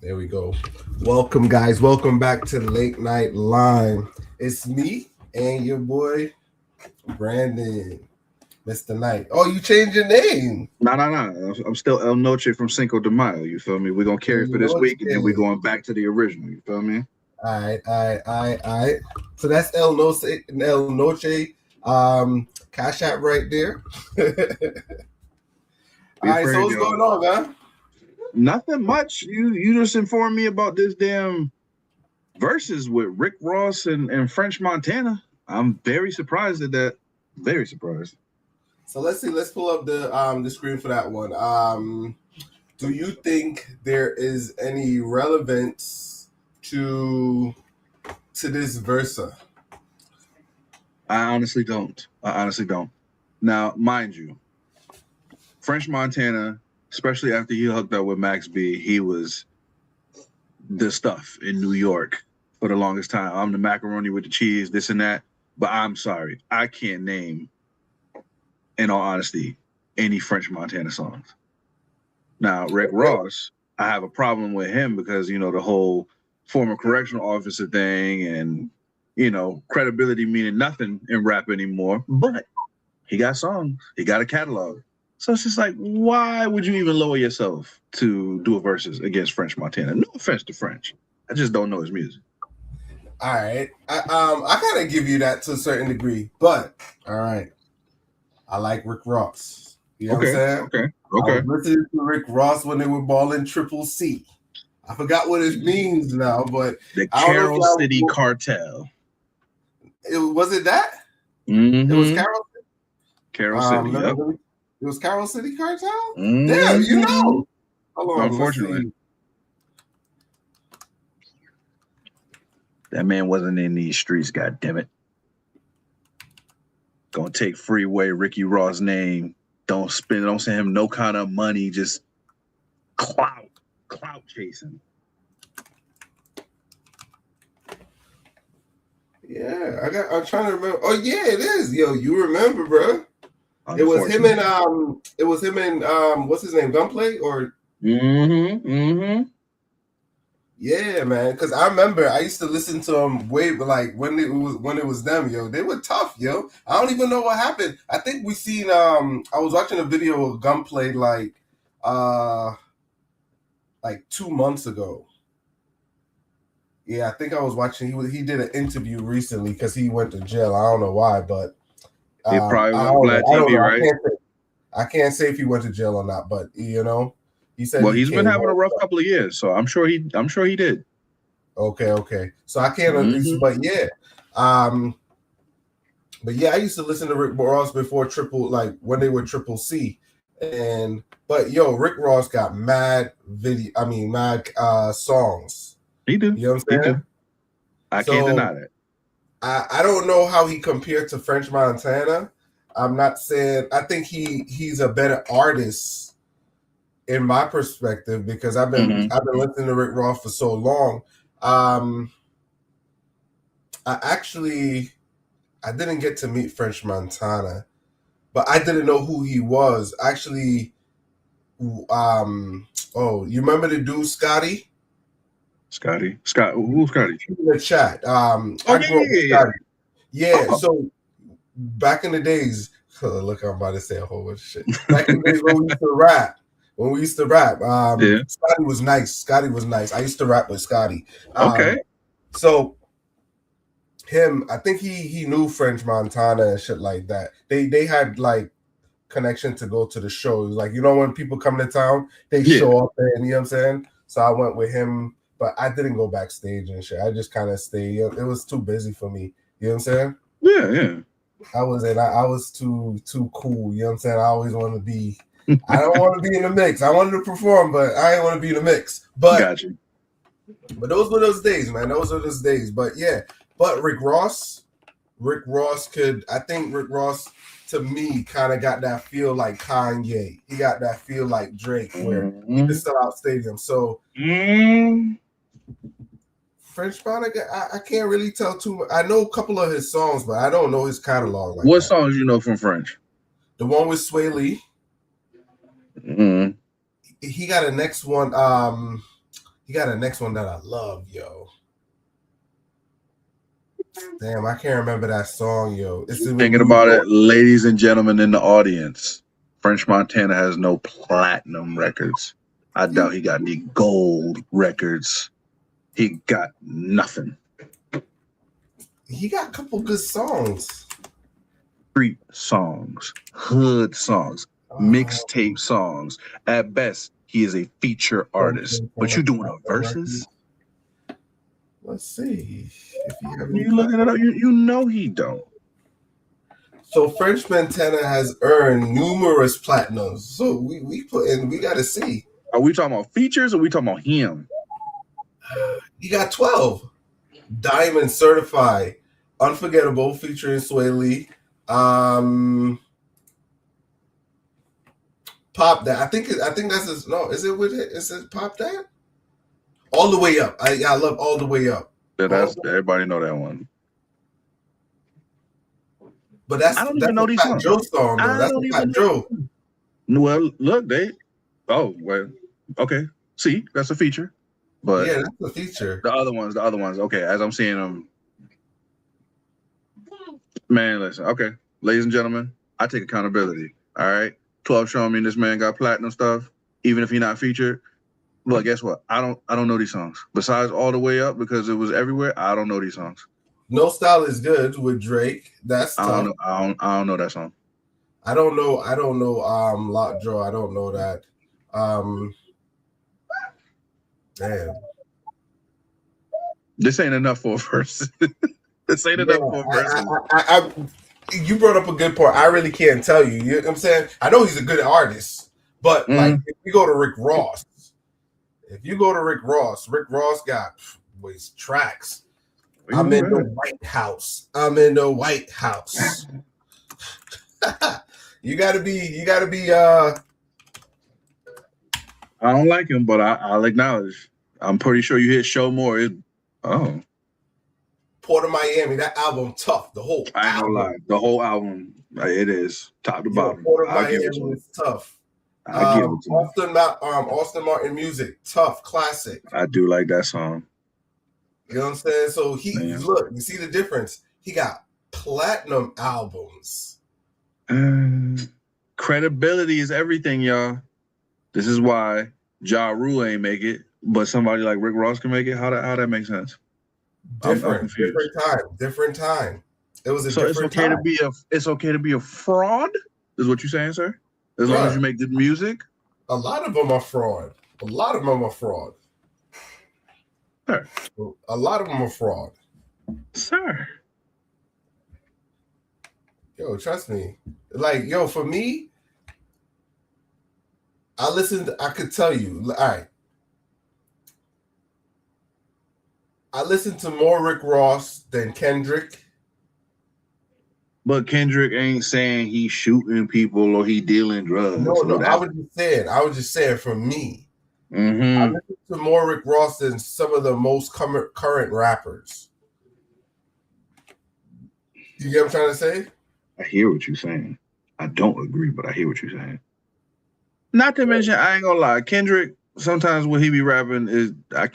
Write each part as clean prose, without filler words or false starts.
There we go. Welcome, guys. Welcome back to Late Night Lime. It's me and your boy, Brandon, Mr. Knight. Oh, you changed your name. No. I'm still El Noche from Cinco de Mayo. You feel me? We're gonna carry it for this week, and then we're going back to the original. You feel me? All right. So that's El Noche. Cash App right there. All right. So what's going on, man? Nothing much. You just informed me about this damn verses with Rick Ross and French Montana. I'm very surprised at that. Very surprised. So let's see. Let's pull up the screen for that one. Do you think there is any relevance to this versa? I honestly don't. Now, mind you, French Montana, especially after he hooked up with Max B, he was the stuff in New York for the longest time. I'm the macaroni with the cheese, this and that. But I'm sorry, I can't name, in all honesty, any French Montana songs. Now, Rick Ross, I have a problem with him because, the whole former correctional officer thing and, credibility meaning nothing in rap anymore. But he got songs. He got a catalog. So it's just like, why would you even lower yourself to do a versus against French Montana? No offense to French. I just don't know his music. All right. I kind of give you that to a certain degree. But, all right. I like Rick Ross. You know what I'm saying? Okay. I was listening to Rick Ross when they were balling Triple C. I forgot what it means now, but the Carol City Cartel. Was it that? Mm-hmm. It was Carol City? Carol City, yep. It was Carol City Cartel? Mm-hmm. Damn, you know. Hold on, unfortunately. That man wasn't in these streets, goddammit. Gonna take Freeway, Ricky Ross' name. Don't send him no kind of money, just clout chasing. Yeah, I'm trying to remember. Oh yeah, it is. Yo, you remember, bro? It was him and what's his name, Gunplay or Yeah, man. Because I remember I used to listen to them way like when it was them, yo. They were tough, yo. I don't even know what happened. I think we seen I was watching a video of Gunplay like 2 months ago. Yeah, I think I was watching. He did an interview recently because he went to jail. I don't know why, but he probably went Vlad TV, right? I can't say if he went to jail or not, but he said. Well, he's been having a rough couple of years, so I'm sure he did. Okay. So I can't. But yeah, I used to listen to Rick Ross before when they were Triple C, but Rick Ross got mad songs. He do. You know what I'm saying? I can't deny that. I don't know how he compared to French Montana. I'm not saying I think he's a better artist in my perspective because I've been listening to Rick Ross for so long. I didn't get to meet French Montana, but I didn't know who he was. Actually, you remember the dude Scotty? Scotty? Who's Scotty? In the chat. Yeah. So back in the days, look, I'm about to say a whole bunch of shit. Back in the days when we used to rap, Scotty was nice. I used to rap with Scotty. Okay. So him, I think he knew French Montana and shit like that. They had like connection to go to the shows. Like, when people come to town, they show up there, and you know what I'm saying? So I went with him, but I didn't go backstage and shit. I just kind of stayed. It was too busy for me. You know what I'm saying? Yeah. I was too cool. You know what I'm saying? I always want to be. I don't want to be in the mix. I wanted to perform, but I didn't want to be in the mix. But got you. But those were those days, man. Those were those days. But yeah. But Rick Ross to me kind of got that feel like Kanye. He got that feel like Drake, where he could sell out stadiums. So French Montana, I can't really tell too much. I know a couple of his songs, but I don't know his catalog. What songs you know from French? The one with Sway Lee. Mm-hmm. He got a next one. He got a next one that I love, yo. Damn, I can't remember that song, yo. It's Thinking about it, ladies and gentlemen in the audience, French Montana has no platinum records. I doubt he got any gold records. He got nothing. He got a couple good songs. Street songs, hood songs, mixtape songs. At best, he is a feature artist. But you doing a versus? Let's see. If you looking it up, you know he don't. So French Montana has earned numerous platinums. So we put in, we got to see. Are we talking about features or are we talking about him? He got 12. Diamond Certified, Unforgettable featuring Sway Lee. Pop That. I think that's his. No, is it with it? Is it Pop That? All the Way Up. I love All the Way Up. Yeah, that's everybody know that one. But that's I don't even know these Fat Joe song though. That's Fat Joe. Well, look, okay. See, that's a feature. But yeah, that's a feature. The other ones. Okay, as I'm seeing them, man. Listen, okay, ladies and gentlemen, I take accountability. All right, 12 showing me this man got platinum stuff, even if he's not featured. But guess what? I don't know these songs. Besides All the Way Up, because it was everywhere. I don't know these songs. No Style Is Good with Drake. That's tough. I don't know that song. I don't know. Lockjaw. I don't know that. Damn. This ain't enough for a verse. This ain't enough for a verse. You brought up a good point. I really can't tell you. You know what I'm saying? I know he's a good artist, but like if you go to Rick Ross, Rick Ross got his tracks. I'm in the White House. You gotta be I don't like him, but I'll acknowledge. I'm pretty sure you hit Show More. Port of Miami, that album tough. The whole I ain't gonna lie. The whole album, it is top to bottom. Port of Miami is tough. I give it to Austin Martin music, tough, classic. I do like that song. You know what I'm saying? So look, you see the difference. He got platinum albums. Credibility is everything, y'all. This is why Ja Rule ain't make it, but somebody like Rick Ross can make it. How that makes sense? Different time. It was so it's okay time. It's okay to be a fraud, is what you're saying, sir? As long as you make good music. A lot of them are fraud. Sir. A lot of them are fraud. Sir. Yo, trust me. Like, yo, for me, I could tell you, all right. I listened to more Rick Ross than Kendrick. But Kendrick ain't saying he's shooting people or he dealing drugs. No, I was just saying for me. Mm-hmm. I listen to more Rick Ross than some of the most current rappers. You get what I'm trying to say? I hear what you're saying. I don't agree, but I hear what you're saying. Not to mention, I ain't gonna lie, Kendrick, sometimes when he be rapping, I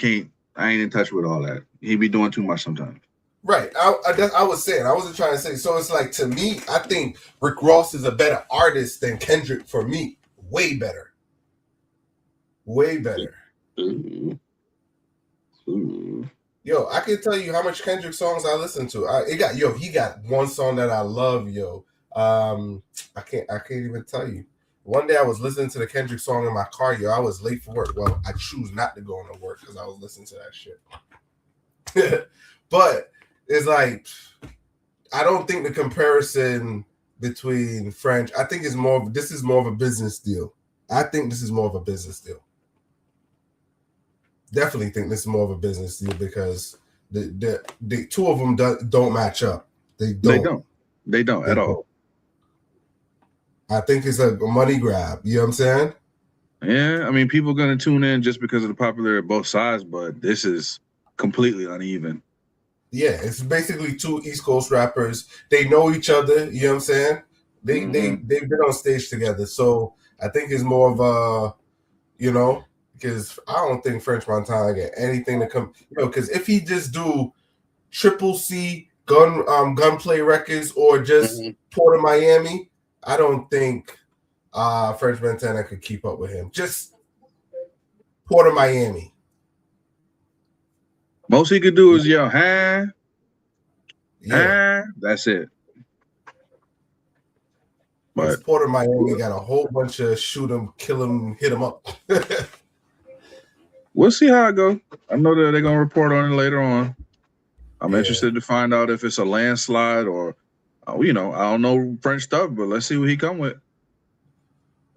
ain't in touch with all that. He be doing too much sometimes. Right. I was saying, I wasn't trying to say. So it's like, to me, I think Rick Ross is a better artist than Kendrick for me. Way better. Ooh. Yo, I can tell you how much Kendrick songs I listen to. He got one song that I love, yo. I can't even tell you. One day I was listening to the Kendrick song in my car, yo. I was late for work. Well, I choose not to go into work because I was listening to that shit. But it's like, I don't think the comparison between French, I think this is more of a business deal. Definitely think this is more of a business deal because the two of them don't match up. They don't at all. I think it's a money grab. You know what I'm saying? Yeah, I mean, people are going to tune in just because of the popularity of both sides, but this is completely uneven. Yeah, it's basically two East Coast rappers. They know each other. You know what I'm saying? They've been on stage together. So I think it's more of a, because I don't think French Montana get anything to come. Because if he just do Triple C gunplay records or just Port of Miami, I don't think French Montana could keep up with him. Just Port of Miami. Most he could do is yell, huh? Yeah. That's it. But Port of Miami got a whole bunch of shoot him, kill him, hit him up. We'll see how it goes. I know that they're gonna report on it later on. I'm interested to find out if it's a landslide or, I don't know French stuff, but let's see what he come with.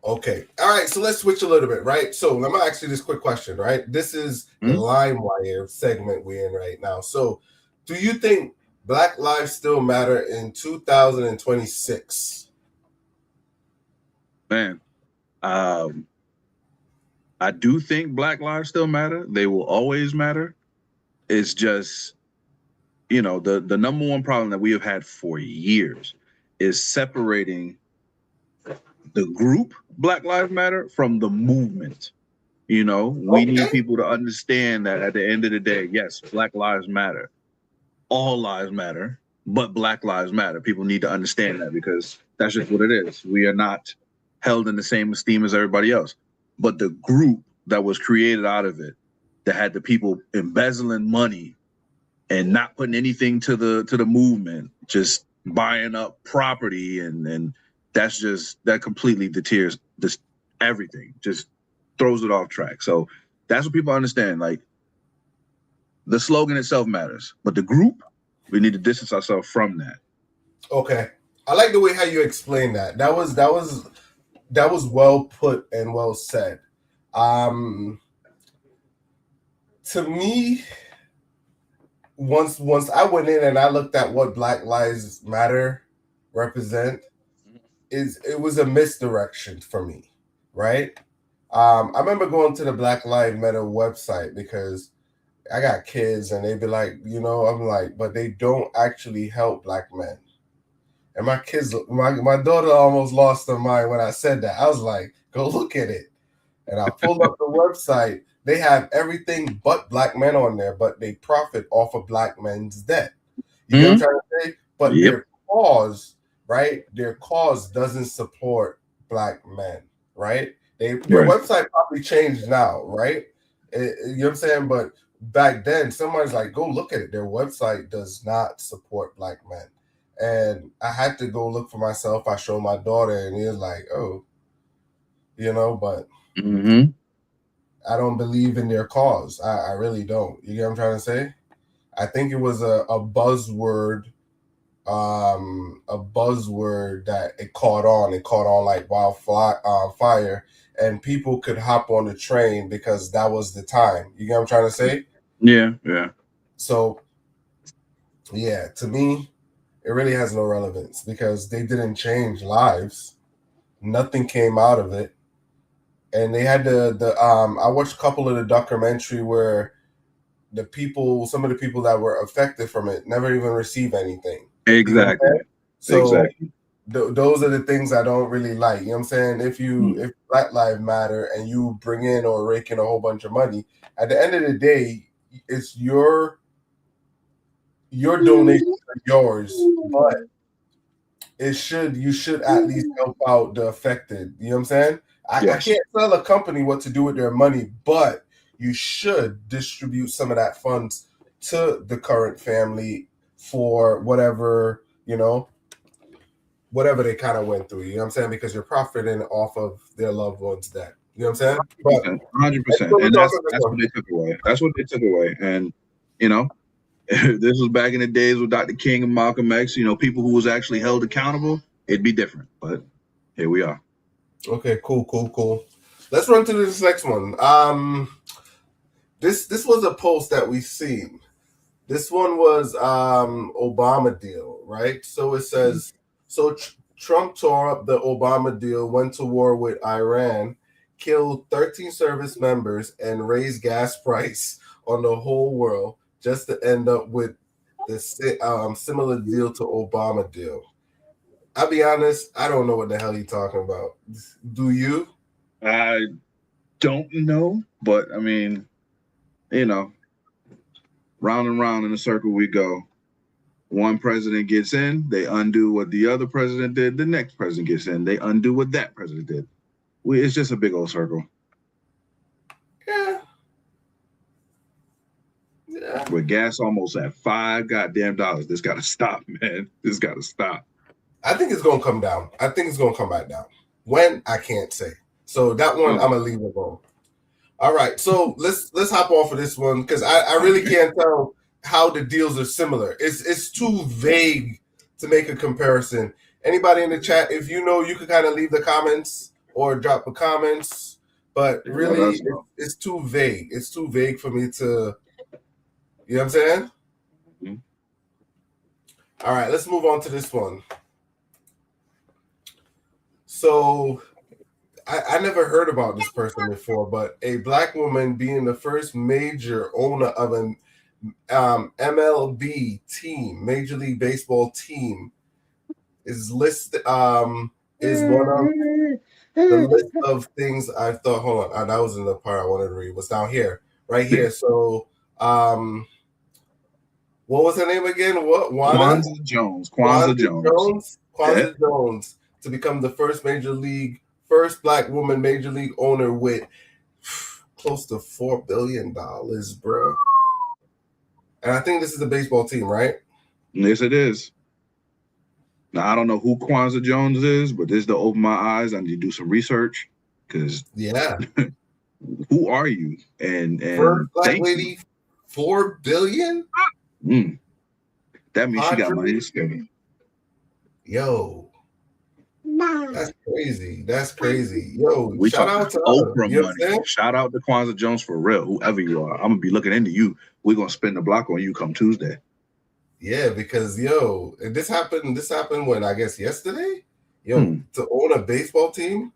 Okay. All right. So let's switch a little bit, right? So let me ask you this quick question, right? This is the LimeWire segment we're in right now. So do you think Black lives still matter in 2026? Man, I do think Black lives still matter. They will always matter. It's just, the number one problem that we have had for years is separating the group Black Lives Matter from the movement. We need people to understand that at the end of the day, yes, Black lives matter. All lives matter, but Black lives matter. People need to understand that because that's just what it is. We are not held in the same esteem as everybody else. But the group that was created out of it, that had the people embezzling money and not putting anything to the movement, just buying up property and that completely deters this everything, just throws it off track. So that's what people understand. Like, the slogan itself matters, but the group, we need to distance ourselves from that. Okay. I like the way how you explained that. That was well put and well said. To me, once I went in and I looked at what Black Lives Matter represent, it was a misdirection for me, right? I remember going to the Black Lives Matter website because I got kids and they'd be like, I'm like, but they don't actually help Black men. And my kids, my daughter almost lost her mind when I said that. I was like, go look at it. And I pulled up the website. They have everything but Black men on there, but they profit off of Black men's debt. You know what I'm trying to say? But their cause, right? Their cause doesn't support Black men, right? Their website probably changed now, right? You know what I'm saying? But back then, somebody's like, go look at it. Their website does not support Black men. And I had to go look for myself. I showed my daughter, and he was like, oh, but I don't believe in their cause. I really don't. You get what I'm trying to say? I think it was a buzzword, that it caught on. It caught on like wildfire, and people could hop on the train because that was the time. You get what I'm trying to say? Yeah. So, yeah, to me, it really has no relevance because they didn't change lives. Nothing came out of it. And they had I watched a couple of the documentary where some of the people that were affected from it never even received anything. Exactly. So those are the things I don't really like. You know what I'm saying? If Black Lives Matter and you bring in or rake in a whole bunch of money, at the end of the day, it's your donation are yours, but you should at least help out the affected. You know what I'm saying? I can't tell a company what to do with their money, but you should distribute some of that funds to the current family for whatever, whatever they kind of went through. You know what I'm saying? Because you're profiting off of their loved ones' debt. You know what I'm saying? 100%. And that's what they took away. That's what they took away. And, this was back in the days with Dr. King and Malcolm X, people who was actually held accountable, it'd be different. But here we are. Okay, cool. Let's run to this next one. This was a post that we seen. This one was Obama deal, right? So it says, Trump tore up the Obama deal, went to war with Iran, killed 13 service members, and raised gas price on the whole world just to end up with the similar deal to Obama deal. I'll be honest, I don't know what the hell he's talking about. Do you? don't know, but I mean, you know, round and round in a circle we go. One president gets in, they undo what the other president did. The next president gets in, they undo what that president did. It's just a big old circle. Yeah. With gas almost at $5 goddamn. This got to stop, man. This got to stop. I think it's gonna come down. I think it's gonna come back down. When, I can't say. So that one, I'm gonna leave it alone. All right, so let's hop off of this one because I really can't tell how the deals are similar. It's too vague to make a comparison. Anybody in the chat, if you know, you can kind of leave the comments or drop the comments. But really, it's too vague. It's too vague for me to, you know what I'm saying? Mm-hmm. All right, let's move on to this one. So I never heard about this person before, but a black woman being the first major owner of an MLB team, Major League Baseball team, is listed is one of the list of things I thought. Hold on, that was in the part I wanted to read. Was down here, right here. So, what was her name again? What? Kwanzaa Jones. Kwanzaa Jones to become the first first black woman major league owner with close to $4 billion, bro. And I think this is a baseball team, right? Yes, it is. Now, I don't know who Kwanzaa Jones is, but this is to open my eyes. I need to do some research because who are you? And first black lady, $4 billion? That means she got money to spend. Yo. That's crazy. That's crazy. Yo, shout out to Oprah money. Shout out to Kwanzaa Jones for real, whoever you are. I'm gonna be looking into you. We're gonna spin the block on you come Tuesday. Yeah, because this happened when, I guess, yesterday. To own a baseball team,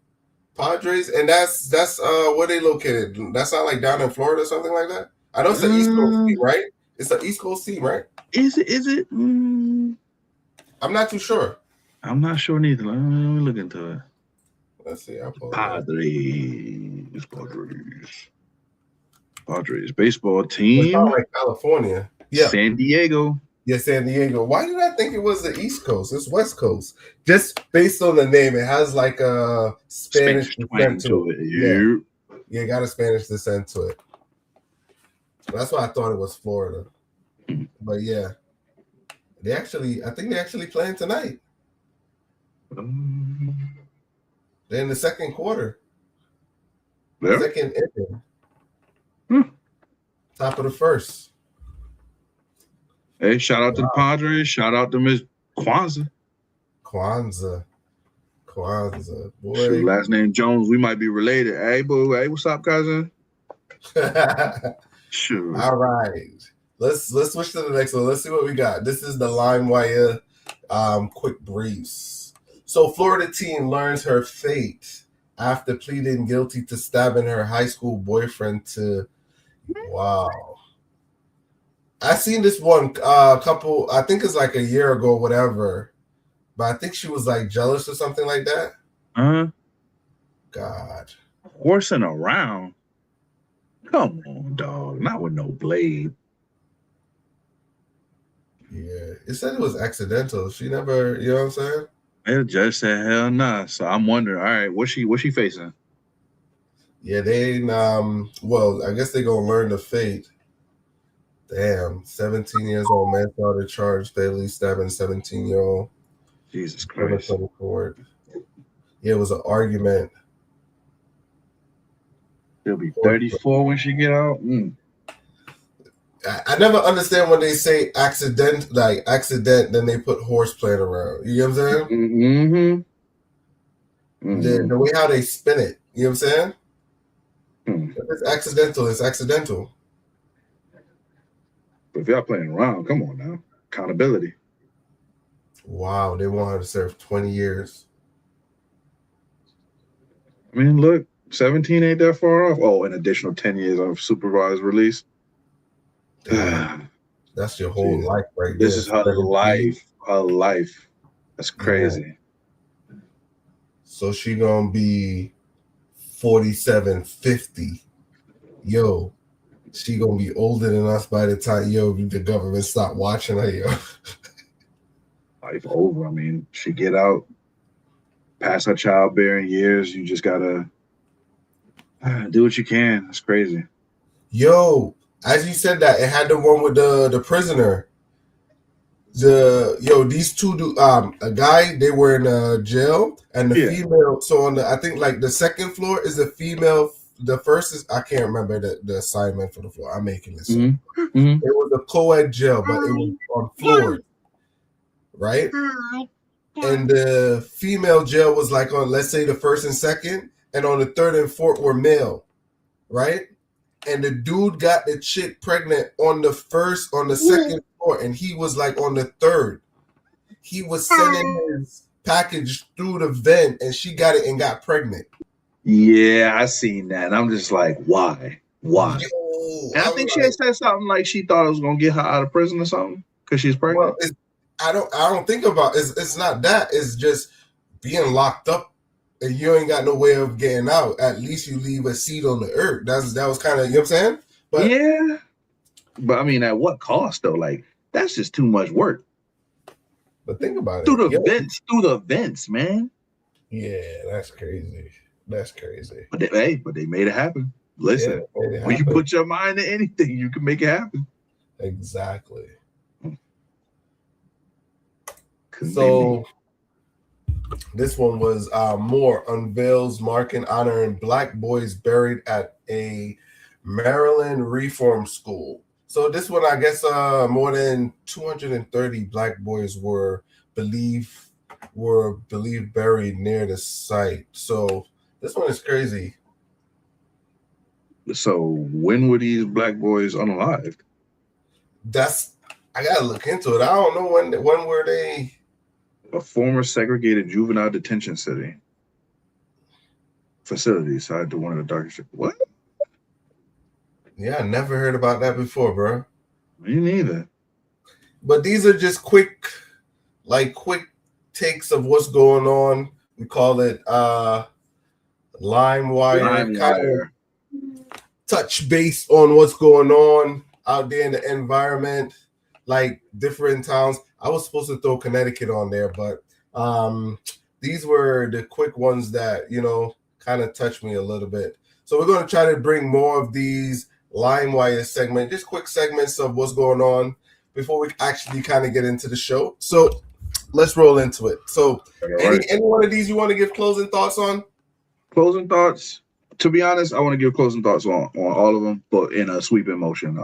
Padres, and that's where they located. That's not like down in Florida or something like that. I know it's an East Coast team, right? It's an East Coast team, right? Is it? I'm not too sure. I'm not sure neither. Let me look into it. Let's see. Padres baseball team. Like California. Yeah. San Diego. Yeah, San Diego. Why did I think it was the East Coast? It's West Coast. Just based on the name, it has like a Spanish descent to it. Yeah, got a Spanish descent to it. That's why I thought it was Florida. But yeah, I think they actually playing tonight. They're in the second quarter. Yeah. Second inning. Top of the first. Hey, shout out to the Padres. Shout out to Miss Kwanzaa. Kwanzaa. Boy. Shoot, last name Jones. We might be related. Hey, boo. Hey, what's up, cousin? Sure. All right. Let's switch to the next one. Let's see what we got. This is the LimeWire quick briefs. So Florida teen learns her fate after pleading guilty to stabbing her high school boyfriend to wow. I seen this one couple, I think it's like a year ago, whatever. But I think she was like jealous or something like that. God. Horsing around. Come on, dog. Not with no blade. Yeah. It said it was accidental. She never, you know what I'm saying? The judge said hell nah. So I'm wondering, all right, what's she facing? Yeah, they well, I guess they gonna learn the fate. Damn, 17 years old manslaughter charge, fatally stabbing 17-year-old. Jesus Christ. Yeah, it was an argument. She'll be 34 when she get out. I never understand when they say accident, then they put horse playing around. You know what I'm saying? The way how they spin it. You know what I'm saying? If it's accidental, it's accidental. But if y'all playing around, come on now. Accountability. Wow, they want her to serve 20 years. I mean, look, 17 ain't that far off. Oh, an additional 10 years of supervised release. Damn. That's your whole life right there. This is her life. Her life. That's crazy. So she gonna be 4750. Yo, she gonna be older than us by the time the government stop watching her. Yo, life over. I mean, she get out past her childbearing years. You just gotta do what you can. It's crazy. Yo, as you said that, it had the one with the prisoner. These two a guy, they were in a jail, and the female. So on I think like the second floor is the female. The first is I can't remember the assignment for the floor. I'm making this. Mm-hmm. Mm-hmm. It was a co-ed jail, but it was on floors, right? And the female jail was like on, let's say, the first and second, and on the third and fourth were male, right? And the dude got the chick pregnant on the second floor, and he was like on the third. He was sending his package through the vent, and she got it and got pregnant. Yeah, I seen that. I'm just like, why? Yo, and I think she had said something like she thought it was gonna get her out of prison or something because she's pregnant. Well, I don't think about it's not that. It's just being locked up and you ain't got no way of getting out. At least you leave a seat on the earth. That was kind of, you know what I'm saying? But yeah. But I mean, at what cost though? Like, that's just too much work. But think about through the vents, man. Yeah, that's crazy. That's crazy. But they made it happen. Listen, when you put your mind to anything, you can make it happen. Exactly. So this one was Moore unveils mark in honor in Black boys buried at a Maryland reform school. So this one, I guess, more than 230 Black boys were believed buried near the site. So this one is crazy. So when were these Black boys unalived? I gotta look into it. I don't know when were they. A former segregated juvenile detention facility side to one of the darkest. What? Yeah, I never heard about that before, bro. Me neither. But these are just quick takes of what's going on. We call it LimeWire. Kind of touch base on what's going on out there in the environment, like different towns. I was supposed to throw Connecticut on there, but these were the quick ones that, kind of touched me a little bit. So we're going to try to bring more of these LimeWire segments, just quick segments of what's going on before we actually kind of get into the show. So let's roll into it. So any one of these you want to give closing thoughts on? Closing thoughts? To be honest, I want to give closing thoughts on all of them, but in a sweeping motion.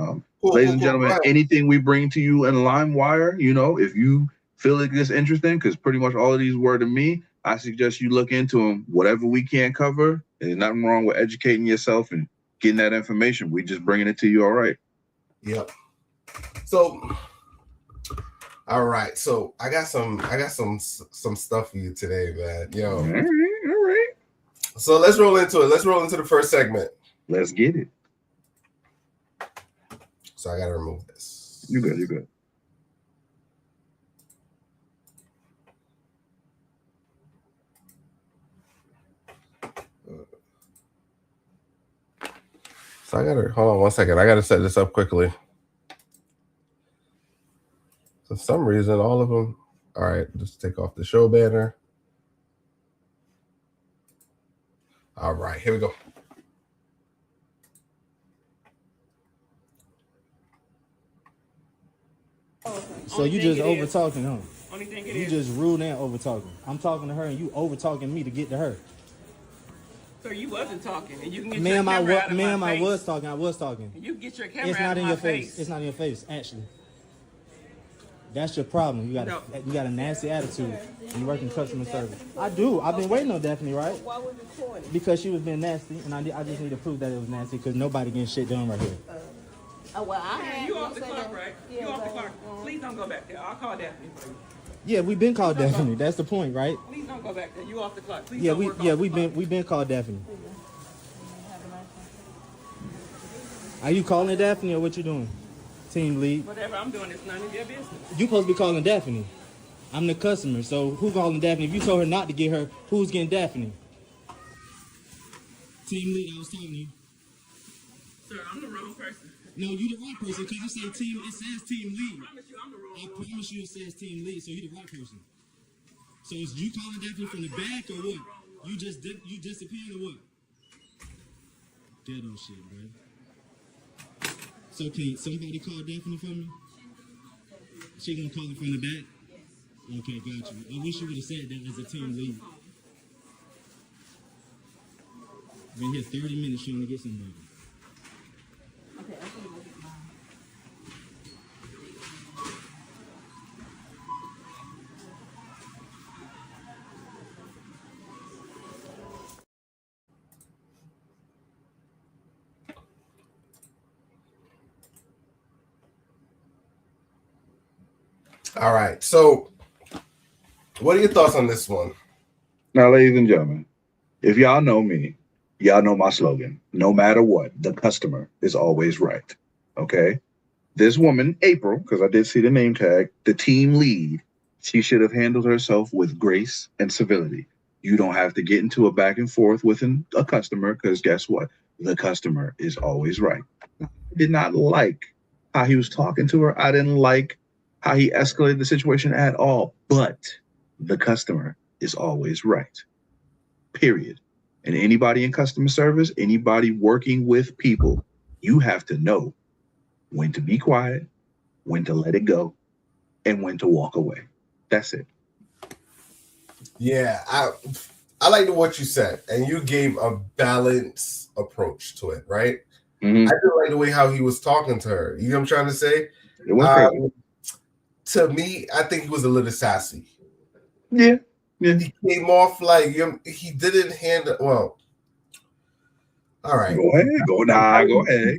Ladies and gentlemen, anything we bring to you in LimeWire, if you feel like this interesting, because pretty much all of these were to me, I suggest you look into them. Whatever we can't cover, there's nothing wrong with educating yourself and getting that information. We just bringing it to you, all right? Yep. So, all right. So I got some stuff for you today, man. Yo. All right. So let's roll into it. Let's roll into the first segment. Let's get it. So I gotta remove this. You're good. So I gotta hold on 1 second. I gotta set this up quickly. For some reason, all of them. All right, just take off the show banner. All right, here we go. So you just over talking, huh? You just rude and over talking. I'm talking to her and you over talking me to get to her. So you wasn't talking, and you can get Ma'am, your camera out of my I face. was talking. You get your camera It's out not of in my your face. face. It's not in your face, actually. That's your problem. You got a nasty attitude. And you work in customer service. I do. I've been waiting on Daphne, right? Why was it recording? Because she was being nasty, and I just need to prove that it was nasty because nobody getting shit done right here. Oh well, you off the clock, right? You off the clock. Please don't go back there. I'll call Daphne for you. Yeah, we've been called Daphne. That's the point, right? Please don't go back there. You off the clock. Please Yeah, don't we've been called Daphne. Are you calling Daphne or what you doing? Team lead. Whatever I'm doing is none of your business. You supposed to be calling Daphne. I'm the customer, so who calling Daphne? If you told her not to get her, who's getting Daphne? Team lead, I was talking to you. Sir, I'm the wrong person. No, you the right person because you say team. It says team lead. I promise you, I'm the wrong I one. promise you, it says team lead, so you the right person. So is you calling Daphne from the back or what? You disappeared or what? Ghetto shit, bro. So can somebody call Daphne for me? She gonna call it from the back? Okay, got you. I wish you would have said that as a team lead. Been here 30 minutes trying to get somebody. Okay, I can look at mine. All right. So, what are your thoughts on this one? Now, ladies and gentlemen, if y'all know me, y'all know my slogan. No matter what, the customer is always right. Okay? This woman, April, because I did see the name tag, the team lead, she should have handled herself with grace and civility. You don't have to get into a back and forth with a customer because guess what? The customer is always right. I did not like how he was talking to her. I didn't like how he escalated the situation at all. But the customer is always right. Period. And anybody in customer service, anybody working with people, you have to know when to be quiet, when to let it go, and when to walk away. That's it. Yeah, I like what you said, and you gave a balanced approach to it, right? Mhm. I did like the way how he was talking to her. You know what I'm trying to say? It went crazy. To me, I think he was a little sassy. Yeah. He came off like he didn't handle well. All right, Go ahead.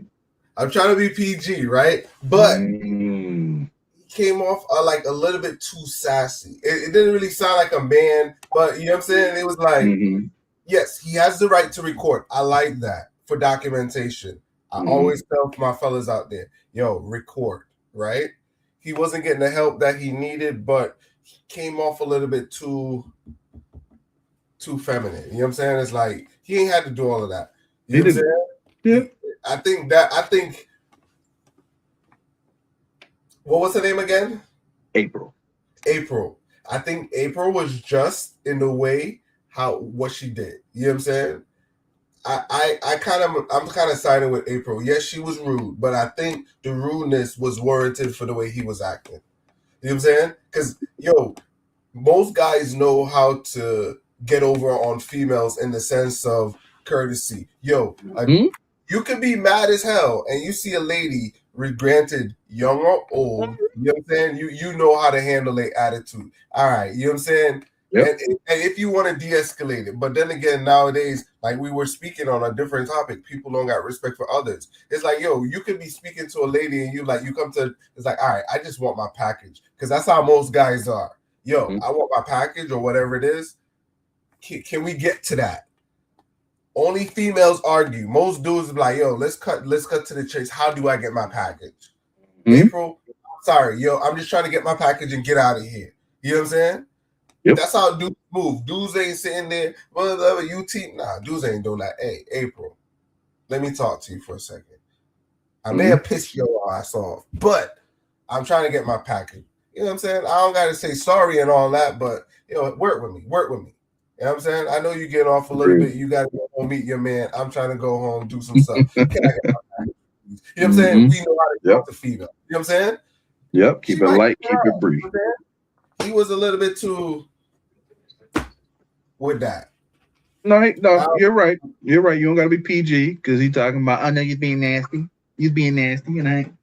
I'm trying to be PG, right? But Mm. he came off like a little bit too sassy. It didn't really sound like a man, but you know what I'm saying? It was like, Mhm. yes, he has the right to record. I like that for documentation. I always tell my fellas out there, yo, record, right? He wasn't getting the help that he needed, but he came off a little bit too feminine. You know what I'm saying? It's like he ain't had to do all of that. You know what I'm saying? Yeah. I think what was her name again? April. I think April was just in the way what she did. You know what I'm saying? I'm kind of siding with April. Yes, she was rude, but I think the rudeness was warranted for the way he was acting. You know what I'm saying? Because most guys know how to get over on females in the sense of courtesy. You could be mad as hell and you see a lady, granted young or old, you know what I'm saying? You know how to handle their attitude. All right, you know what I'm saying? Yep. And if you want to de-escalate it, but then again, nowadays, like we were speaking on a different topic, people don't got respect for others. It's like, you could be speaking to a lady and you come to, it's like, all right, I just want my package. Because that's how most guys are. I want my package or whatever it is. Can we get to that? Only females argue. Most dudes be like, let's cut to the chase. How do I get my package? April, sorry, I'm just trying to get my package and get out of here. You know what I'm saying? Yep. That's how dudes move. Dudes ain't sitting there, whatever you teach. Nah, dudes ain't doing that. Hey, April, let me talk to you for a second. I may have pissed your ass off, but I'm trying to get my package. You know what I'm saying? I don't got to say sorry and all that, but, work with me. You know what I'm saying? I know you get off a little bit. You got to go meet your man. I'm trying to go home, do some stuff. Can I get my package? You know what I'm saying? We know how to talk to female. You know what I'm saying? Yep. Keep it light. Keep it brief. He was a little bit too with that. No, you're right. You're right. You don't got to be PG because he's talking about, I know you're being nasty. You're being nasty. And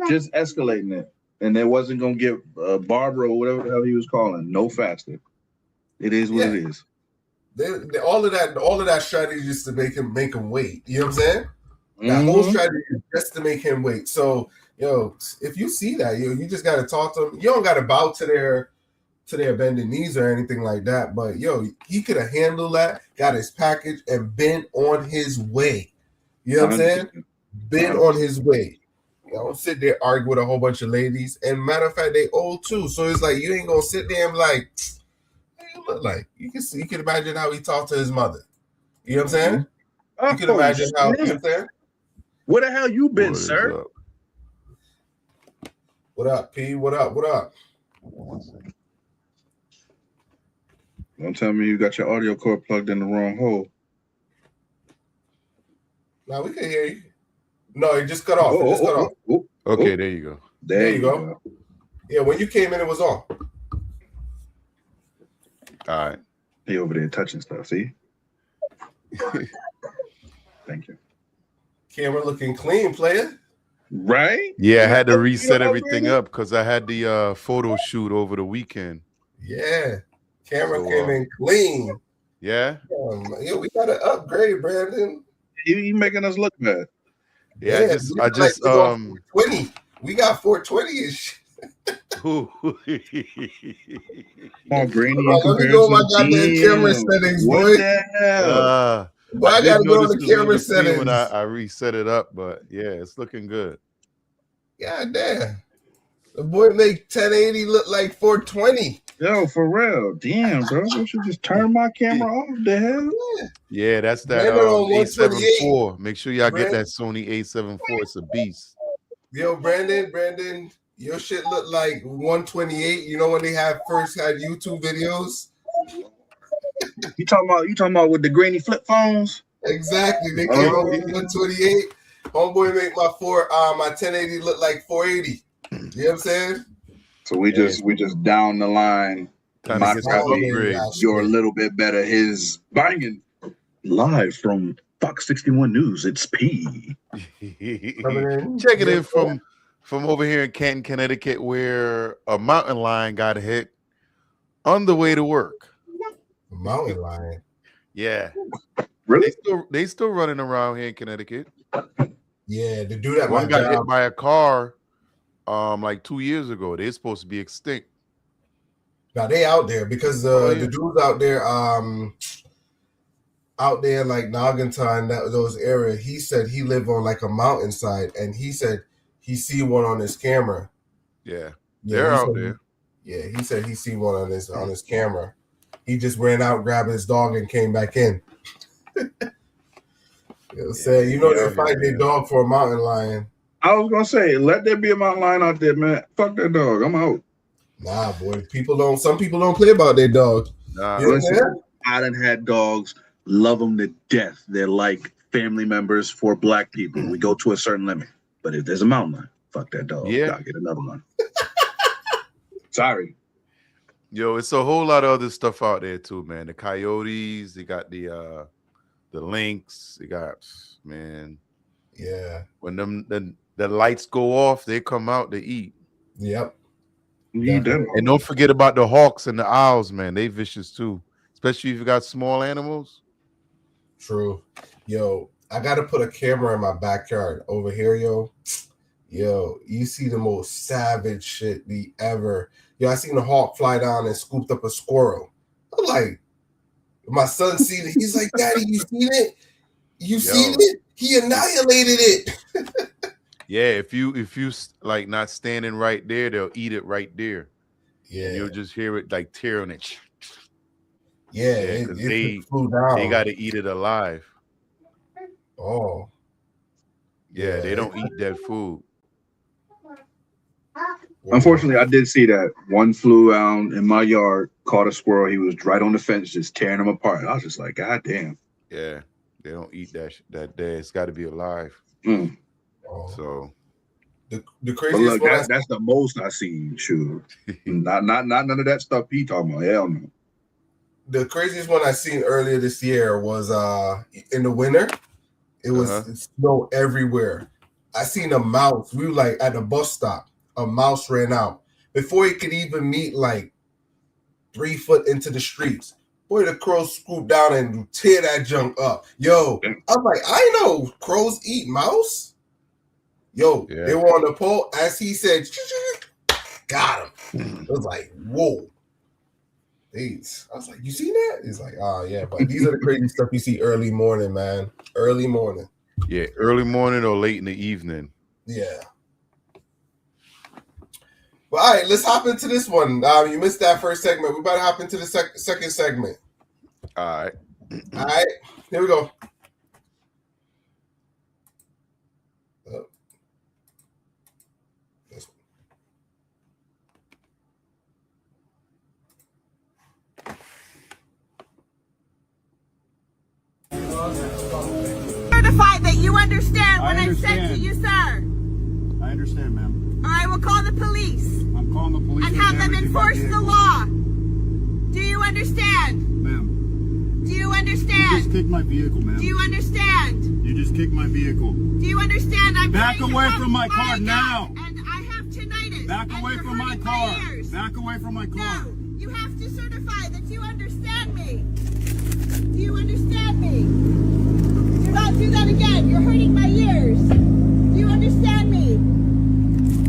just escalating it. And it wasn't going to get Barbara or whatever the hell he was calling no faster. It is what it is. All of that strategy is to make him wait. You know what I'm saying? That whole strategy is just to make him wait. So, if you see that, you just got to talk to him. You don't got to bow to their bending knees or anything like that. But he could have handled that, got his package, and been on his way. You know what I'm saying? Been on his way. Don't sit there argue with a whole bunch of ladies. And matter of fact, they old too. So it's like you ain't gonna sit there and be like, hey, you look like you can imagine how he talked to his mother. You know what I'm saying? You can imagine how. You know what I'm saying? Where the hell you been, What is sir? up? What up, P? What up? What up? Don't tell me you got your audio cord plugged in the wrong hole. Now we can hear you. No, it just cut off. It just cut off. Okay, there you go. There you go. Yeah, when you came in, it was on. All right. He over there touching stuff. See? Thank you. Camera looking clean, player. Right? Yeah, I had to reset everything up because I had the photo shoot over the weekend. Yeah, camera So, came in clean. Yeah. Yeah, we got to upgrade, Brandon. You making us look bad. Yeah, I just 420. We got 420 ish. Oh, grainy. Let me go my goddamn camera settings, what boy. The hell? But I gotta go on the camera settings when I reset it up, but yeah, it's looking good. God damn. The boy make 1080 look like 420. Yo, for real. Damn, bro. You should just turn my camera off. The hell? Yeah, that's that Brandon on 874. Make sure y'all get Brandon. that Sony 874. It's a beast. Yo, Brandon, your shit look like 128. You know when they first had YouTube videos? You talking about with the grainy flip phones? Exactly. They came out with 128. Homeboy make my 1080 look like 480. You know what I'm saying? So we just down the line. Time My to get that copy, upgrade. you're a little bit better. His banging live from Fox 61 News. It's P. Checking in from over here in Canton, Connecticut, where a mountain lion got hit on the way to work. A mountain lion. Yeah. Really? They still running around here in Connecticut. Yeah, the dude at One my got hit job. by a car like 2 years ago. They're supposed to be extinct. Now they out there because the dudes out there like Naganton, those areas. He said he lived on like a mountainside, and he said he see one on his camera. Yeah, they're out there. Yeah, he said he see one on his camera. He just ran out, grabbed his dog, and came back in. They're fighting their dog for a mountain lion. I was gonna say, let there be a mountain lion out there, man. Fuck that dog. I'm out. Nah, boy. Some people don't play about their dog. Nah, listen, I done had dogs. Love them to death. They're like family members for black people. We go to a certain limit. But if there's a mountain lion, fuck that dog. Yeah. Gotta get another one. Sorry. Yo, it's a whole lot of other stuff out there too, man. The coyotes, they got the lynx, they got, man. Yeah. When the lights go off, they come out to eat. Yep. Need them. And don't forget about the hawks and the owls, man. They vicious too. Especially if you got small animals. True. Yo, I gotta put a camera in my backyard over here, yo. Yo, you see the most savage shit ever. Yo, I seen a hawk fly down and scooped up a squirrel. I'm like, my son seen it. He's like, Daddy, you seen it? You seen it? He annihilated it. Yeah, if you like not standing right there, they'll eat it right there. Yeah, and you'll just hear it like tearing it. Yeah, it flew down. They got to eat it alive. Oh, yeah, they don't eat dead food. Unfortunately, I did see that. One flew out in my yard, caught a squirrel. He was right on the fence, just tearing them apart. I was just like, God damn. Yeah, they don't eat that day. It's got to be alive. Mm. So the craziest one, that's the most I seen. Sure, not none of that stuff he talking about. Hell no. The craziest one I seen earlier this year was in the winter. It was snow everywhere. I seen a mouse. We were like at a bus stop. A mouse ran out before he could even meet like 3 foot into the streets. Boy, the crows scooped down and tear that junk up. Yo, I'm like, I know crows eat mouse. Yo, they were on the pole. As he said, got him. It was like, whoa. I was like, you seen that? He's like, oh, yeah. But these are the crazy stuff you see early morning, man. Early morning. Yeah, early morning or late in the evening. Yeah. Well, all right, let's hop into this one. You missed that first segment. We're about to hop into the second segment. All right. All right. Here we go. This one. Certified that you understand what I said to you, sir. I understand, ma'am. Or I will call the police I'm calling the police and for have them damage to my enforce the vehicle. law. Do you understand? Ma'am, Do you you just understand? kicked my vehicle, ma'am. Do you understand? You just kicked my vehicle. Do you understand? I'm Back trying to away help from my car gas, now. And I have tinnitus. Back and away you're from my hurting car. ears. Back away from my car. No, you have to certify that you understand me. Do you understand me? Do not do that again. You're hurting my ears. Do you understand me?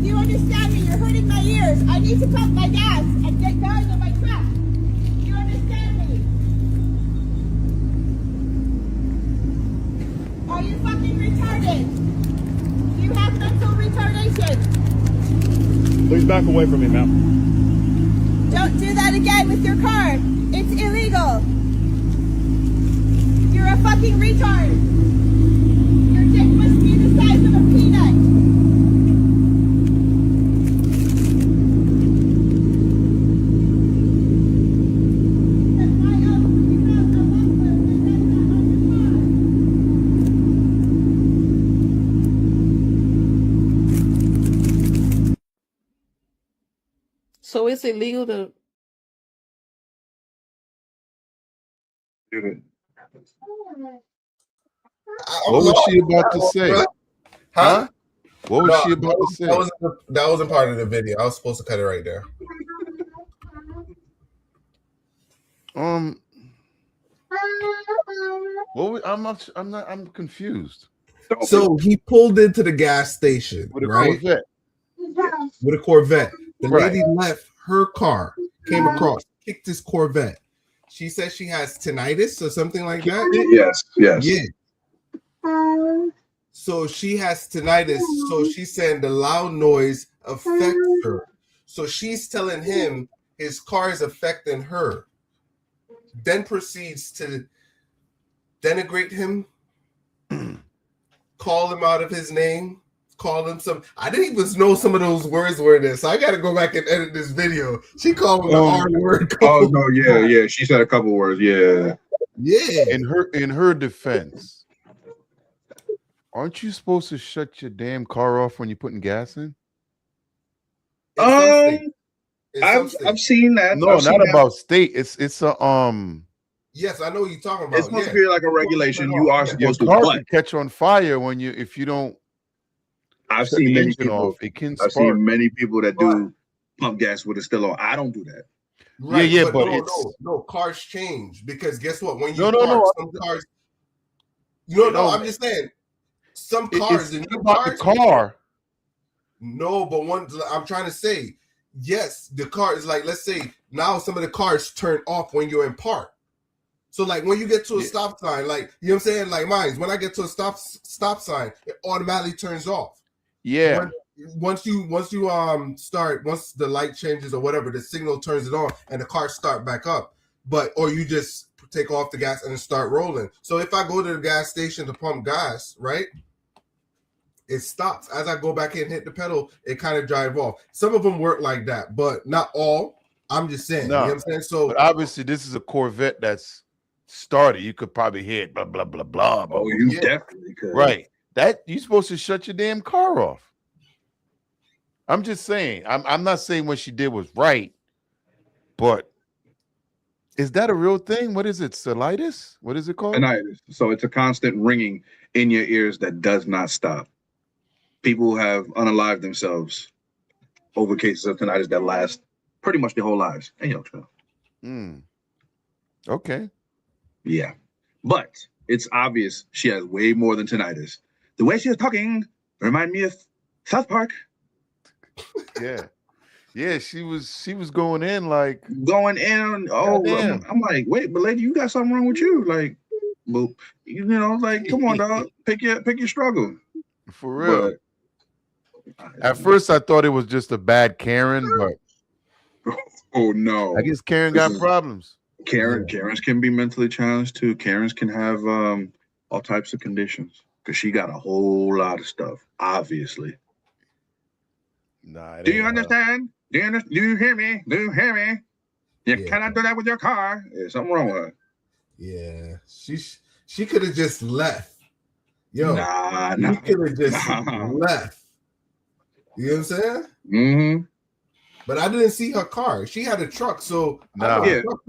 Do you understand me? You're hurting my ears. I need to pump my gas and get going on my truck. Do you understand me? Are you fucking retarded? Do you have mental retardation? Please back away from me, ma'am. Don't do that again with your car. It's illegal. You're a fucking retard. Your dick must be the size of a peanut. That's why I was putting out a bumper and then that on your car. So it's illegal to. What was she about to say? Huh? What was No, she about to say? That wasn't part of the video. I was supposed to cut it right there. I'm confused. So he pulled into the gas station, With a right? Corvette. With a Corvette. The Right. lady left her car, came across, kicked his Corvette. She says she has tinnitus or something like that. Yes, yes. Yeah. So she has tinnitus. So she's saying the loud noise affects her. So she's telling him his car is affecting her. Then proceeds to denigrate him, call him out of his name, call him some. I didn't even know some of those words were in this. So I got to go back and edit this video. She called him the R word. Oh no, yeah. She said a couple words. Yeah. Yeah. In her defense, aren't you supposed to shut your damn car off when you're putting gas in? I've seen that. No, I've seen not that. about state. It's a Yes, I know what you're talking about. It's supposed to be like a regulation. You are your supposed to, car but can catch on fire if you don't I've shut seen the many engine people. off. It can I've spark. seen many people that do pump gas with it still on. I don't do that. Right, Yeah, but no, cars change because guess what? When you No, park, no. some cars. No, No, I'm just saying. Some cars, the It's new about cars. the car. No, but I'm trying to say, yes, the car is like, let's say now some of the cars turn off when you're in park. So like when you get to a stop sign, like you know what I'm saying, like mine, when I get to a stop sign, it automatically turns off. Yeah. Once you start, once the light changes or whatever, the signal turns it on and the car start back up. Or you just take off the gas and start rolling. So if I go to the gas station to pump gas, right, it stops. As I go back in and hit the pedal, it kind of drive off. Some of them work like that, but not all. I'm just saying. No. You know what I'm saying? So But obviously this is a Corvette that's started. You could probably hear it, blah blah blah blah. Oh, you definitely could. Right. That you're supposed to shut your damn car off. I'm just saying. I'm not saying what she did was right, but is that a real thing? What is it? Tinnitus? What is it called? Tinnitus. So it's a constant ringing in your ears that does not stop. People have unalived themselves over cases of tinnitus that last pretty much their whole lives. And you know, Okay. yeah. But it's obvious she has way more than tinnitus. The way she was talking remind me of South Park. Yeah. Yeah, she was going in like Going in. Oh, goddamn. I'm like, wait, but lady, you got something wrong with you. Like, well, you know, like, come on, dog. Pick your struggle. For real. At first I thought it was just a bad Karen, but oh no. I guess Karen got problems. Karens can be mentally challenged too. Karens can have all types of conditions because she got a whole lot of stuff. Obviously. Nah, it Do you ain't her. understand? Do you hear me? Do you hear me? You Yeah. cannot do that with your car. There's something wrong with her. Yeah, she could have just left. Yo, Nah. she could have just Nah. left. You know what I'm saying? Mm-hmm. But I didn't see her car. She had a truck, so Nah. Yeah. truck.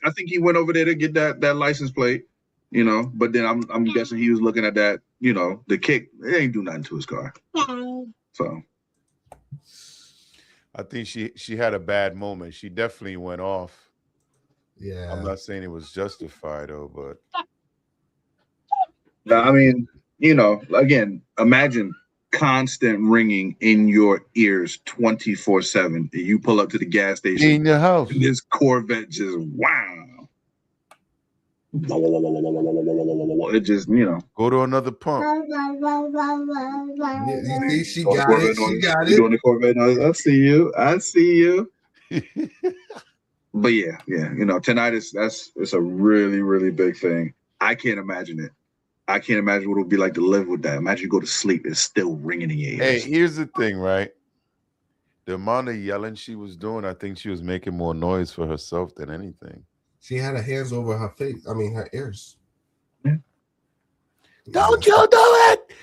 I think he went over there to get that license plate, you know. But then I'm guessing he was looking at that, you know, the kick. It ain't do nothing to his car. So I think she had a bad moment. She definitely went off. Yeah, I'm not saying it was justified though, but I mean, you know, again, imagine constant ringing in your ears 24/7. You pull up to the gas station in your house. and this Corvette just wow. It just, you know. Go to another pump. you see, she Doing the got Corvette it. She noise. got You it. doing the Corvette noise. I see you. But yeah, you know, tinnitus, it's a really, really big thing. I can't imagine it. I can't imagine what it would be like to live with that. Imagine you go to sleep, it's still ringing in your Hey, ears. here's the thing, right? The amount of yelling she was doing, I think she was making more noise for herself than anything. She had her hands over her face. I mean, her ears. Yeah. Don't you do it!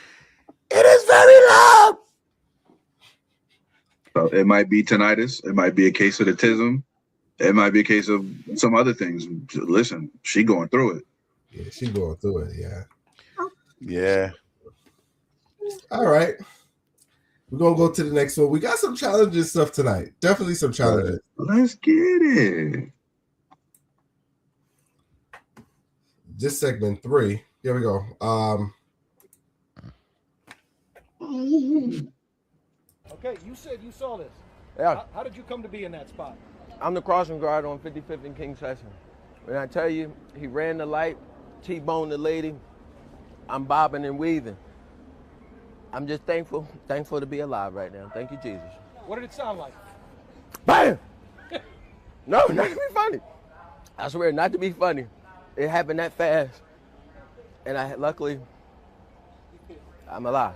It is very loud. So it might be tinnitus. It might be a case of the tism. It might be a case of some other things. Listen, she going through it. Yeah, she going through it. Yeah. Yeah. All right. We're gonna go to the next one. We got some challenges stuff tonight. Definitely some challenges. Let's get it. This segment 3. Here we go. Okay, you said you saw this. Yeah, How did you come to be in that spot? I'm the crossing guard on 55th and King Session. When I tell you, he ran the light, T-boned the lady, I'm bobbing and weaving. I'm just thankful to be alive right now. Thank you, Jesus. What did it sound like? Bam! No, not to be funny. I swear, not to be funny. It happened that fast. And luckily, I'm alive.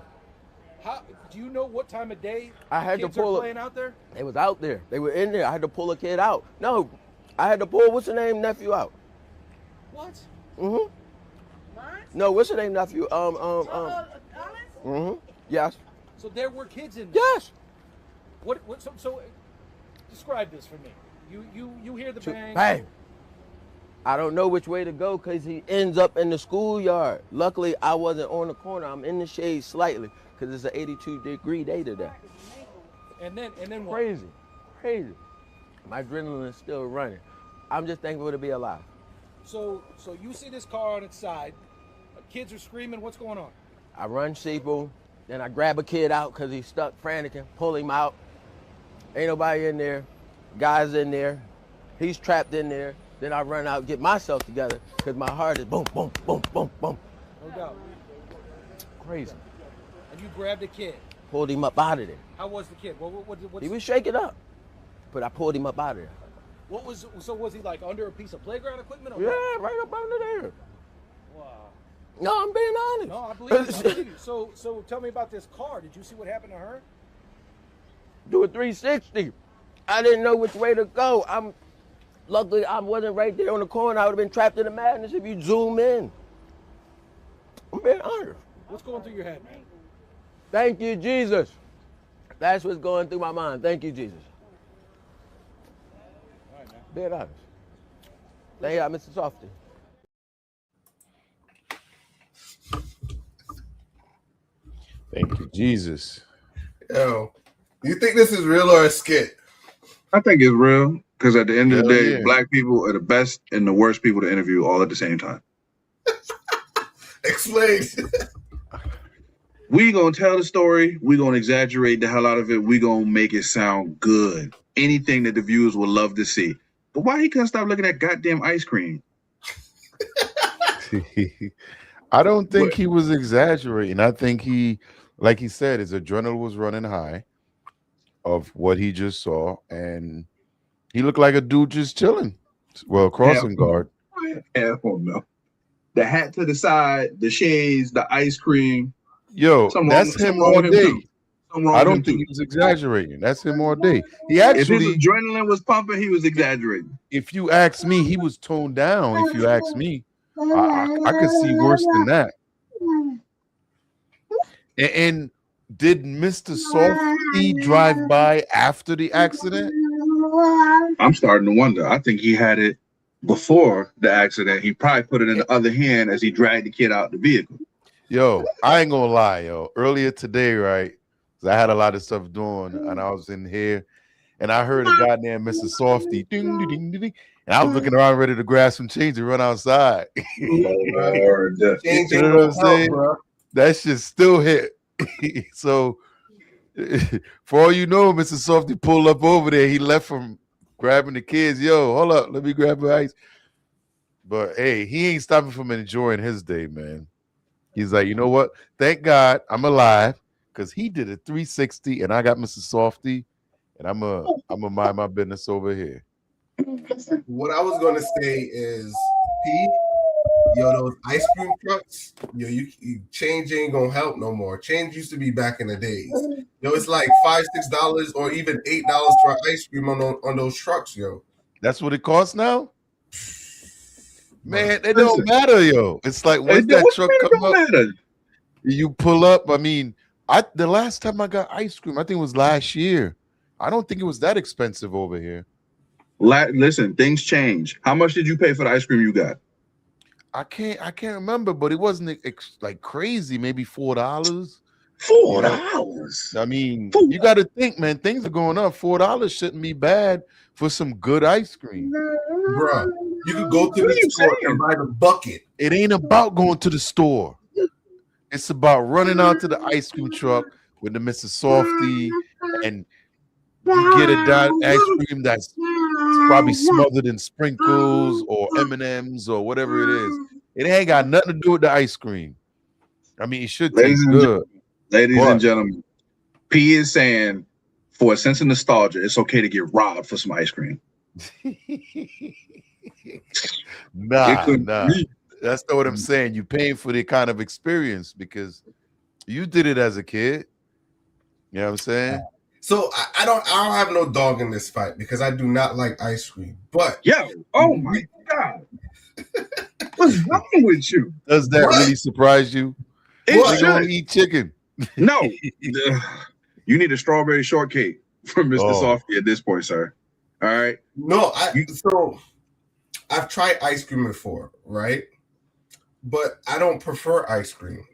How do you know what time of day I had to kids are pull playing out there? They was out there. They were in there. I had to pull a kid out. No, I had to pull, what's the name, nephew out. What? Mm-hmm. No, what's the name, nephew? Mm-hmm. Yes. So there were kids in there. Yes. So describe this for me. You hear the bang. Bang. I don't know which way to go because he ends up in the schoolyard. Luckily, I wasn't on the corner. I'm in the shade slightly because it's an 82-degree day today. And then what? Crazy. My adrenaline is still running. I'm just thankful to be alive. So you see this car on its side. Kids are screaming. What's going on? I run sheeple, then I grab a kid out because he's stuck franticing, pull him out. Ain't nobody in there. Guy's in there. He's trapped in there. Then I run out, get myself together because my heart is boom, boom, boom, boom, boom. No doubt. Crazy. And you grabbed a kid. Pulled him up out of there. How was the kid? He was shaking up, but I pulled him up out of there. Was he like under a piece of playground equipment? Or Yeah, what? right up under there. Wow. No, I'm being honest. No, I believe you. So tell me about this car. Did you see what happened to her? Do a 360. I didn't know which way to go. Luckily, I wasn't right there on the corner. I would have been trapped in the madness if you zoom in. I'm being honest. What's going through your head, man? Thank you, Jesus. That's what's going through my mind. Thank you, Jesus. All right, man. Being honest. Thank you, Mr. Softy. Thank you, Jesus. Yo, you think this is real or a skit? I think it's real because at the end of the Hell day, yeah. black people are the best and the worst people to interview all at the same time. Explain. We gonna tell the story. We gonna exaggerate the hell out of it. We gonna make it sound good. Anything that the viewers would love to see. But why he couldn't stop looking at goddamn ice cream? I don't think he was exaggerating. I think he, like he said, his adrenaline was running high of what he just saw, and he looked like a dude just chilling. Well, crossing guard. Hell no. The hat to the side, the shades, the ice cream. Yo, that's him all day. I don't think he was exaggerating. That's him all day. He actually, if his adrenaline was pumping, he was exaggerating. If you ask me, he was toned down. If you ask me, I could see worse than that. And did Mr. Softy drive by after the accident? I'm starting to wonder. I think he had it before the accident. He probably put it in the other hand as he dragged the kid out the vehicle. Yo, I ain't gonna lie, yo. Earlier today, right? I had a lot of stuff doing, and I was in here, and I heard a guy named Mr. Softy, ding, ding, ding, ding, and I was looking around ready to grab some change and run outside. You know what I'm saying? That shit still hit. So, for all you know, Mr. Softy pulled up over there. He left from grabbing the kids. Yo, hold up, let me grab my ice. But hey, he ain't stopping from enjoying his day, man. He's like, you know what? Thank God I'm alive. Because he did a 360 and I got Mr. Softy, and I'm a mind my business over here. What I was gonna say is, those ice cream trucks, you change ain't gonna help no more. Change used to be back in the days. It's like $5-6 or even $8 for ice cream on those trucks, yo. That's what it costs now? Man, it don't matter, yo. It's like once that truck come up, you pull up. I mean, the last time I got ice cream, I think it was last year. I don't think it was that expensive over here. Listen, things change. How much did you pay for the ice cream you got? I can't remember, but it wasn't like crazy. Maybe $4. $4. I mean, you got to think, man. Things are going up. $4 shouldn't be bad for some good ice cream, bro. You could go to the store and buy the bucket. It ain't about going to the store. It's about running out to the ice cream truck with the Mr. Softy, and you get a ice cream that's probably smothered in sprinkles or M&Ms or whatever it is. It ain't got nothing to do with the ice cream. I mean, it should taste good. Ladies and gentlemen, P is saying, for a sense of nostalgia, it's okay to get robbed for some ice cream. Nah. That's not what I'm saying. You paying for the kind of experience because you did it as a kid. You know what I'm saying? So I don't have no dog in this fight because I do not like ice cream. But oh my God, what's wrong with you? Does that really surprise you? It don't eat chicken. No, you need a strawberry shortcake from Mr. Softy at this point, sir. All right. No, so I've tried ice cream before, right? But I don't prefer ice cream.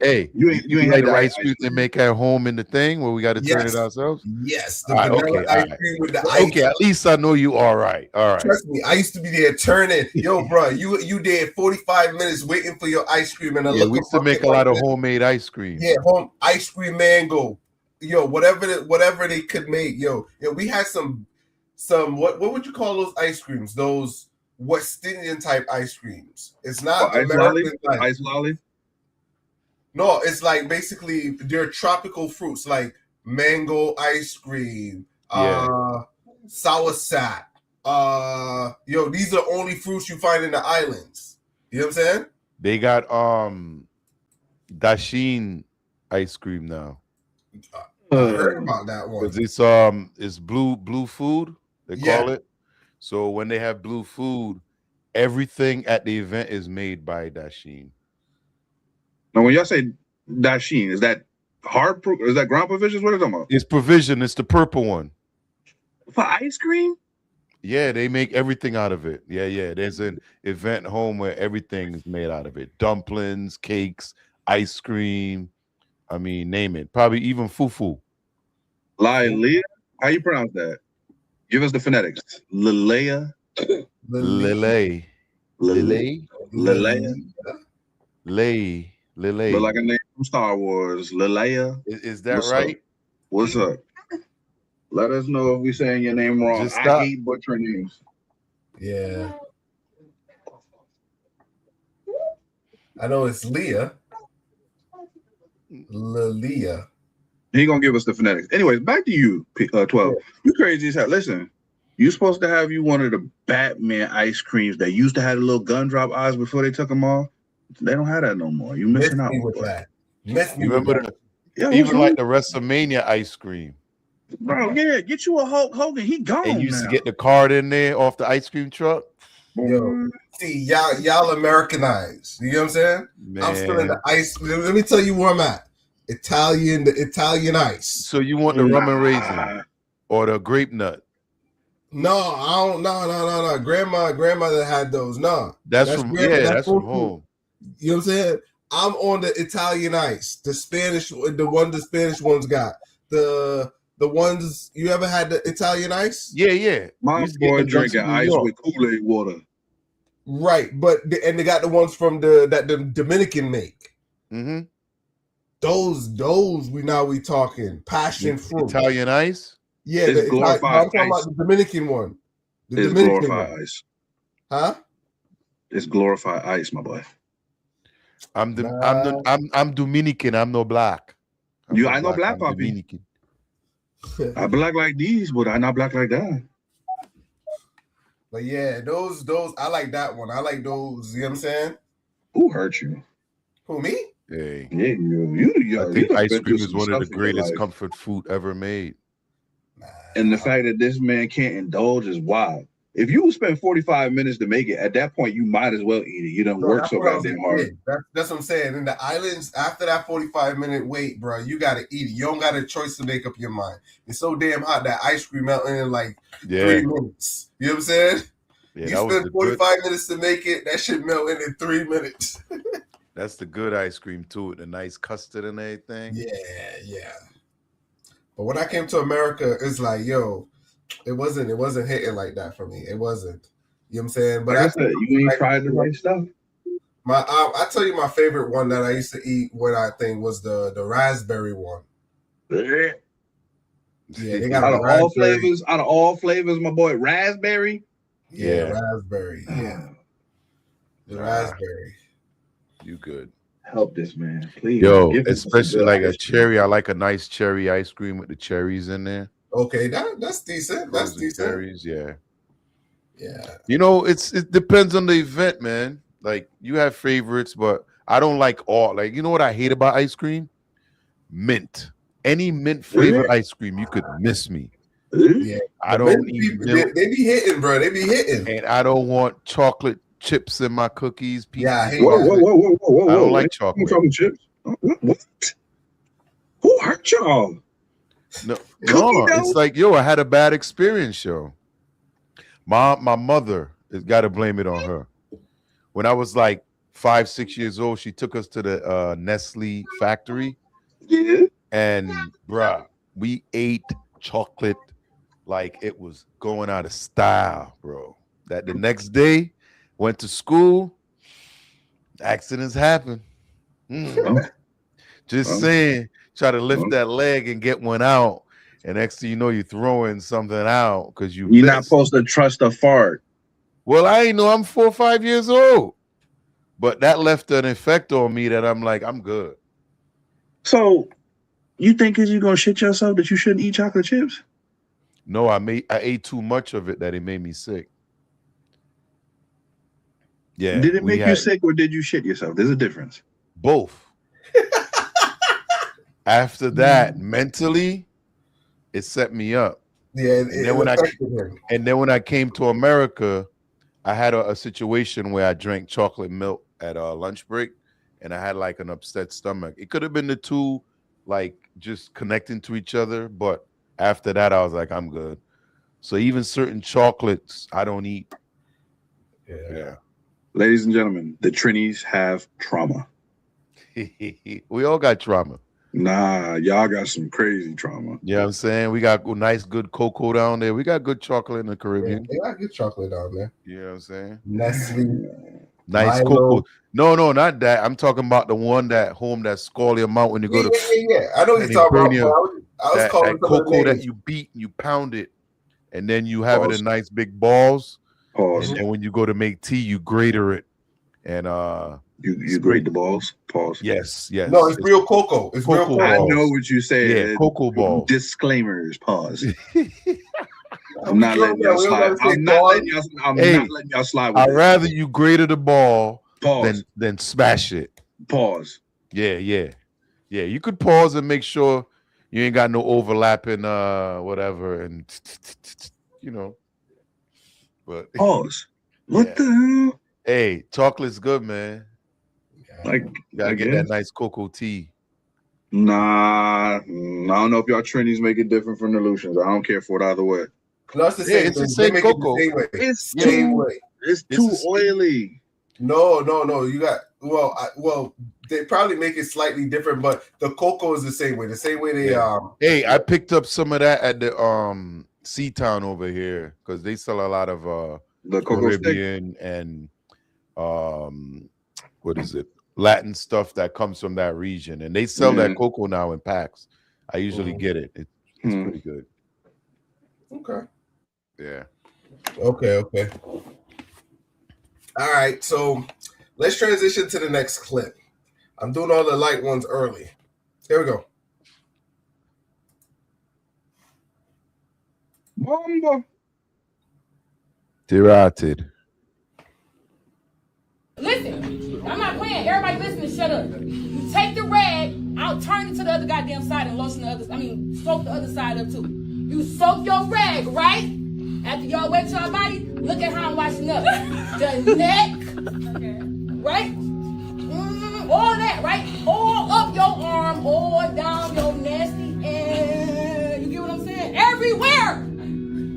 Hey, you ain't like the ice cream they make at home in the thing where we got to turn it ourselves? Yes, the vanilla ice cream with the ice. Okay, at least I know you all right. All right. Trust me, I used to be there turning. Yo, bro, you did 45 minutes waiting for your ice cream and we used to make a lot of homemade ice cream. Yeah, home ice cream mango. Yo, whatever they could make. Yo, we had some what would you call those ice creams? Those West Indian type ice creams. It's not American ice lolly. No, it's like basically they're tropical fruits like mango ice cream, soursop. These are only fruits you find in the islands. You know what I'm saying? They got Dashin ice cream now. I heard about that one. It's blue food, they call it. So when they have blue food, everything at the event is made by Dashin. Now, when y'all say Dashin, is that is that ground provisions? What are you talking about? It's provision. It's the purple one. For ice cream? Yeah, they make everything out of it. Yeah. There's an event home where everything is made out of it. Dumplings, cakes, ice cream. I mean, name it. Probably even fufu. Lilia? How you pronounce that? Give us the phonetics. Lilia? Lele. But like a name from Star Wars. Lilia. Is that right? What's up? Let us know if we're saying your name wrong. I hate butchering names. Yeah. I know it's Leah. Lilia. He gonna give us the phonetics. Anyways, back to you, 12. You crazy as hell. Listen, You supposed to have you one of the Batman ice creams that used to have the little gumdrop eyes before they took them off. They don't have that no more. You Miss missing out. me with boy. that. Miss me You with remember that. Yeah, even what's like up? the WrestleMania ice cream. Bro, yeah, get you a Hulk Hogan. He gone And you used now. to get the card in there off the ice cream truck. Yo, see, y'all Americanized. You know what I'm saying? Man. I'm still in the ice. Let me tell you where I'm at. The Italian ice. So you want the rum and raisin or the grape nut? No, I don't. No. Grandmother had those. No, That's from that's from food. home. You know what I'm saying? I'm on the Italian ice. The Spanish ones got the ones. You ever had the Italian ice? Yeah. My Used to get boy them drinks drinking in New ice York. with Kool-Aid water. Right, but they got the ones from that the Dominican make. Mm-hmm. Those we talking passion fruit. Italian ice. Yeah, It's glorified I'm talking ice. about the Dominican one. The It's Dominican glorified one. ice. Huh? It's glorified ice, my boy. I'm Dominican. I'm no black. I know black I'm poppy. Dominican. I black like these, but I not black like that. But yeah, those I like that one. I like those. You know what I'm saying? Who hurt you? Who, me? Hey, Yeah, you. I think done ice been cream through is some one of the stuff in your greatest life. comfort food ever made. And the fact that this man can't indulge is wild. If you spend 45 minutes to make it, at that point you might as well eat it. You done Bro, work that's so what I was goddamn gonna hard. say. That's what I'm saying. In the islands, after that 45-minute wait, bro, you gotta eat it. You don't got a choice to make up your mind. It's so damn hot that ice cream melting in like 3 minutes. You know what I'm saying? Yeah, you that was spend the 45 minutes to make it, that shit melting in 3 minutes. That's the good ice cream too, with the nice custard and everything. Yeah. But when I came to America, it's like, yo, it wasn't hitting like that for me. It wasn't. You know what I'm saying? But Like I said, you ain't tried the right stuff. I tell you my favorite one that I used to eat when I think was the raspberry one. Yeah, they got Out of raspberry. all flavors, my boy, raspberry. Yeah, raspberry. Yeah, the raspberry. You good. Help this man, please. Yo, Give him some especially good like a ice cream. cherry. I like a nice cherry ice cream with the cherries in there. Okay, that's decent. That's Frozen decent. cherries, yeah. Yeah. You know, it depends on the event, man. Like you have favorites, but I don't like all. Like, you know what I hate about ice cream? Mint. Any mint flavored ice cream, you could miss me. Yeah. I don't need milk, They be hitting, bro. They be hitting. and I don't want chocolate chips in my cookies. Yeah, I hate Whoa, that. whoa. I don't like You chocolate. talking chips? What? Who hurt y'all? No, Cookie dough? it's like, yo, I had a bad experience, yo. My mother has got to blame it on her. When I was like 5-6 years old, she took us to the Nestle factory. Yeah. And bruh, we ate chocolate like it was going out of style, bro. That the next day, went to school, accidents happen. Just saying, try to lift that leg and get one out, and next thing you know, you're throwing something out because you're not supposed to trust a fart. Well, I ain't know I'm 4 or 5 years old, but that left an effect on me that I'm like, I'm good. So, you think because you're gonna shit yourself that you shouldn't eat chocolate chips? No, I ate too much of it that it made me sick. Yeah. Did it make you sick or did you shit yourself? There's a difference. Both. After that, mentally, it set me up. Yeah, and then when I came to America, I had a situation where I drank chocolate milk at a lunch break, and I had like an upset stomach. It could have been the two, like just connecting to each other, but after that, I was like, I'm good. So even certain chocolates, I don't eat. Yeah. Ladies and gentlemen, the Trinis have trauma. We all got trauma. Nah, y'all got some crazy trauma. Yeah, I'm saying we got nice, good cocoa down there. We got good chocolate in the Caribbean. They got good chocolate down there. You know what I'm saying? Nestle. Nice Milo. cocoa. No, not that. I'm talking about the one that home that scald your mouth when you go to. Yeah. I know you're talking about. I was calling that cocoa that you beat, you pound it, and then you have it in nice big balls. Pause. And then when you go to make tea, you grater it, and you grate the balls. Pause. Yes. No, it's real cocoa. It's real cocoa. I know what you said. Yeah, cocoa balls. Disclaimers. Pause. I'm not letting y'all slide. I'm not letting y'all slide with I'd it. rather you grated the ball Pause. than smash it. Pause. Yeah. You could pause and make sure you ain't got no overlapping whatever, and you know. But Pause. What the hell? Hey, chocolate's good, man. Like, You gotta get that nice cocoa tea. Nah, I don't know if y'all Trinities make it different from the Lucians. I don't care for it either way. No, it's the same. It's the thing. same They make cocoa. it the same way. It's Same way. It's too oily. No. You got they probably make it slightly different, but the cocoa is the same way. The same way they Hey, I picked up some of that at the Sea Town over here because they sell a lot of the cocoa Caribbean and what is it? Latin stuff that comes from that region, and they sell that cocoa now in packs. I usually get it. It's pretty good. Okay. Yeah. Okay. All right, so let's transition to the next clip. I'm doing all the light ones early. Here we go. Bomba. Derated. Listen, I'm not playing. Everybody listen, shut up. You take the rag, I'll turn it to the other goddamn side and lotion the other. Soak the other side up too. You soak your rag, right? After y'all wet your body, look at how I'm washing up. The neck, right? All that, right? All up your arm, all down your nasty ass. You get what I'm saying? Everywhere.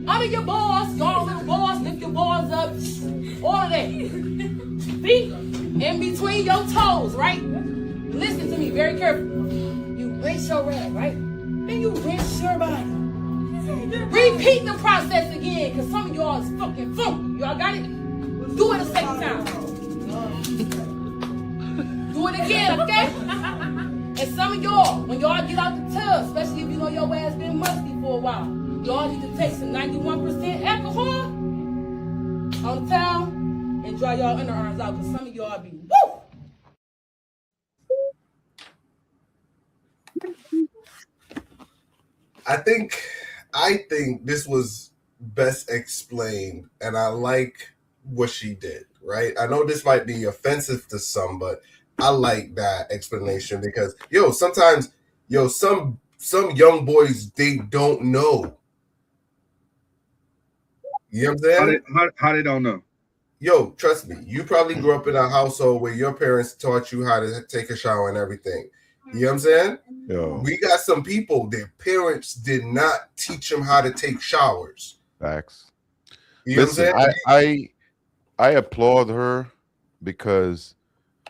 Under your balls, y'all little balls, lift your balls up. All of that. Feet in between your toes, right? Listen to me very carefully. You rinse your rag, right? Then you rinse your body. Repeat the process again, because some of y'all is fucking funky. Y'all got it? Do it a second time. Do it again, okay? And some of y'all, when y'all get out the tub, especially if you know your ass been musty for a while, y'all need to take some 91% alcohol on the towel and dry y'all underarms out, because some of y'all be woo! I think this was best explained, and I like what she did, right? I know this might be offensive to some, but I like that explanation because sometimes some young boys, they don't know. You know what I'm saying? How they don't know? Yo, trust me, you probably grew up in a household where your parents taught you how to take a shower and everything. You know what I'm saying? Yo. We got some people, their parents did not teach them how to take showers. Facts. You know Listen, what I'm saying? I applaud her because,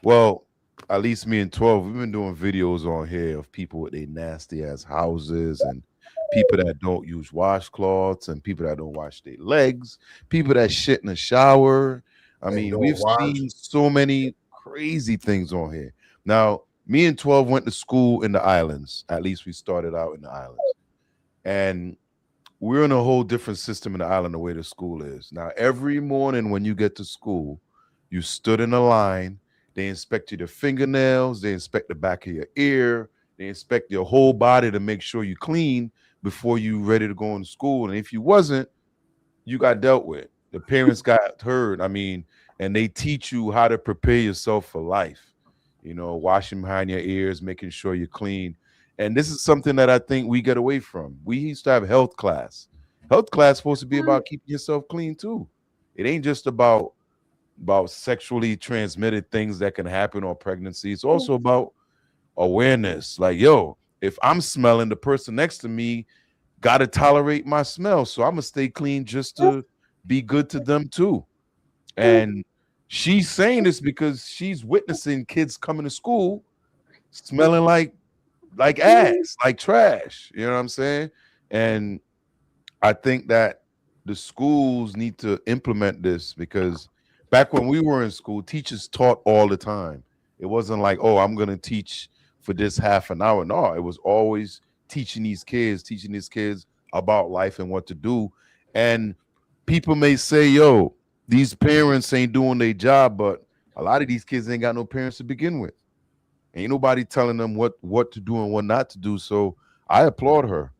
well, at least me and 12, we've been doing videos on here of people with their nasty ass houses and people that don't use washcloths and people that don't wash their legs, people that shit in the shower. I mean, we've seen so many crazy things on here. Now, me and 12 went to school in the islands. At least we started out in the islands. And we're in a whole different system in the island the way the school is. Now, every morning when you get to school, you stood in a line. They inspect your fingernails. They inspect the back of your ear. They inspect your whole body to make sure you're clean before you ready to go into school. And if you wasn't, you got dealt with. The parents got heard. I mean, and they teach you how to prepare yourself for life. You know, washing behind your ears, making sure you're clean. And this is something that I think we get away from. We used to have health class. Health class is supposed to be about keeping yourself clean too. It ain't just about sexually transmitted things that can happen or pregnancy. It's also about awareness. Like, yo, if I'm smelling, the person next to me got to tolerate my smell. So I'm going to stay clean just to be good to them too. And she's saying this because she's witnessing kids coming to school smelling like ass, like trash. You know what I'm saying? And I think that the schools need to implement this because back when we were in school, teachers taught all the time. It wasn't like, oh, I'm going to teach for this half an hour. No, it was always teaching these kids about life and what to do. And people may say, yo, these parents ain't doing their job, but a lot of these kids ain't got no parents to begin with. Ain't nobody telling them what to do and what not to do. So I applaud her.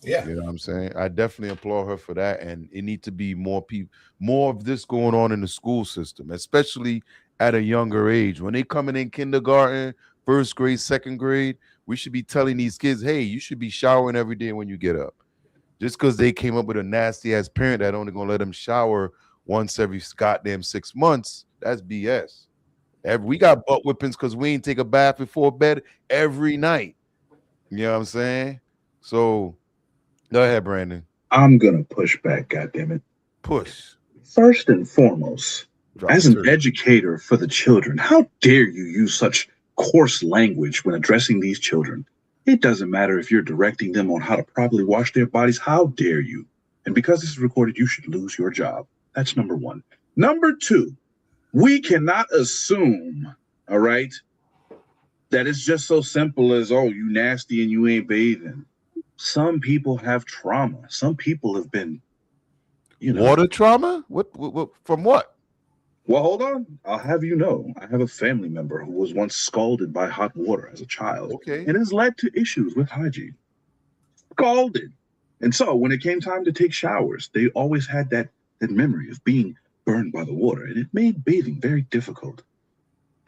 Yeah. You know what I'm saying? I definitely applaud her for that. And it needs to be more people, more of this going on in the school system, especially at a younger age. When they coming in kindergarten, first grade, second grade, we should be telling these kids, hey, you should be showering every day when you get up. Just because they came up with a nasty ass parent that only gonna let them shower once every goddamn 6 months, that's BS. We got butt whippings because we ain't take a bath before bed every night. You know what I'm saying? So go ahead, Brandon. I'm gonna push back, goddammit. Push. First and foremost, Drop as the an turkey. educator for the children, how dare you use such coarse language when addressing these children? It doesn't matter if you're directing them on how to properly wash their bodies. How dare you? And because this is recorded, you should lose your job. That's number one. Number two, we cannot assume, all right, that it's just so simple as, oh, you nasty and you ain't bathing. Some people have trauma. Some people have been, water trauma? What from what? Well, hold on. I'll have you know, I have a family member who was once scalded by hot water as a child. Okay. It has led to issues with hygiene. Scalded. And so when it came time to take showers, they always had that memory of being burned by the water. And it made bathing very difficult.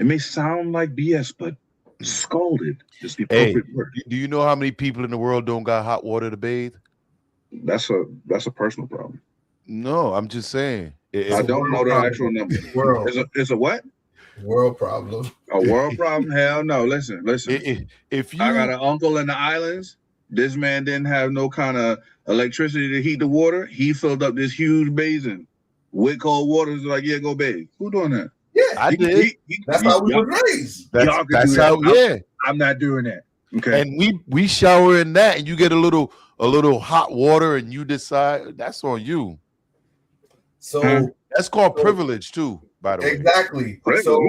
It may sound like BS, but scalded is the appropriate word. Do you know how many people in the world don't got hot water to bathe? That's a personal problem. No, I'm just saying. I don't know the actual number. It's a what? World problem. A world problem? Hell no. Listen. If you, I got an uncle in the islands. This man didn't have no kind of electricity to heat the water. He filled up this huge basin with cold water. He's like, yeah, go bathe. Who doing that? Yeah, I did. That's how we were raised. That's how. Yeah, I'm not doing that. Okay. And we shower in that, and you get a little hot water, and you decide that's on you. So that's called privilege too, by the way. Exactly. Privilege? So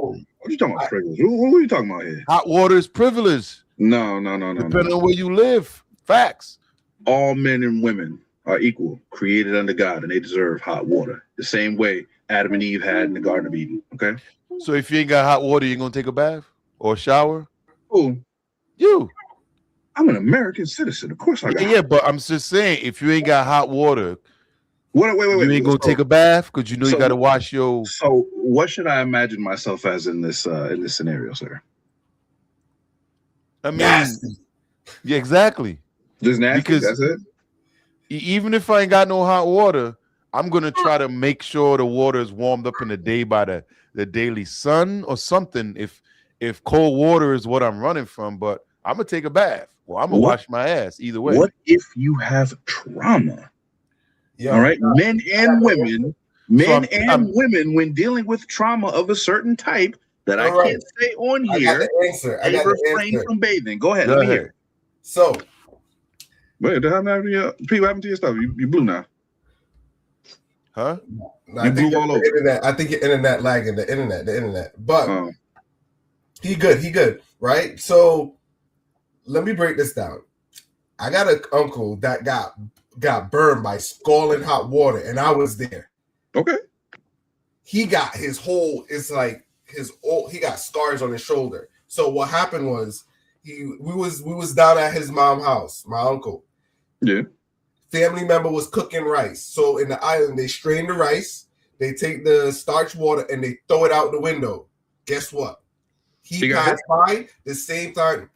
What are you talking about? Privilege? Who are you talking about here? Hot water is privilege. No. Depending on where you live. Facts. All men and women are equal, created under God, and they deserve hot water. The same way Adam and Eve had in the Garden of Eden. Okay. So if you ain't got hot water, you gonna take a bath or a shower? Who? You. I'm an American citizen. Of course I got. Yeah, but I'm just saying, if you ain't got hot water, wait. You ain't gonna take a bath because you know you gotta wash your. So what should I imagine myself as in this scenario, sir? I mean, yeah, exactly. Just nasty. Because that's it. Even if I ain't got no hot water, I'm gonna try to make sure the water is warmed up in the day by the daily sun or something. If cold water is what I'm running from, but I'm gonna take a bath. Well, I'm gonna wash my ass either way. What if you have trauma? Yeah. All right, men and women, women, when dealing with trauma of a certain type that I can't say on here, I got the refrain answer. from bathing. Go ahead. Let me hear. So, wait, what happened to your people? Happened to your stuff? You blew now. Huh? No, I think all over. Internet. I think your internet lagging. The internet. But he good, right? So let me break this down. I got an uncle that got burned by scalding hot water, and I was there. Okay. He got he got scars on his shoulder. So what happened was we was down at his mom's house, my uncle. Yeah. Family member was cooking rice. So in the island, they strain the rice, they take the starch water, and they throw it out the window. Guess what? He passed by the same time.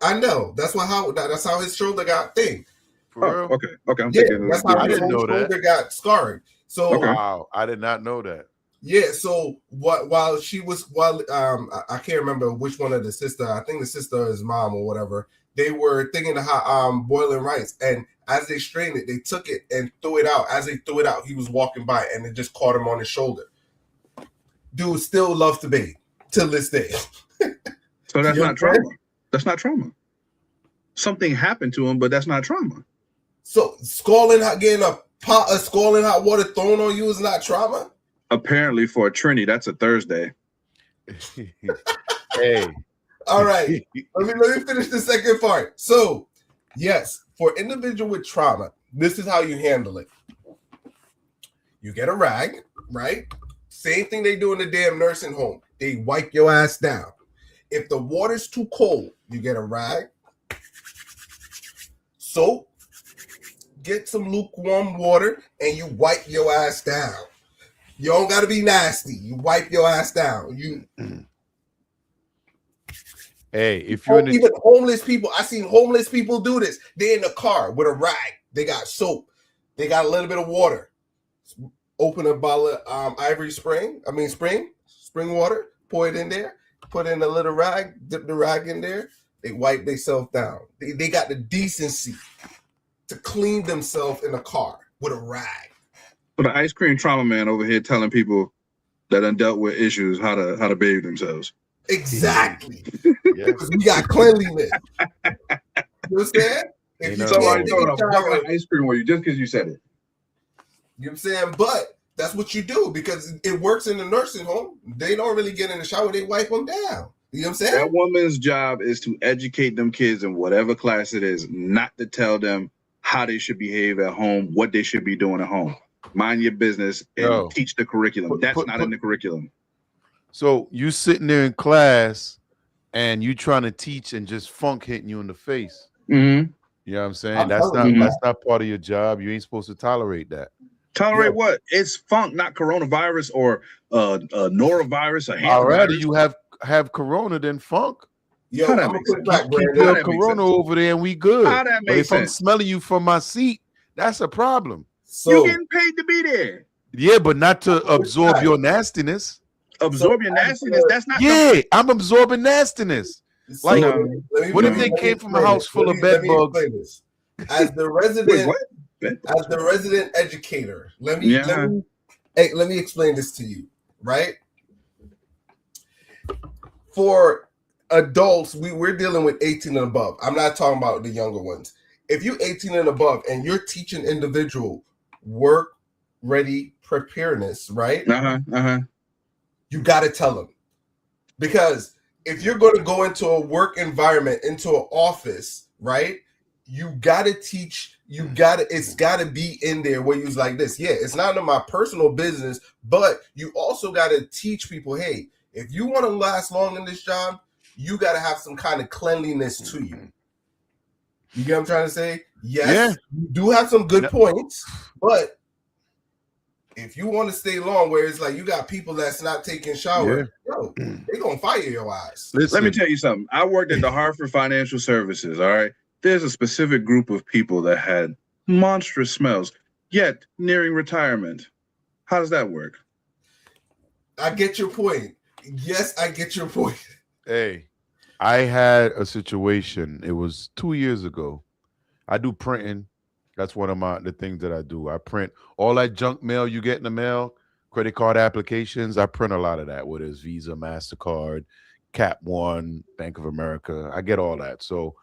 I know. That's how his shoulder got thing. For real? Okay. I'm thinking that's how his shoulder got scarred. So wow, I did not know that. Yeah. So while I can't remember which one of the sister. I think the sister is mom or whatever. They were thinking of boiling rice, and as they strained it, they took it and threw it out. As they threw it out, he was walking by, and it just caught him on his shoulder. Dude still loves to bathe till this day. So that's not trauma. That's not trauma. Something happened to him, but that's not trauma. So getting a pot of scalding hot water thrown on you is not trauma? Apparently for a Trini, that's a Thursday. Hey. All right. Let me finish the second part. So, yes, for individual with trauma, this is how you handle it. You get a rag, right? Same thing they do in the damn nursing home. They wipe your ass down. If the water's too cold, you get a rag, soap, get some lukewarm water and you wipe your ass down. You don't got to be nasty. You wipe your ass down. Hey, if you're even homeless people, I seen homeless people do this. They're in the car with a rag. They got soap. They got a little bit of water. Open a bottle of spring water. Pour it in there. Put in a little rag. Dip the rag in there. They wipe themselves down. They got the decency to clean themselves in a car with a rag. So the ice cream trauma man over here telling people that done dealt with issues how to bathe themselves. Exactly. Because we got cleanliness. You understand? If you somebody throwing a bucket of ice cream on you just because you said it. You know what I'm saying? But that's what you do because it works in the nursing home. They don't really get in the shower. They wipe them down. You know what I'm saying? That woman's job is to educate them kids in whatever class it is, not to tell them how they should behave at home, what they should be doing at home. Mind your business and teach the curriculum. That's not in the curriculum. So you sitting there in class and you trying to teach and just funk hitting you in the face. Mm-hmm. You know what I'm saying? That's not part of your job. You ain't supposed to tolerate that. Tolerate what? It's funk, not coronavirus or norovirus or I'd rather you have corona than funk. Yo, how that makes sense? Keep your corona over there and we good. How that but makes if I'm sense? smelling you from my seat, that's a problem. So you're getting paid to be there. Yeah, but not to absorb your nastiness. Absorb your nastiness. That's not. Yeah, I'm absorbing nastiness. Like, what if they came from a house full of bed bugs? As the resident, as the resident educator, let me explain this to you, right? For adults, we're dealing with 18 and above. I'm not talking about the younger ones. If you're 18 and above and you're teaching individual work ready preparedness, right? You got to tell them, because if you're going to go into a work environment, into an office, right? You got to teach. It's got to be in there where you're like this. Yeah, it's not in my personal business, but you also got to teach people, hey, if you want to last long in this job, you got to have some kind of cleanliness to you. You get what I'm trying to say? Yes, you do have some good points, but if you want to stay long, where it's like you got people that's not taking showers, yo, they're going to fire your ass. Let me tell you something. I worked at the Hartford Financial Services, all right? There's a specific group of people that had monstrous smells, yet nearing retirement. How does that work? I get your point. Yes, I get your point. Hey, I had a situation. It was 2 years ago. I do printing. That's one of the things that I do. I print all that junk mail you get in the mail, credit card applications. I print a lot of that, whether it's Visa, MasterCard, Cap One, Bank of America. I get all that. So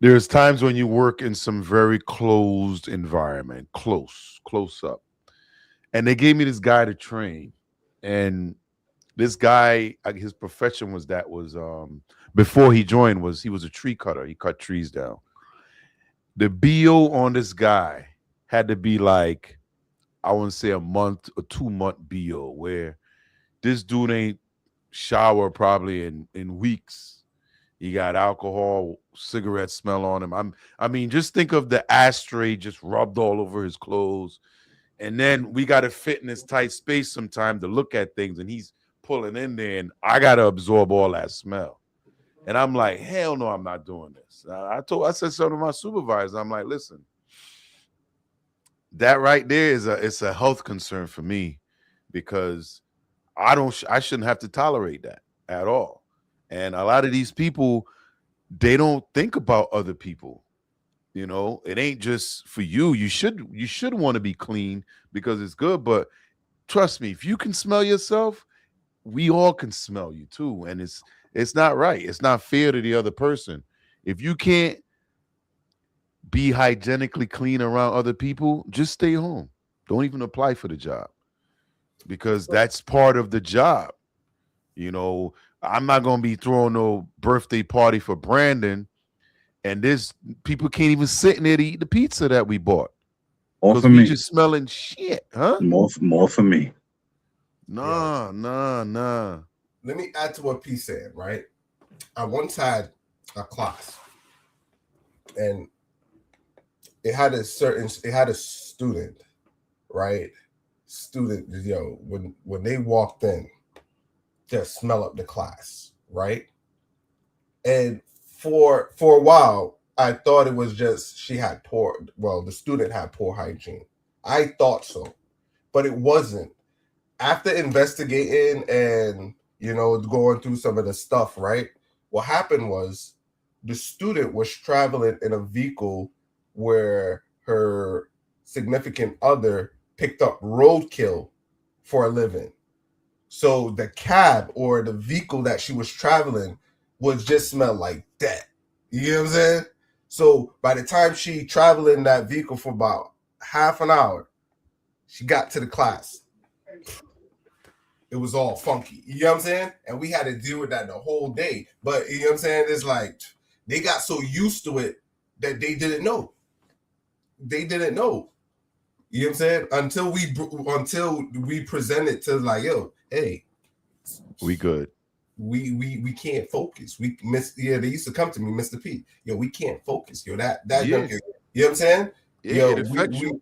there's times when you work in some very closed environment, close up. And they gave me this guy to train. And this guy, his profession was before he joined, he was a tree cutter. He cut trees down. The BO on this guy had to be like, I want to say a month or 2 month BO, where this dude ain't shower probably in weeks. He got alcohol, cigarette smell on him. I mean, just think of the ashtray just rubbed all over his clothes. And then we got to fit in this tight space sometime to look at things. And he's pulling in there and I got to absorb all that smell. And I'm like, hell no, I'm not doing this. I said something to my supervisor. I'm like, listen, that right there it's a health concern for me, because I shouldn't have to tolerate that at all. And a lot of these people, they don't think about other people. You know, it ain't just for you. You should want to be clean because it's good. But trust me, if you can smell yourself, we all can smell you too. And it's not right. It's not fair to the other person. If you can't be hygienically clean around other people, just stay home. Don't even apply for the job, because that's part of the job. You know, I'm not going to be throwing no birthday party for Brandon, and this people can't even sit in there to eat the pizza that we bought. All for me. Just smelling shit, huh? More for me. Nah. Let me add to what P said, right? I once had a class, and it had a student, right? When they walked in, just smell up the class, right? And for a while, I thought it was just the student had poor hygiene. I thought so, but it wasn't. After investigating and, going through some of the stuff, right? What happened was the student was traveling in a vehicle where her significant other picked up roadkill for a living. So the cab or the vehicle that she was traveling would just smell like that. You know what I'm saying? So by the time she traveled in that vehicle for about half an hour, she got to the class. It was all funky. You know what I'm saying? And we had to deal with that the whole day. But you know what I'm saying? It's like they got so used to it that they didn't know. They didn't know. You know what I'm saying? Until we presented to like, yo, hey, we good. We can't focus. They used to come to me, Mr. P. Yo, we can't focus. Yo, that Yeah. you know what I'm saying? Yeah, Yo, it affects you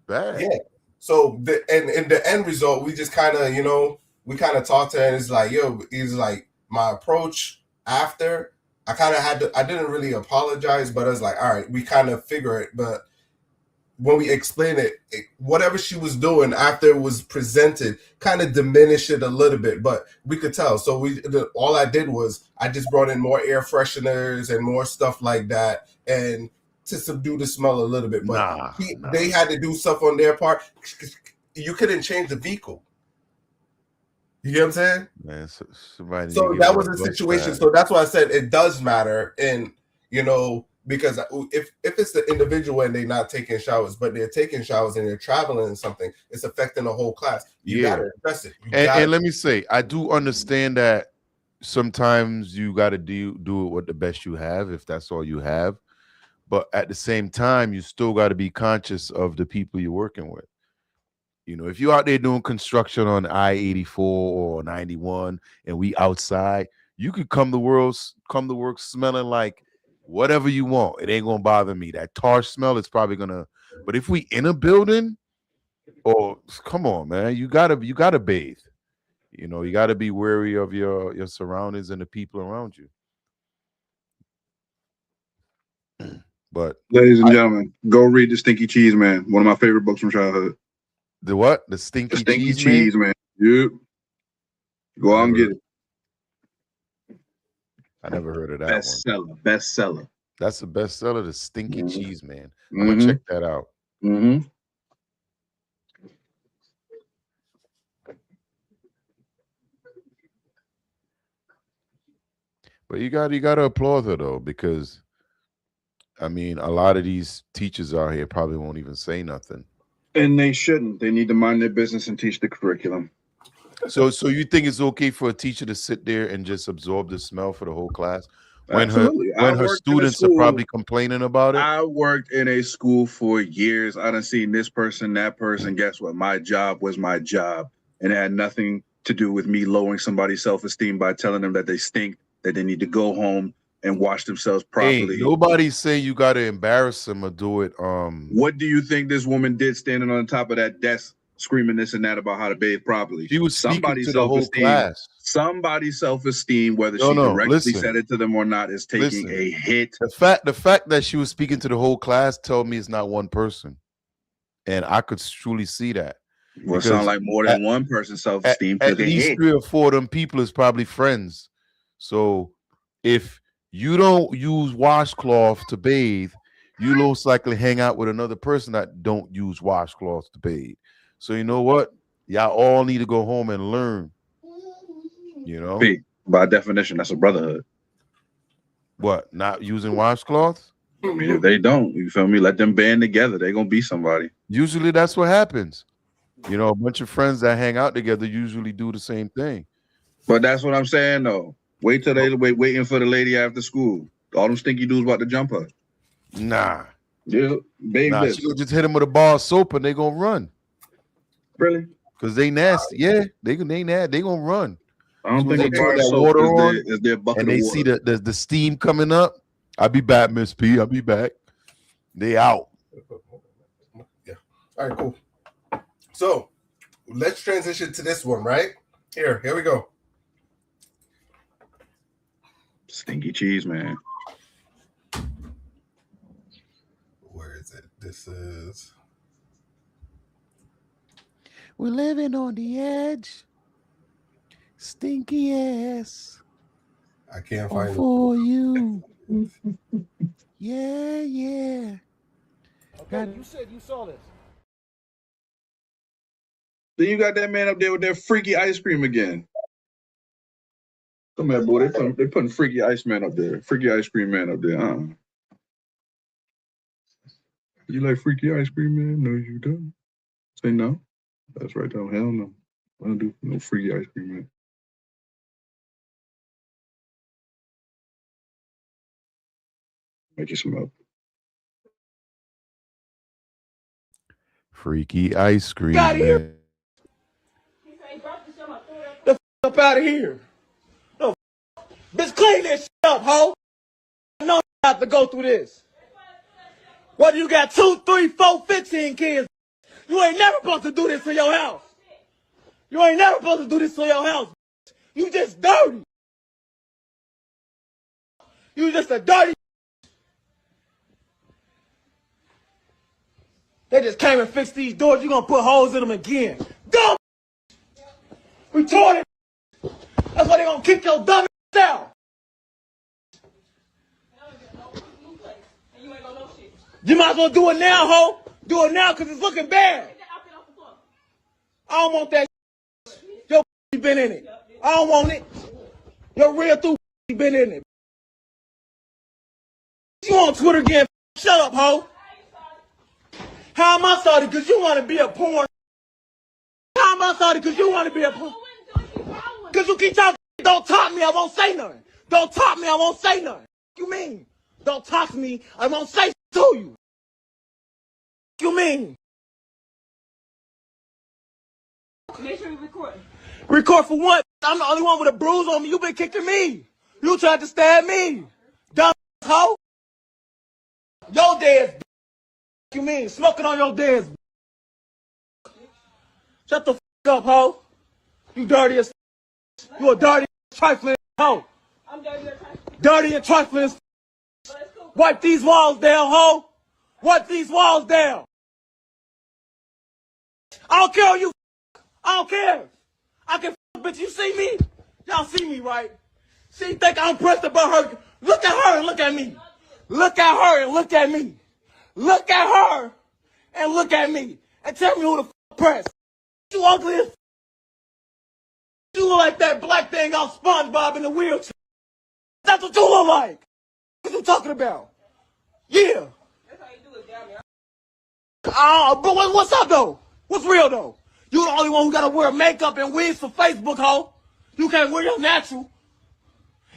bad. yeah. So in the end result, we just kind of, we kind of talked to her, and it's like, yo, it's like my approach after I kind of I didn't really apologize, but I was like, all right, we kind of figure it. But when we explained it, whatever she was doing after it was presented kind of diminished it a little bit, but we could tell. So all I did was I just brought in more air fresheners and more stuff like that, and to subdue the smell a little bit. But they had to do stuff on their part. You couldn't change the vehicle. You get what I'm saying? Man, so that was the situation. So that's why I said it does matter. And, because if it's the individual and they're not taking showers, but they're taking showers and they're traveling and something, it's affecting the whole class. You got to address it. And let me say, I do understand that sometimes you got to do it with the best you have, if that's all you have. But at the same time, you still got to be conscious of the people you're working with. If you're out there doing construction on I-84 or 91 and we outside, you could come to work smelling like whatever you want. It ain't gonna bother me. That tar smell is probably gonna. But if we in a building, come on, man, you gotta bathe. You gotta be wary of your surroundings and the people around you. But ladies and gentlemen, go read The Stinky Cheese Man, one of my favorite books from childhood. The what? The Stinky Cheese Man. Yep. Go out and get it. I never heard of that Bestseller. That's a bestseller, The Stinky Cheese Man. I'm gonna check that out. Mm-hmm. But you gotta applaud her though, because a lot of these teachers out here probably won't even say nothing. And they shouldn't. They need to mind their business and teach the curriculum. So you think it's okay for a teacher to sit there and just absorb the smell for the whole class when Absolutely. her students are probably complaining about it? I worked in a school for years. I done seen this person, that person. Guess what? My job was my job, and it had nothing to do with me lowering somebody's self-esteem by telling them that they stink, that they need to go home and wash themselves properly. Hey, nobody's saying you got to embarrass them or do it. What do you think this woman did standing on top of that desk screaming this and that about how to bathe properly? She was speaking to the whole class. Somebody's self-esteem, whether she directly said it to them or not, is taking a hit. The fact that she was speaking to the whole class told me it's not one person. And I could truly see that. Well, it sounds like more than one person's self-esteem. At least 3 or 4 of them people is probably friends. So if you don't use washcloth to bathe, you most likely hang out with another person that don't use washcloths to bathe. So you know what? Y'all all need to go home and learn. By definition, that's a brotherhood. What? Not using washcloths? I mean, if they don't, you feel me? Let them band together. They're gonna be somebody. Usually that's what happens. A bunch of friends that hang out together usually do the same thing. But that's what I'm saying though. Wait till they waiting for the lady after school. All them stinky dudes about to jump her. Nah. Yeah, baby. She'll just hit them with a bar of soap and they gonna run. Really? Because they nasty. Yeah, they gonna run. I don't think they turn that water on and they see the steam coming up. I'll be back, Miss P. I'll be back. They out. Yeah. All right, cool. So let's transition to this one, right? Here we go. Stinky cheese, man. Where is it? This is. We're living on the edge. Stinky ass. I can't find it. For you. Yeah. Okay, you said you saw this. Then you got that man up there with that freaky ice cream again. Come here, boy. They putting freaky ice man up there. Freaky ice cream man up there. You like freaky ice cream man? No, you don't. Say no. That's right though. Hell no. I don't do no freaky ice cream man. Make you some up. Freaky ice cream. Got here. Man. The f up out of here. No, bitch, clean this shit up, ho. I know you have to go through this. Whether you got 2, 3, 4, 15 kids, you ain't never supposed to do this to your house. You ain't never supposed to do this to your house. You just dirty. You just a dirty. They just came and fixed these doors. You gonna put holes in them again. Dumb. Retarded. That's why they gonna kick your dumb ass out. You might as well do it now, ho. Do it now because it's looking bad. I don't want that. Your been in it. I don't want it. Your real through been in it. You on Twitter again? Shut up, ho. How am I sorry? Because you want to be a porn. How am I sorry? Because you want to be a porn. Because you keep talking. Don't talk me, I won't say nothing. Don't talk me, I won't say nothing. What you mean? Don't talk to me, I won't say to you. What you mean? Make sure you record. Record for what? I'm the only one with a bruise on me. You been kicking me. You tried to stab me. Dumb hoe. Your dad's. What you mean? Smoking on your dad's. Shut the f up, hoe. You dirty as. You a dirty trifling hoe. I'm dirty or trifling. Dirty and trifling. Wipe these walls down, hoe. Wipe these walls down. I don't care who you. I don't care. I can bitch. You see me? Y'all see me, right? She think I'm pressed about her. Look at her and look at me. Look at her and look at me. Look at her and look at me. And tell me who the pressed. You ugly as. You look like that black thing off SpongeBob in the wheelchair. That's what you look like. What you talking about? Yeah. That's how you do it, damn it. But what's up though? What's real though? You the only one who gotta wear makeup and wigs for Facebook, ho. You can't wear your natural.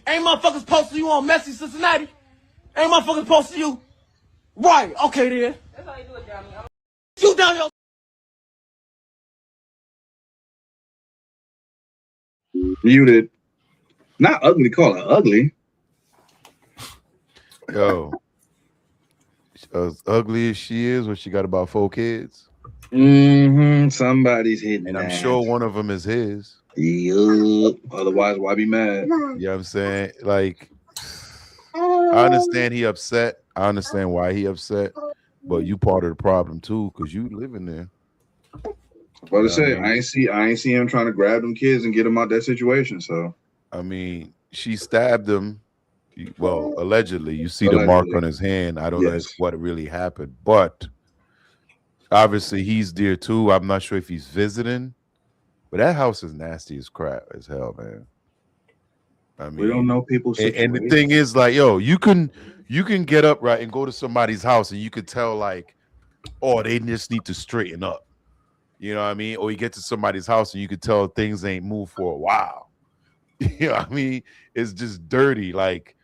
Ain't motherfuckers posting you on Messy Cincinnati? Ain't motherfuckers posting you? Right, okay then. That's how you do it, damn it. You down your. Muted. Not ugly, call her ugly. Yo, as ugly as she is, when she got about 4 kids. Somebody's hitting And I'm that. sure one of them is his. Yup. Otherwise, why be mad? You know what I'm saying? Like, I understand he upset. I understand why he upset. But you part of the problem too, because you living there. But I say, I ain't see him trying to grab them kids and get them out that situation. So I mean, she stabbed him. Well, allegedly. You see the mark on his hand. I don't know what really happened, but obviously he's there too. I'm not sure if he's visiting, but that house is nasty as crap as hell, man. I mean, we don't know people's and the thing is, like, yo, you can get up right and go to somebody's house and you could tell, like, oh, they just need to straighten up. You know what I mean? Or you get to somebody's house and you could tell things ain't moved for a while. You know what I mean? It's just dirty. Like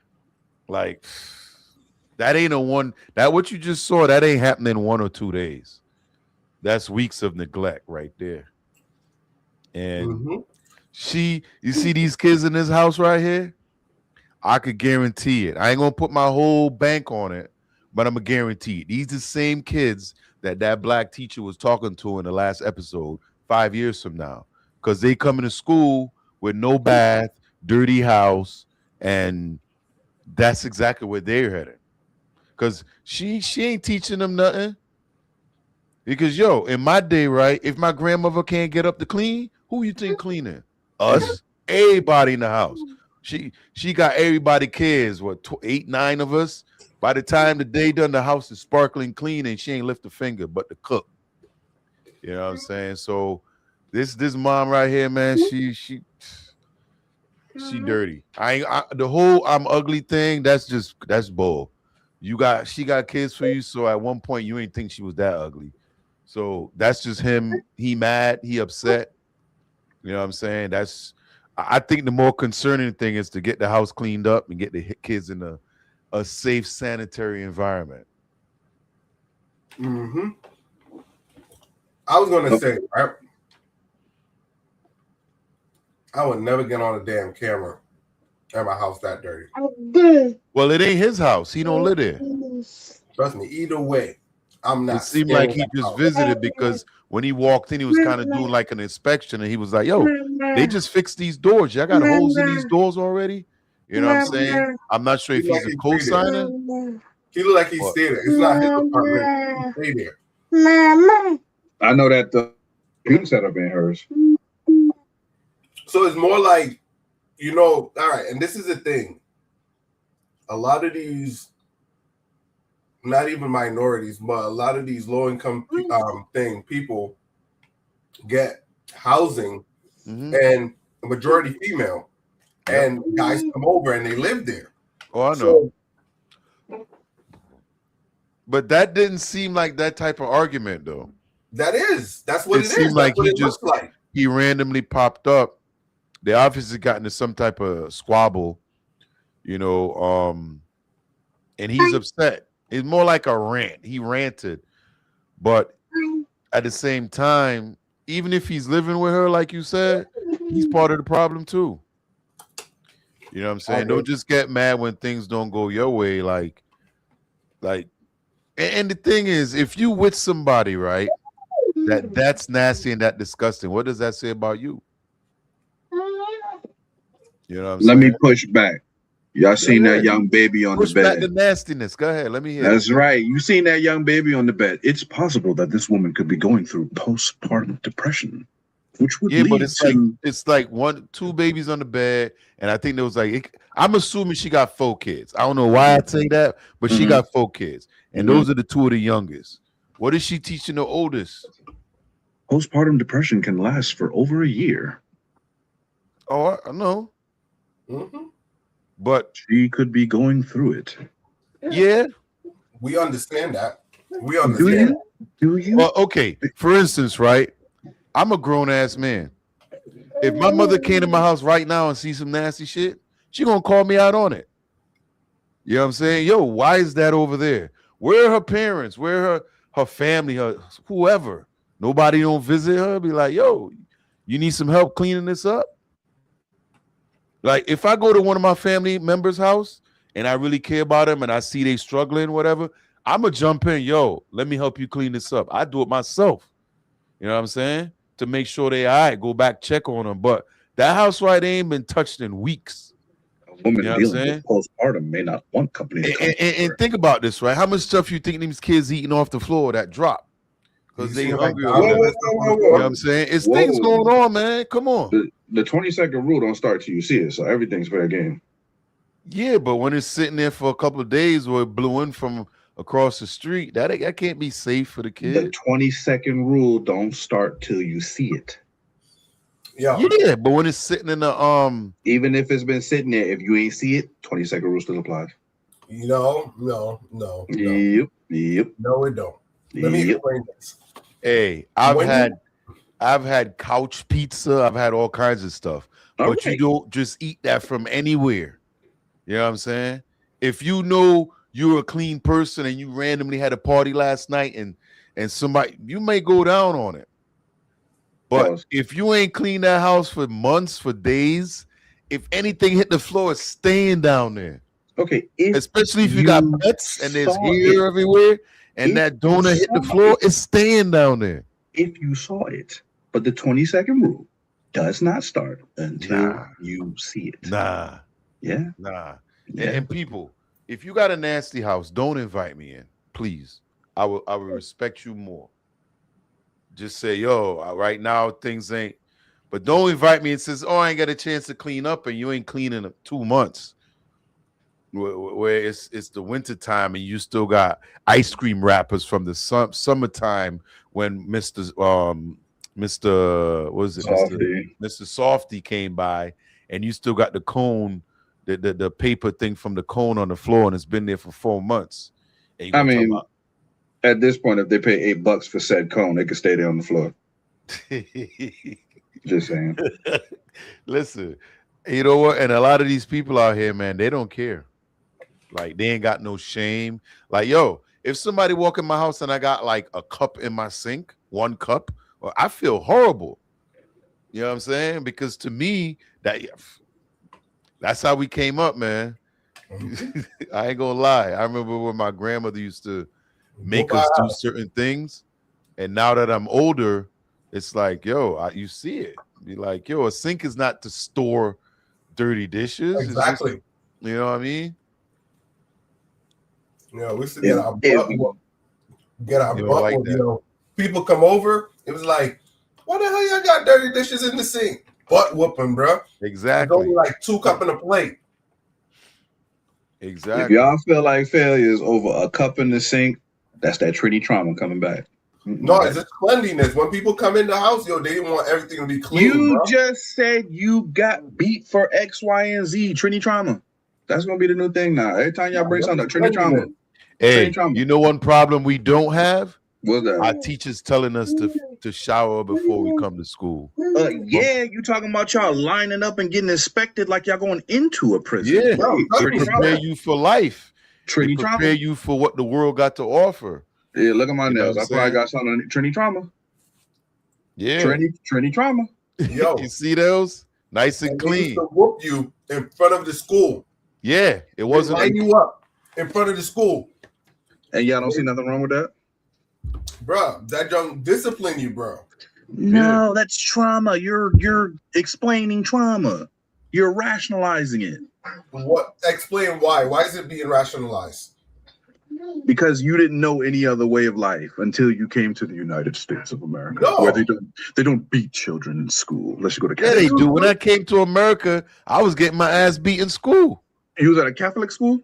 that ain't what you just saw, that ain't happening in 1 or 2 days. That's weeks of neglect right there. And you see these kids in this house right here? I could guarantee it. I ain't gonna put my whole bank on it, but I'm gonna guarantee it. These the same kids that black teacher was talking to in the last episode 5 years from now, because they coming to school with no bath, dirty house, and that's exactly where they're headed. Because she ain't teaching them nothing. Because in my day, right, if my grandmother can't get up to clean, who you think cleaning? Us, everybody in the house. She got everybody kids. What 8, 9 of us? By the time the day done, the house is sparkling clean, and she ain't lift a finger but to cook. You know what I'm saying? So this mom right here, man, she dirty. The whole I'm ugly thing. That's bull. She got kids for you, so at one point you ain't think she was that ugly. So that's just him. He mad. He upset. You know what I'm saying? I think the more concerning thing is to get the house cleaned up and get the kids in a safe, sanitary environment. Mm-hmm. I was gonna say, I would never get on a damn camera at my house that dirty. Well, it ain't his house. He don't live there. Trust me. Either way, I'm not. It seemed like he just visited because when he walked in, he was kind of doing like an inspection, and he was like, "Yo, they just fixed these doors. Y'all got holes in these doors already." You know what I'm saying? I'm not sure if he's a co-signer. He look like he stayed there. It's not his apartment. He stayed there. I know that the computer setup ain't hers. So it's more like, all right, and this is the thing. A lot of these, not even minorities, but a lot of these low-income people get housing, and the majority female, and guys come over and they live there. Oh, I know. But that didn't seem like that type of argument, though. That's what it is. It seemed like That's he randomly popped up. They obviously got into some type of squabble, and he's upset. It's more like a rant. He ranted. But at the same time, even if he's living with her, like you said, he's part of the problem too. You know what I'm saying? Don't just get mad when things don't go your way. And the thing is, if you with somebody, right, that's nasty and that disgusting, what does that say about you? You know what I'm saying? Let me push back. Y'all seen that young baby on the bed. Push back the nastiness. Go ahead. Let me hear That's right. You seen that young baby on the bed. It's possible that this woman could be going through postpartum depression, which would lead but to... it's like 2 babies on the bed, and I think there was I'm assuming she got 4 kids. I don't know why I say that, but she got 4 kids, and those are the 2 of the youngest. What is she teaching the oldest? Postpartum depression can last for over a year. Oh, I know. But she could be going through it. Yeah. We understand that. We understand. Do you? Well, okay. For instance, right? I'm a grown-ass man. If my mother came to my house right now and see some nasty shit, she gonna call me out on it. You know what I'm saying? Yo, why is that over there? Where are her parents? Where are her family? Her whoever. Nobody don't visit her. Be like, yo, you need some help cleaning this up? Like, if I go to one of my family members' house and I really care about them and I see they struggling, whatever, I'm going to jump in. Yo, let me help you clean this up. I do it myself. You know what I'm saying? To make sure they all right, go back, check on them. But that house right ain't been touched in weeks. A woman dealing with postpartum may not want company to come and think about this, right? How much stuff you think these kids eating off the floor that drop? Because they hungry. You know what I'm saying? It's things going on, man. Come on. The 20-second rule don't start till you see it, so everything's fair game. Yeah, but when it's sitting there for a couple of days or it blew in from across the street, that can't be safe for the kid. The 20-second rule don't start till you see it. Yeah, but when it's sitting in the even if it's been sitting there, if you ain't see it, 20-second rule still applies. No. Yep. No, it don't. Let me explain this. Hey, I've had couch pizza. I've had all kinds of stuff. But you don't just eat that from anywhere. You know what I'm saying? If you know you're a clean person and you randomly had a party last night and somebody, you may go down on it. But if you ain't cleaned that house for months, for days, if anything hit the floor, it's staying down there. Okay, especially if you got pets and there's hair everywhere, and that donut hit the floor, it's staying down there. If you saw it, but the 20-second rule does not start until you see it. Nah. Yeah. Nah. Yeah. And people, if you got a nasty house, don't invite me in, please. I will respect you more. Just say, yo, right now things ain't. But don't invite me and says, oh, I ain't got a chance to clean up, and you ain't cleaning in 2 months. Where it's the winter time and you still got ice cream wrappers from the summertime when Mr. Softy came by, and you still got the cone, the paper thing from the cone on the floor, and it's been there for 4 months. I mean, at this point, if they pay $8 for said cone, they could stay there on the floor. Just saying. Listen, you know what? And a lot of these people out here, man, they don't care. Like, they ain't got no shame. Like, yo, if somebody walk in my house and I got like a cup in my sink, 1 cup, well, I feel horrible. You know what I'm saying? Because to me, that's how we came up, man. I ain't gonna lie. I remember when my grandmother used to make us do certain things. And now that I'm older, it's like, yo, you see it. You're like, yo, a sink is not to store dirty dishes. Exactly. You know what I mean? You know, we used to get our butt. Like you know, people come over. It was like, why the hell y'all got dirty dishes in the sink? Butt whooping, bro. Exactly. There's only like 2 cups in a plate. Exactly. If y'all feel like failure is over a cup in the sink, that's that Trinity trauma coming back. No, it's just cleanliness. When people come in the house, yo, they want everything to be clean. You bro. just said you got beat for X, Y, and Z. Trinity trauma. That's gonna be the new thing now. Every time y'all bring something up, Trinity trauma. Hey, you know one problem we don't have? What's that? Our teachers telling us to shower before we come to school. Yeah, you talking about y'all lining up and getting inspected like y'all going into a prison. Yeah, to prepare you for life. Trinity prepare trauma. you for what the world got to offer. Yeah, look at my nails. know I probably got something on Trinity trauma. Yeah, Trinity trauma. Yo, you see those? Nice and they used clean. to whoop you in front of the school. Yeah, it wasn't. Line you up in front of the school. And y'all don't see nothing wrong with that? Bro, that don't discipline you, bro. No, that's trauma. You're explaining trauma. You're rationalizing it. What? Explain why. Why is it being rationalized? Because you didn't know any other way of life until you came to the United States of America, No. where they don't beat children in school unless you go to Yeah, Catholic they school. do. When I came to America, I was getting my ass beat in school. You was at a Catholic school?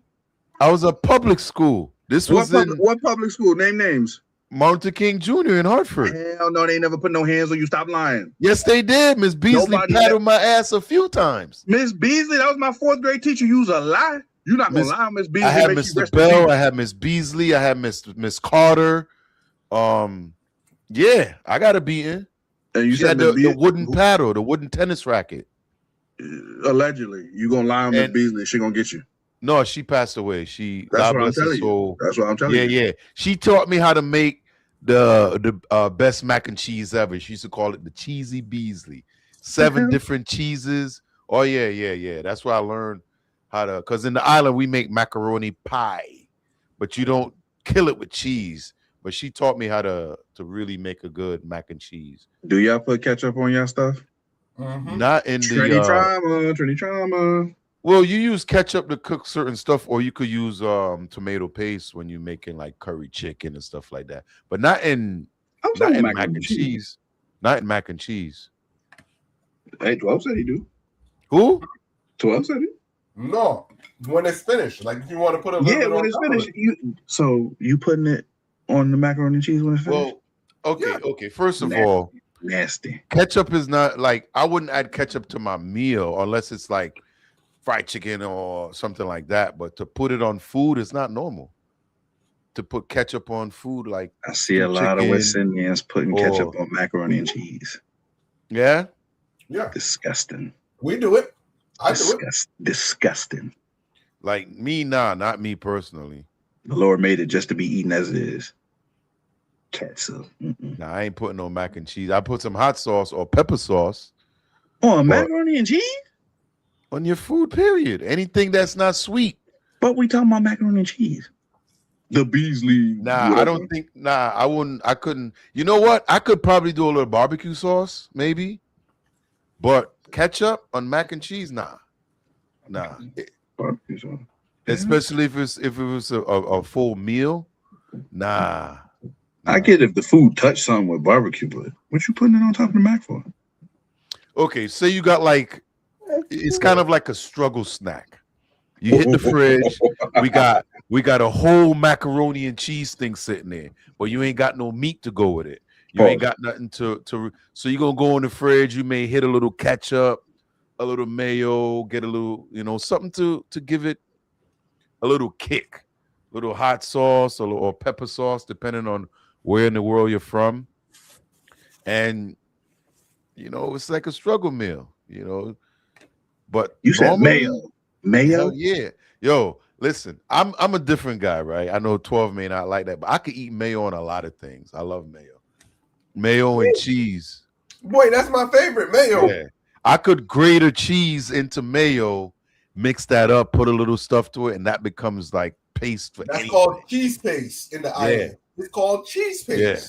I was a public school. This was What public school? Name names. Martin Luther King Jr. in Hartford. Hell no, they never put no hands on you. Stop lying. Yes, they did. Miss Beasley Nobody patted my ass a few times. Miss Beasley, that was my 4th grade teacher. You was a lie. You're not gonna lie, Miss Beasley. I had make you Mr. rest in Bell. peace. I had Miss Beasley. I had Miss Carter. Yeah, I got a beating. And you She said had Miss the wooden paddle, the wooden tennis racket. Allegedly, you gonna lie on Miss Beasley? She gonna get you. No, she passed away. She. That's God what I'm bless her telling you. soul. That's what I'm telling you. Yeah. She taught me how to make the best mac and cheese ever. She used to call it the Cheesy Beasley. 7 different cheeses. Oh yeah. That's where I learned how to. Because in the island we make macaroni pie, but you don't kill it with cheese. But she taught me how to really make a good mac and cheese. Do y'all put ketchup on y'all stuff? Not in Trinity trauma. Well, you use ketchup to cook certain stuff, or you could use tomato paste when you're making like curry chicken and stuff like that. But not in mac and cheese. Not in mac and cheese. Hey, 12 said he do. Who? 12 said he. No, when it's finished. Like if you want to put a little bit when on it's top of finished. it. So you putting it on the macaroni and cheese when it's finished? Well, okay. First of all, nasty. Ketchup is not like I wouldn't add ketchup to my meal unless it's like fried chicken or something like that. But to put it on food is not normal. To put ketchup on food, like I see a lot of West Indians putting ketchup on macaroni and cheese. Yeah. Disgusting. We do it. I do it. Disgusting. Like me, not me personally. The Lord made it just to be eaten as it is. Ketchup. Nah, I ain't putting no mac and cheese. I put some hot sauce or pepper sauce on macaroni and cheese. On your food, period. Anything that's not sweet. But we talking about macaroni and cheese. The Beasley. Nah, whatever. I don't think. Nah, I wouldn't. I couldn't. You know what? I could probably do a little barbecue sauce, maybe. But ketchup on mac and cheese, nah. Barbecue sauce. Especially if it was a full meal, nah. I get if the food touched something with barbecue, but what you putting it on top of the mac for? Okay, say you got like, it's kind of like a struggle snack. You hit the fridge. We got a whole macaroni and cheese thing sitting there, but you ain't got no meat to go with it. You ain't got nothing to. So you're gonna go in the fridge. You may hit a little ketchup, a little mayo, get a little, something to give it a little kick, a little hot sauce or pepper sauce, depending on where in the world you're from. And it's like a struggle meal, But you said mayo. Hell yeah. Yo, listen, I'm a different guy, right? I know 12 may not like that, but I could eat mayo on a lot of things. I love mayo. Mayo and cheese. Boy, that's my favorite, mayo. Yeah. I could grate a cheese into mayo, mix that up, put a little stuff to it, and that becomes like paste for That's anything. called cheese paste in the island. It's called cheese paste. Yeah.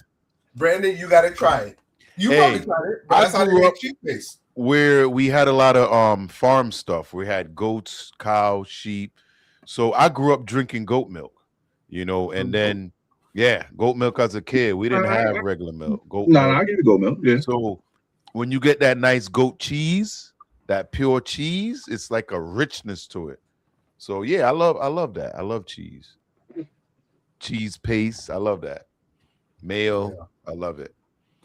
Brandon, you gotta try it. You probably tried it, but that's how they make cheese paste. Where we had a lot of farm stuff. We had goats, cows, sheep. So I grew up drinking goat milk, and then goat milk as a kid. We didn't have regular milk. Goat milk. I give you goat milk. Yeah. So when you get that nice goat cheese, that pure cheese, it's like a richness to it. So yeah, I love that. I love cheese. Cheese paste, I love that. Mayo, I love it.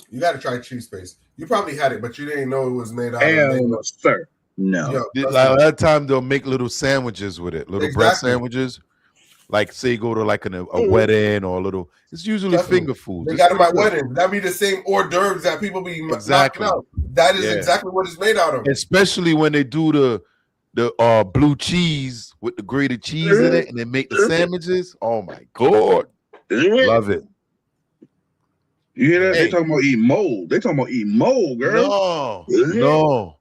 You got to try cheese paste. You probably had it, but you didn't know it was made out of sir. No. A lot of time they'll make little sandwiches with it, little bread sandwiches. Like say go to like a wedding or a little. It's usually finger food. They got them at weddings. That be the same hors d'oeuvres that people be knocking out. That is exactly what it's made out of. Especially when they do the blue cheese with the grated cheese in it, and they make the sandwiches. Oh my god, love it. You hear that? They talking about eating mold. They talking about eating mold, girl. No.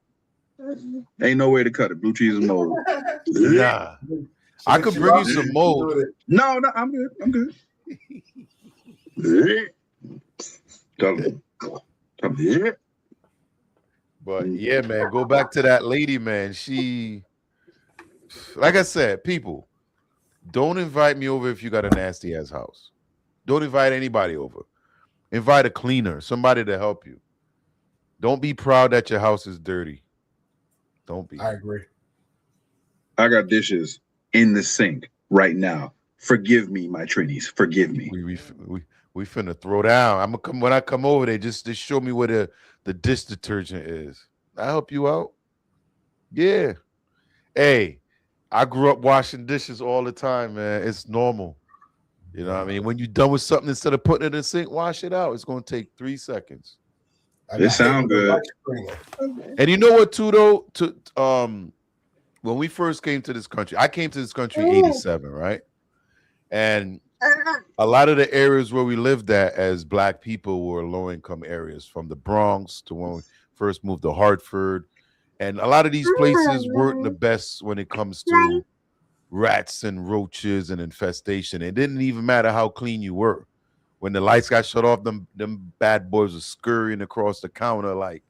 Ain't no way to cut it. Blue cheese and mold. Nah. I could bring you some mold. No, I'm good. I'm good. But yeah, man, go back to that lady, man. She, like I said, people, don't invite me over if you got a nasty ass house. Don't invite anybody over. Invite a cleaner, somebody to help you. Don't be proud that your house is dirty. Don't be. I agree. I got dishes in the sink right now. Forgive me, my Trinis. Forgive me. We finna throw down. I'm gonna come when I come over there. Just show me where the dish detergent is. I help you out. Yeah. Hey, I grew up washing dishes all the time, man. It's normal. You know what I mean? When you're done with something, instead of putting it in the sink, wash it out. It's gonna take 3 seconds. It sounds good. And you know what, too, though? When we first came to this country, I came to this country in 87, right? And a lot of the areas where we lived at as Black people were low-income areas, from the Bronx to when we first moved to Hartford. And a lot of these places weren't the best when it comes to rats and roaches and infestation. It didn't even matter how clean you were. When the lights got shut off, them bad boys were scurrying across the counter like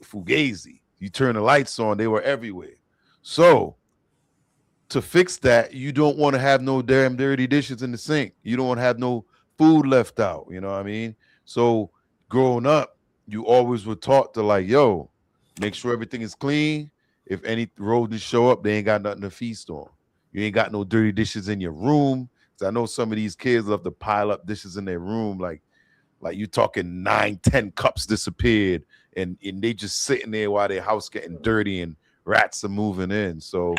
Fugazi. You turn the lights on, they were everywhere. So to fix that, you don't want to have no damn dirty dishes in the sink. You don't want to have no food left out. You know what I mean? So growing up, you always were taught to like, yo, make sure everything is clean. If any rodents show up, they ain't got nothing to feast on. You ain't got no dirty dishes in your room. I know some of these kids love to pile up dishes in their room, like you talking 9-10 cups disappeared, and they just sitting there while their house getting dirty and rats are moving in. So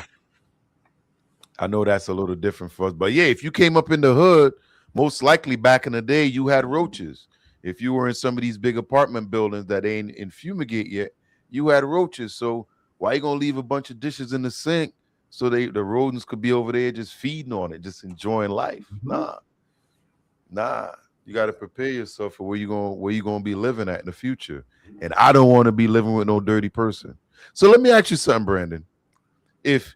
I know that's a little different for us. But yeah, if you came up in the hood, most likely back in the day, you had roaches. If you were in some of these big apartment buildings that ain't in fumigate yet, you had roaches. So why you gonna leave a bunch of dishes in the sink so the rodents could be over there just feeding on it, just enjoying life? Nah. You got to prepare yourself for where you gonna be living at in the future. And I don't want to be living with no dirty person. So let me ask you something, Brandon. If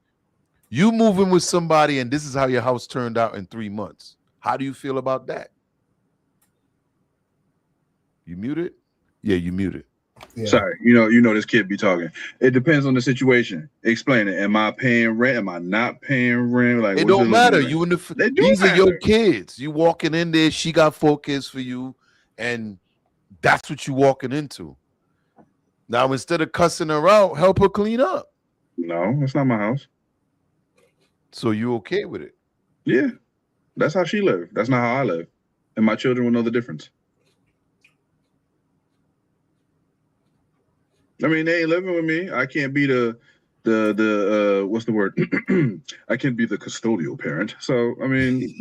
You moving with somebody, and this is how your house turned out in 3 months. How do you feel about that? You muted? Yeah, you muted. Yeah. Sorry, you know this kid be talking. It depends on the situation. Explain it. Am I paying rent? Am I not paying rent? Like, It what's don't it matter. looking You in the They do these are your matter. kids. You walking in there. She got 4 kids for you, and that's what you walking into. Now, instead of cussing her out, help her clean up. No, it's not my house. So you okay with it? Yeah, that's how she lived. That's not how I live, and my children will know the difference. I mean, they ain't living with me. I can't be the what's the word? I can't be the custodial parent. So I mean,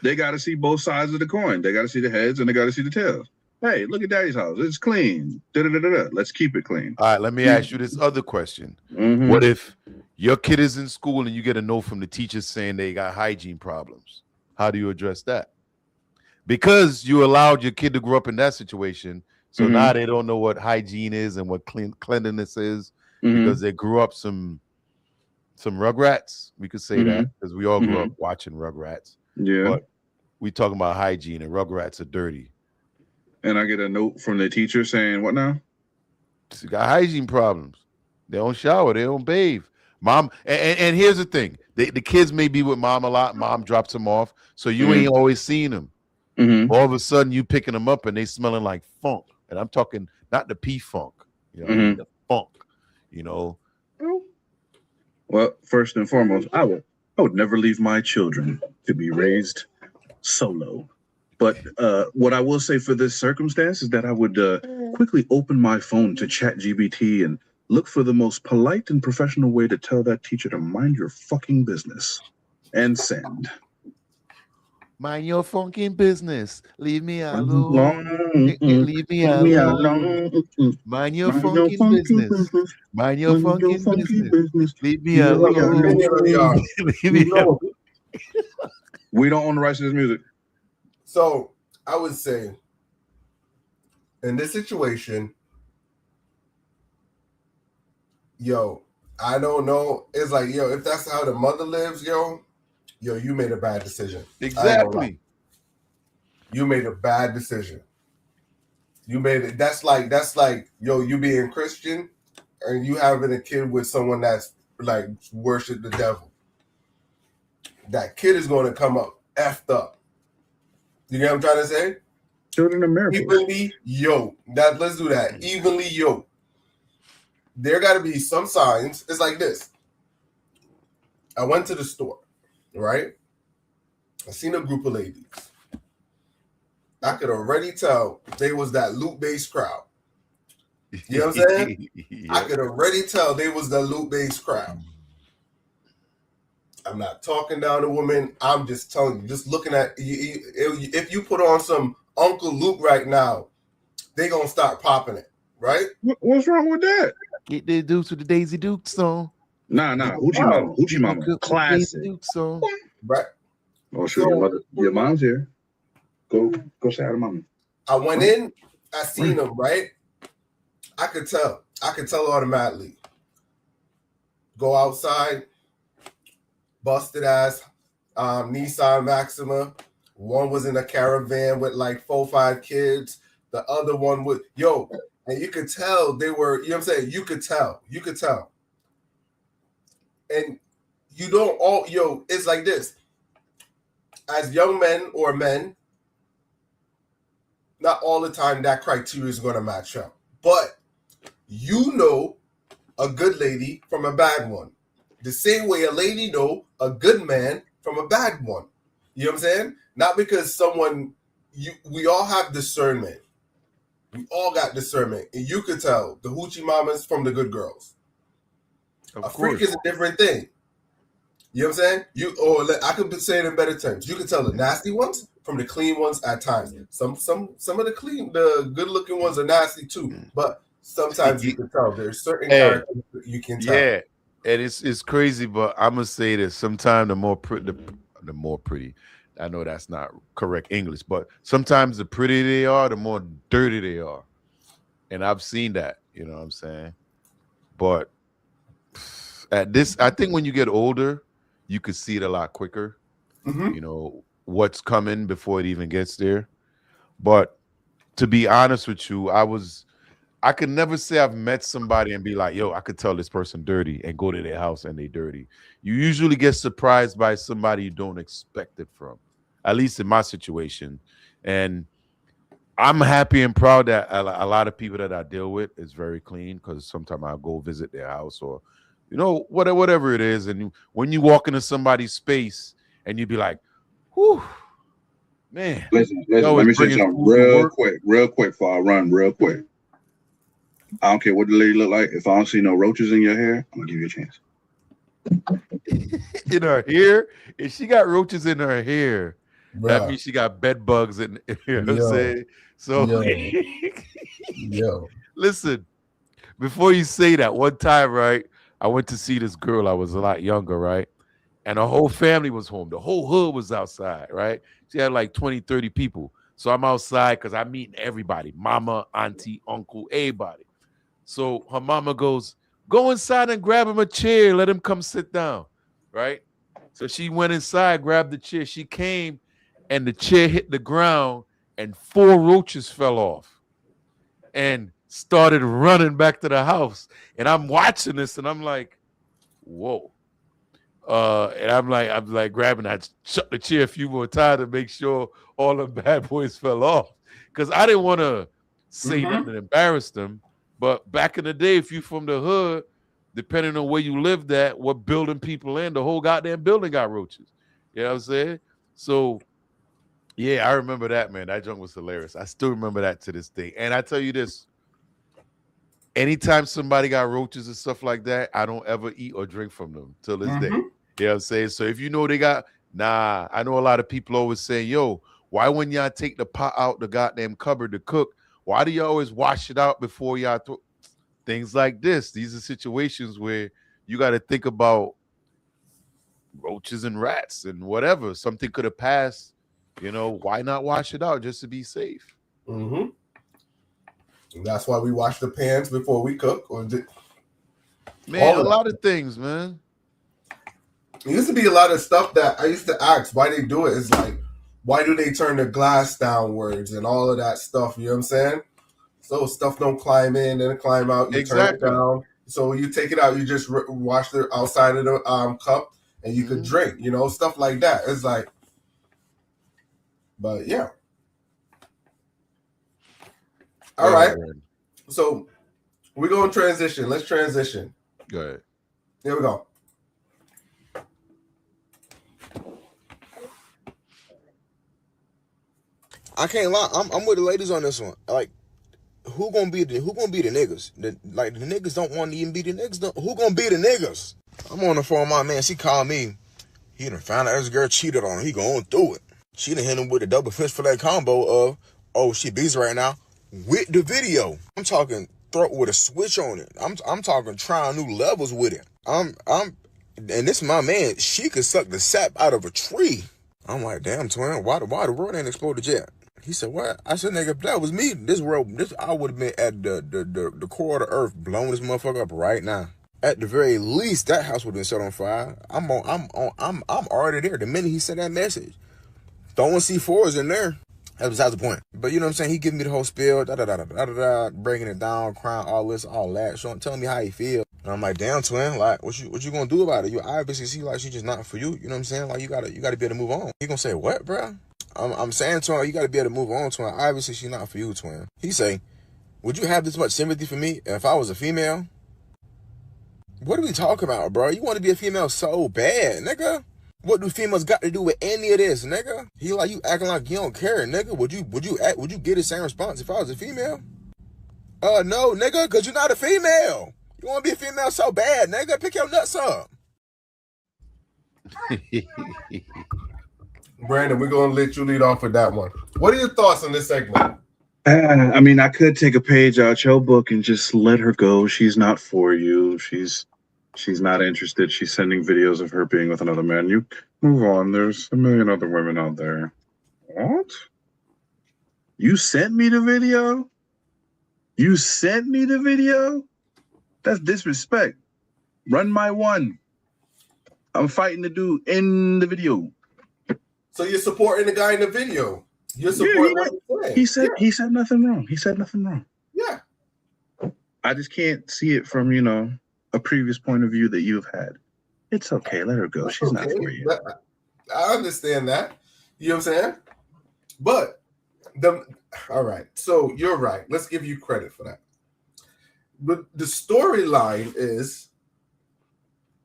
they got to see both sides of the coin. They got to see the heads and they got to see the tails. Hey, look at Daddy's house. It's clean. Da-da-da-da-da. Let's keep it clean. All right, let me ask you this other question. Mhm. What if your kid is in school and you get a note from the teacher saying they got hygiene problems? How do you address that? Because you allowed your kid to grow up in that situation, so Mhm. now they don't know what hygiene is and what cleanliness is Mhm. because they grew up some Rugrats. We could say that because we all grew up watching Rugrats. Yeah. But we talking about hygiene and Rugrats are dirty. And I get a note from the teacher saying, what now? She got hygiene problems. They don't shower. They don't bathe. Mom, and here's the thing. The kids may be with mom a lot. Mom drops them off. So you ain't always seen them. All of a sudden, you picking them up and they smelling like funk. And I'm talking not the P-funk. The funk. Well, first and foremost, I would never leave my children to be raised solo. But what I will say for this circumstance is that I would quickly open my phone to ChatGPT and look for the most polite and professional way to tell that teacher to mind your fucking business and send. Mind your fucking business. Leave me alone. Leave me alone. Mind your fucking business. Mind your fucking business. Leave me alone. Leave me alone. We don't own the rights to this music. So I would say, in this situation, I don't know. It's like, if that's how the mother lives, you made a bad decision. Exactly. You made a bad decision. You made it. That's like, you being Christian and you having a kid with someone that's like worship the devil. That kid is going to come up effed up. You get what I'm trying to say? Children of miracles. Evenly yoked. Let's do that. Evenly yoked. There got to be some signs. It's like this. I went to the store, right? I seen a group of ladies. I could already tell they was that loot-based crowd. You know what I'm saying? I could already tell they was the loot-based crowd. I'm not talking down to women. I'm just telling you, just looking at you. If you put on some Uncle Luke right now, they gonna start popping it, right? What's wrong with that? Get the Dukes with the Daisy Dukes song. Nah, Hoochie Mama, classic. Dukes song. Right. Oh, sure, your mom's here. Go say hi to mama. I went in, I seen them, right? I could tell automatically. Go outside, busted ass Nissan Maxima. One was in a caravan with like 4 or 5 kids. The other one with and you could tell they were, you know what I'm saying? You could tell. And you don't all, it's like this. As young men or men, not all the time that criteria is going to match up. But you know a good lady from a bad one. The same way a lady know a good man from a bad one. You know what I'm saying? Not because we all have discernment. We all got discernment. And you could tell the hoochie mamas from the good girls. A freak is a different thing. You know what I'm saying? I could say it in better terms. You can tell the nasty ones from the clean ones at times. Some of the good-looking ones are nasty too. But sometimes you can tell there's certain characters that you can tell. Yeah, and it's crazy, but I'm gonna say this: sometimes the more pretty. I know that's not correct English, but sometimes the prettier they are, the more dirty they are, and I've seen that. You know what I'm saying? But at this, I think when you get older, you could see it a lot quicker. Mhm. You know what's coming before it even gets there. But to be honest with you, I could never say I've met somebody and be like, yo, I could tell this person dirty and go to their house and they dirty. You usually get surprised by somebody you don't expect it from, at least in my situation. And I'm happy and proud that a lot of people that I deal with is very clean, because sometimes I'll go visit their house or, you know, whatever it is. And when you walk into somebody's space and you be like, whew, man. Listen, yo, let me it's say bringing something food to real work. quick before I run real quick. I don't care what the lady look like. If I don't see no roaches in your hair, I'm gonna give you a chance. In her hair, if she got roaches in her hair, that Bruh. means she got bed bugs in. You know what I'm Yo. saying? So Yo. listen, before you say that, one time, right, I went to see this girl. I was a lot younger, right? And the whole family was home. The whole hood was outside, right? She had like 20, 30 people. So I'm outside because I'm meeting everybody, mama, auntie, uncle, everybody. So her mama goes, go inside and grab him a chair. Let him come sit down, right? So she went inside, grabbed the chair. She came, and the chair hit the ground, and 4 roaches fell off and started running back to the house. And I'm watching this, and I'm like, whoa. And I'm like grabbing. I shut the chair a few more times to make sure all the bad boys fell off, because I didn't want to say nothing and embarrass them. But back in the day, if you from the hood, depending on where you lived at, what building people in, the whole goddamn building got roaches. You know what I'm saying? So, yeah, I remember that, man. That junk was hilarious. I still remember that to this day. And I tell you this, anytime somebody got roaches and stuff like that, I don't ever eat or drink from them till this day. You know what I'm saying? So if you know they got, I know a lot of people always say, yo, why when y'all take the pot out the goddamn cupboard to cook, why do you always wash it out before y'all throw things like this? These are situations where you got to think about roaches and rats and whatever. Something could have passed, you know, why not wash it out just to be safe? Mm-hmm. That's why we wash the pans before we cook. Man, a lot of things, man. There used to be a lot of stuff that I used to ask why they do it. It's like, why do they turn the glass downwards and all of that stuff? You know what I'm saying? So stuff don't climb in and climb out. You turn it down. So when you take it out, you just wash the outside of the cup and you could drink, you know, stuff like that. It's like, but yeah. All right. So we're going to transition. Let's transition. Go ahead. Here we go. I can't lie. I'm with the ladies on this one. Like, who gonna be the niggas? The niggas don't want to even be the niggas. Who gonna be the niggas? I'm on the phone with my man. She called me. He done found out his girl cheated on him. He going through it. She done hit him with a double fish fillet combo of, oh, she busy right now with the video. I'm talking throat with a switch on it. I'm talking trying new levels with it. And this is my man. She could suck the sap out of a tree. I'm like, damn, twin. Why the world ain't exploded yet? He said, what? I said, nigga, if that was me, I would have been at the core of the earth, blowing this motherfucker up right now. At the very least, that house would have been set on fire. I'm already there. The minute he sent that message, throwing C4s in there. That's besides the point. But you know what I'm saying? He giving me the whole spiel, breaking it down, crying, all this, all that, telling me how he feel. And I'm like, damn, twin, like, what you gonna do about it? You obviously see like she just not for you. You know what I'm saying? Like, you gotta be able to move on. He gonna say, what, bro? I'm saying to him, you gotta be able to move on, twin. Obviously, she's not for you, twin. He say, would you have this much sympathy for me if I was a female? What are we talking about, bro? You want to be a female so bad, nigga? What do females got to do with any of this, nigga? He like, you acting like you don't care, nigga. Would you get the same response if I was a female? No, nigga, cause you're not a female. You want to be a female so bad, nigga? Pick your nuts up. Brandon, we're going to let you lead off with that one. What are your thoughts on this segment? I mean, I could take a page out your book and just let her go. She's not for you. She's not interested. She's sending videos of her being with another man. You move on. There's a million other women out there. What? You sent me the video? You sent me the video? That's disrespect. Run my one. I'm fighting the dude in the video. So you're supporting the guy in the video. You're supporting what he's saying. He said nothing wrong. He said nothing wrong. Yeah. I just can't see it from, you know, a previous point of view that you've had. It's okay. Let her go. That's She's not okay. for you. I understand that. You know what I'm saying? But all right. So you're right. Let's give you credit for that. But the storyline is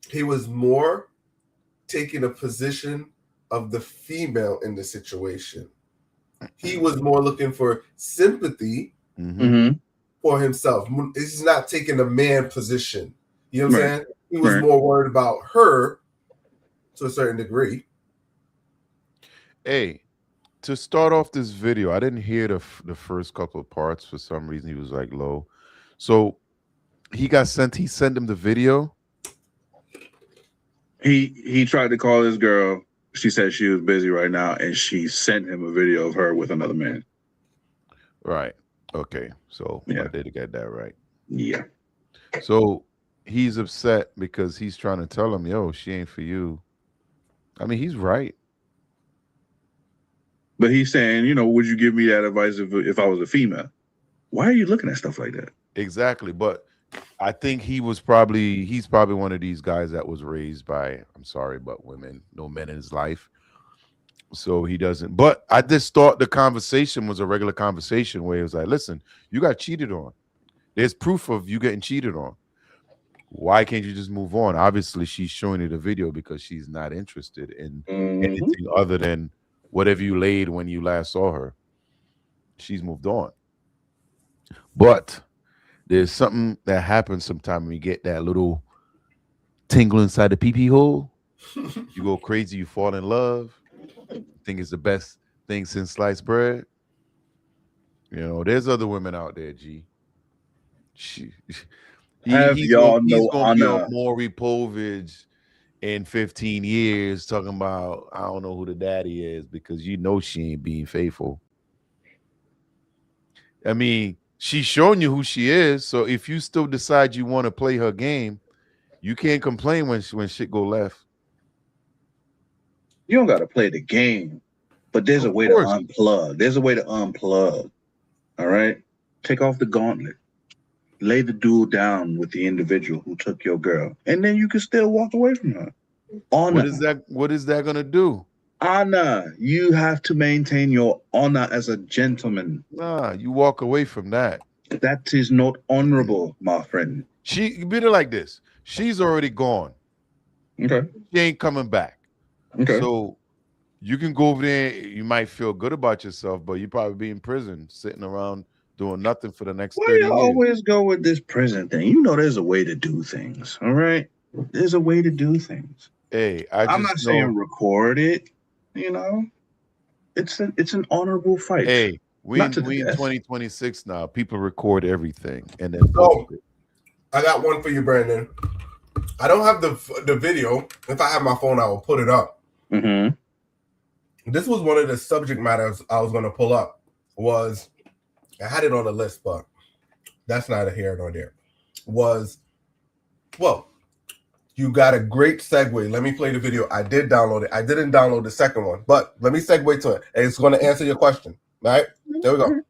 he was more taking a position of the female in the situation. He was more looking for sympathy for himself. He's not taking a man position. You know what I'm saying? He was more worried about her to a certain degree. Hey, to start off this video, I didn't hear the first couple of parts for some reason. He was like low. So he sent him the video. He tried to call this girl. She said she was busy right now, and she sent him a video of her with another man. Right. Okay. So Yeah. I did get that right. Yeah. So he's upset because he's trying to tell him, yo, she ain't for you. I mean, he's right. But he's saying, you know, would you give me that advice if I was a female? Why are you looking at stuff like that? Exactly. But I think he's probably one of these guys that was raised by, I'm sorry, but women, no men in his life. So he doesn't. But I just thought the conversation was a regular conversation where it was like, listen, you got cheated on. There's proof of you getting cheated on. Why can't you just move on? Obviously, she's showing you the video because she's not interested in anything other than whatever you laid when you last saw her. She's moved on. But there's something that happens sometimes when you get that little tingle inside the pee-pee hole. You go crazy, you fall in love. Think it's the best thing since sliced bread. You know, there's other women out there, G. He's gonna be on Maury Povich in 15 years talking about, I don't know who the daddy is, because you know she ain't being faithful. I mean, she's showing you who she is. So if you still decide you want to play her game, you can't complain when shit go left. You don't got to play the game, but there's a way to unplug. There's a way to unplug. All right? Take off the gauntlet. Lay the duel down with the individual who took your girl, and then you can still walk away from her. Honor. What is that gonna do? Honor. You have to maintain your honor as a gentleman. Nah, you walk away from that. That is not honorable, my friend. She beat it like this. She's already gone. Okay. She ain't coming back. Okay. So you can go over there. You might feel good about yourself, but you probably be in prison, sitting around doing nothing for the next 30 Why years. you always go with this prison thing? You know there's a way to do things, all right? There's a way to do things. Hey, I'm not saying record it, you know? It's an honorable fight. Hey, we in 2026 now. People record everything and then post it. I got one for you, Brandon. I don't have the video. If I have my phone, I will put it up. This was one of the subject matters I was going to pull up. I had it on the list, but that's neither here nor there. You got a great segue. Let me play the video. I did download it. I didn't download the second one, but let me segue to it. And it's going to answer your question. All right? There we go.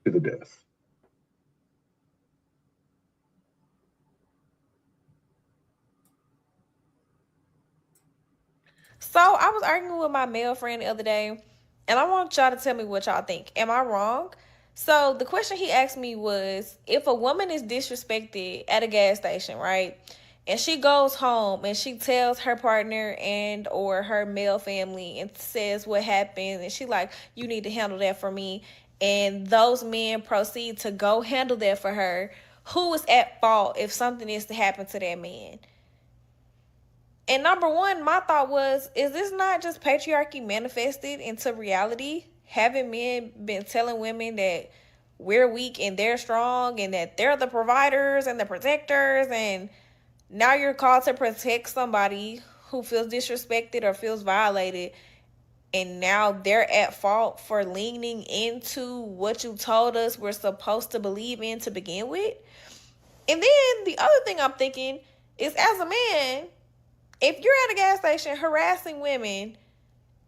To the death. So I was arguing with my male friend the other day, and I want y'all to tell me what y'all think. Am I wrong? So the question he asked me was, if a woman is disrespected at a gas station, right? And she goes home and she tells her partner and or her male family and says what happened, and she like, you need to handle that for me. And those men proceed to go handle that for her. Who is at fault if something is to happen to that man? And number one, my thought was, is this not just patriarchy manifested into reality? Haven't men been telling women that we're weak and they're strong and that they're the providers and the protectors, and now you're called to protect somebody who feels disrespected or feels violated? and now they're at fault for leaning into what you told us we're supposed to believe in to begin with. And then the other thing I'm thinking is, as a man, if you're at a gas station harassing women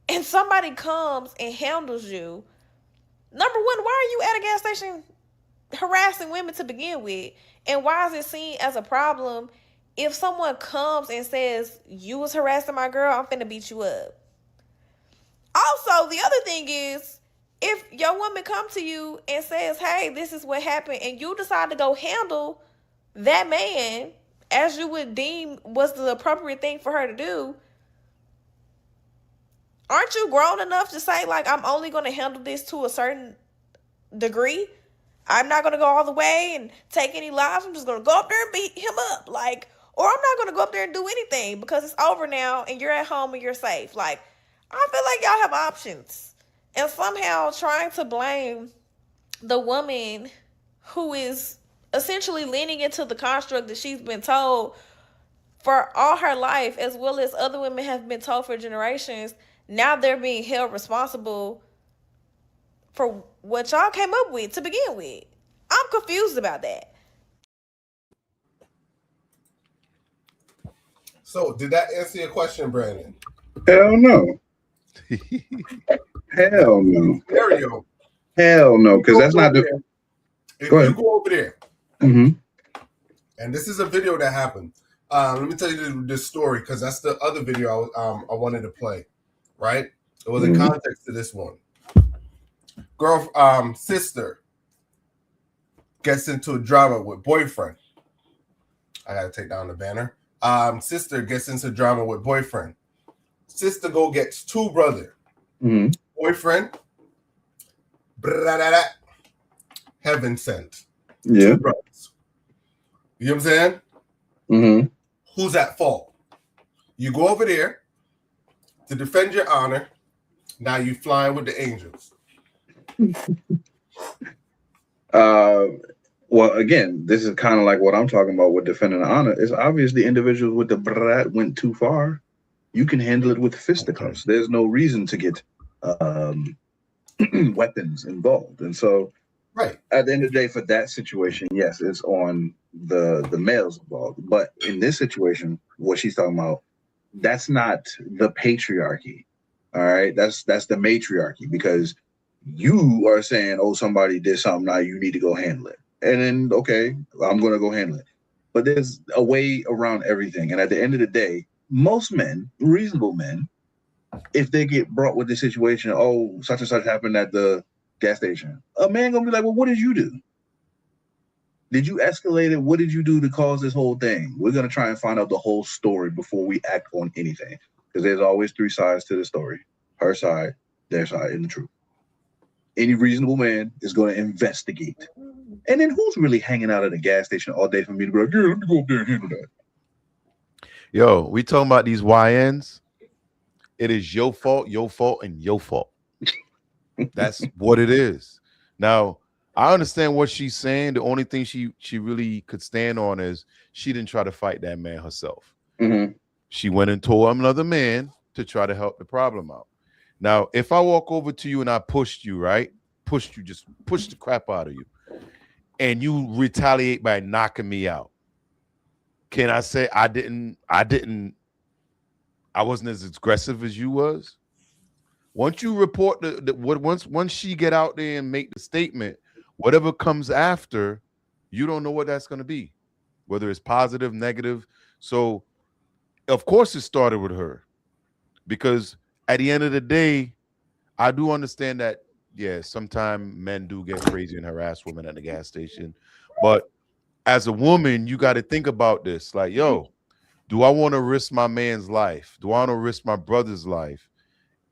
and somebody comes and handles you, number one, why are you at a gas station harassing women to begin with? And why is it seen as a problem if someone comes and says, you was harassing my girl, I'm finna beat you up? Also, the other thing is, if your woman come to you and says, hey, this is what happened, and you decide to go handle that man as you would deem was the appropriate thing for her to do, aren't you grown enough to say, like, I'm only going to handle this to a certain degree? I'm not going to go all the way and take any lives. I'm just going to go up there and beat him up. Like, or I'm not going to go up there and do anything because it's over now and you're at home and you're safe. Like, I feel like y'all have options. And somehow trying to blame the woman who is essentially leaning into the construct that she's been told for all her life, as well as other women have been told for generations, now they're being held responsible for what y'all came up with to begin with. I'm confused about that. So, did that answer your question, Brandon? Hell no. Hell no. There you go. Hell no, because that's not the. If Go ahead. you go over there, Mm-hmm. and this is a video that happened. Let me tell you this story because that's the other video I wanted to play. Right? It was in context to this one. Girl, sister gets into a drama with boyfriend. I gotta take down the banner. Sister gets into drama with boyfriend. Sister gets two brother. Mm-hmm. Boyfriend. Heaven sent. Yeah. Two brothers. You know what I'm saying? Mm-hmm. Who's at fault? You go over there to defend your honor. Now you flying with the angels. Well, again, this is kind of like what I'm talking about with defending the honor. It's obviously individuals with the brat went too far. You can handle it with fisticuffs. There's no reason to get weapons involved. And so, right at the end of the day, for that situation, yes, it's on the males involved. But in this situation, what she's talking about, that's not the patriarchy. All right, that's the matriarchy, because you are saying, oh, somebody did something, now you need to go handle it. And then, okay, I'm going to go handle it. But there's a way around everything. And at the end of the day, most men, reasonable men, if they get brought with the situation, oh, such and such happened at the gas station, a man going to be like, well, what did you do? Did you escalate it? What did you do to cause this whole thing? We're going to try and find out the whole story before we act on anything. Because there's always three sides to the story. Her side, their side, and the truth. Any reasonable man is going to investigate. And then who's really hanging out at a gas station all day for me to be like, yeah, let me go up there and handle that? Yo, we talking about these YNs. It is your fault, and your fault. That's what it is. Now, I understand what she's saying. The only thing she really could stand on is she didn't try to fight that man herself. Mm-hmm. She went and told another man to try to help the problem out. Now, if I walk over to you and I pushed you, right? Just pushed the crap out of you. And you retaliate by knocking me out. Can I say I wasn't as aggressive as you was? Once you report once she get out there and make the statement, whatever comes after, you don't know what that's going to be, whether it's positive, negative. So, of course, it started with her, because at the end of the day, I do understand that, yeah, sometimes men do get crazy and harass women at the gas station. But as a woman, you got to think about this. Like, yo, do I want to risk my man's life? Do I want to risk my brother's life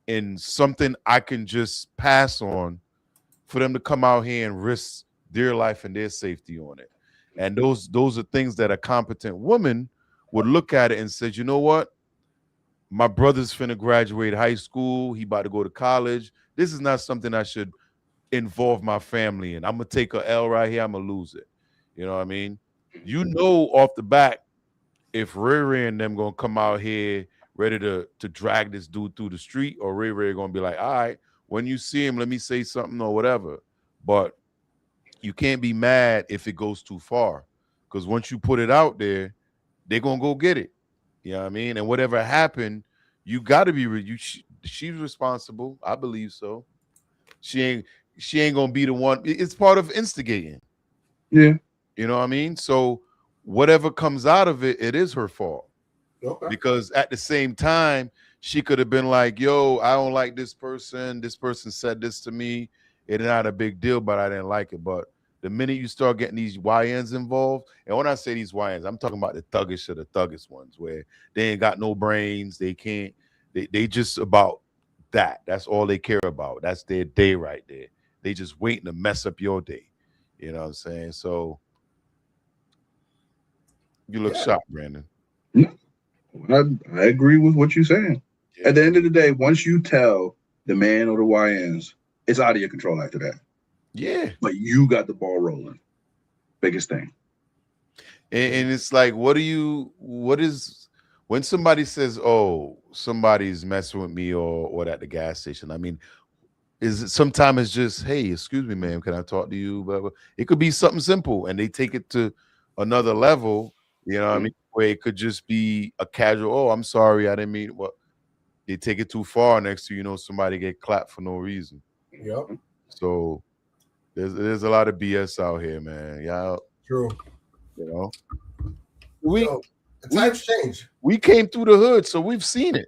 in something I can just pass on for them to come out here and risk their life and their safety on it? And those are things that a competent woman would look at it and say, you know what? My brother's finna graduate high school. He about to go to college. This is not something I should involve my family in. I'm going to take a L right here. I'm going to lose it. You know what I mean? You know off the back, if Riri and them going to come out here ready to drag this dude through the street, or Ray Ray gonna be like, all right, when you see him, let me say something or whatever. But you can't be mad if it goes too far, because once you put it out there, they're gonna go get it. You know what I mean? And whatever happened, you got to be she's responsible. I believe so. She ain't gonna be the one. It's part of instigating. Yeah. You know what I mean? So whatever comes out of it, it is her fault. Okay. Because at the same time, she could have been like, yo, I don't like this person. This person said this to me. It's not a big deal, but I didn't like it. But the minute you start getting these YNs involved, and when I say these YNs, I'm talking about the thuggish of the thuggish ones, where they ain't got no brains. They can't, they just about that. That's all they care about. That's their day right there. They just waiting to mess up your day. You know what I'm saying? So you look shocked, Brandon. I agree with what you're saying. Yeah. At the end of the day, once you tell the man or the YNs, it's out of your control after that. Yeah. But you got the ball rolling. Biggest thing. And it's like, what is when somebody says, oh, somebody's messing with me or at the gas station? I mean, is it sometimes it's just, hey, excuse me, ma'am, can I talk to you? Blah, blah. It could be something simple, and they take it to another level, you know what I mean? Where it could just be a casual, oh, I'm sorry, I didn't mean what. They take it too far, next to, you know, somebody get clapped for no reason. Yep. So there's a lot of BS out here, man. Yeah. True. You know, times change. We came through the hood, so we've seen it.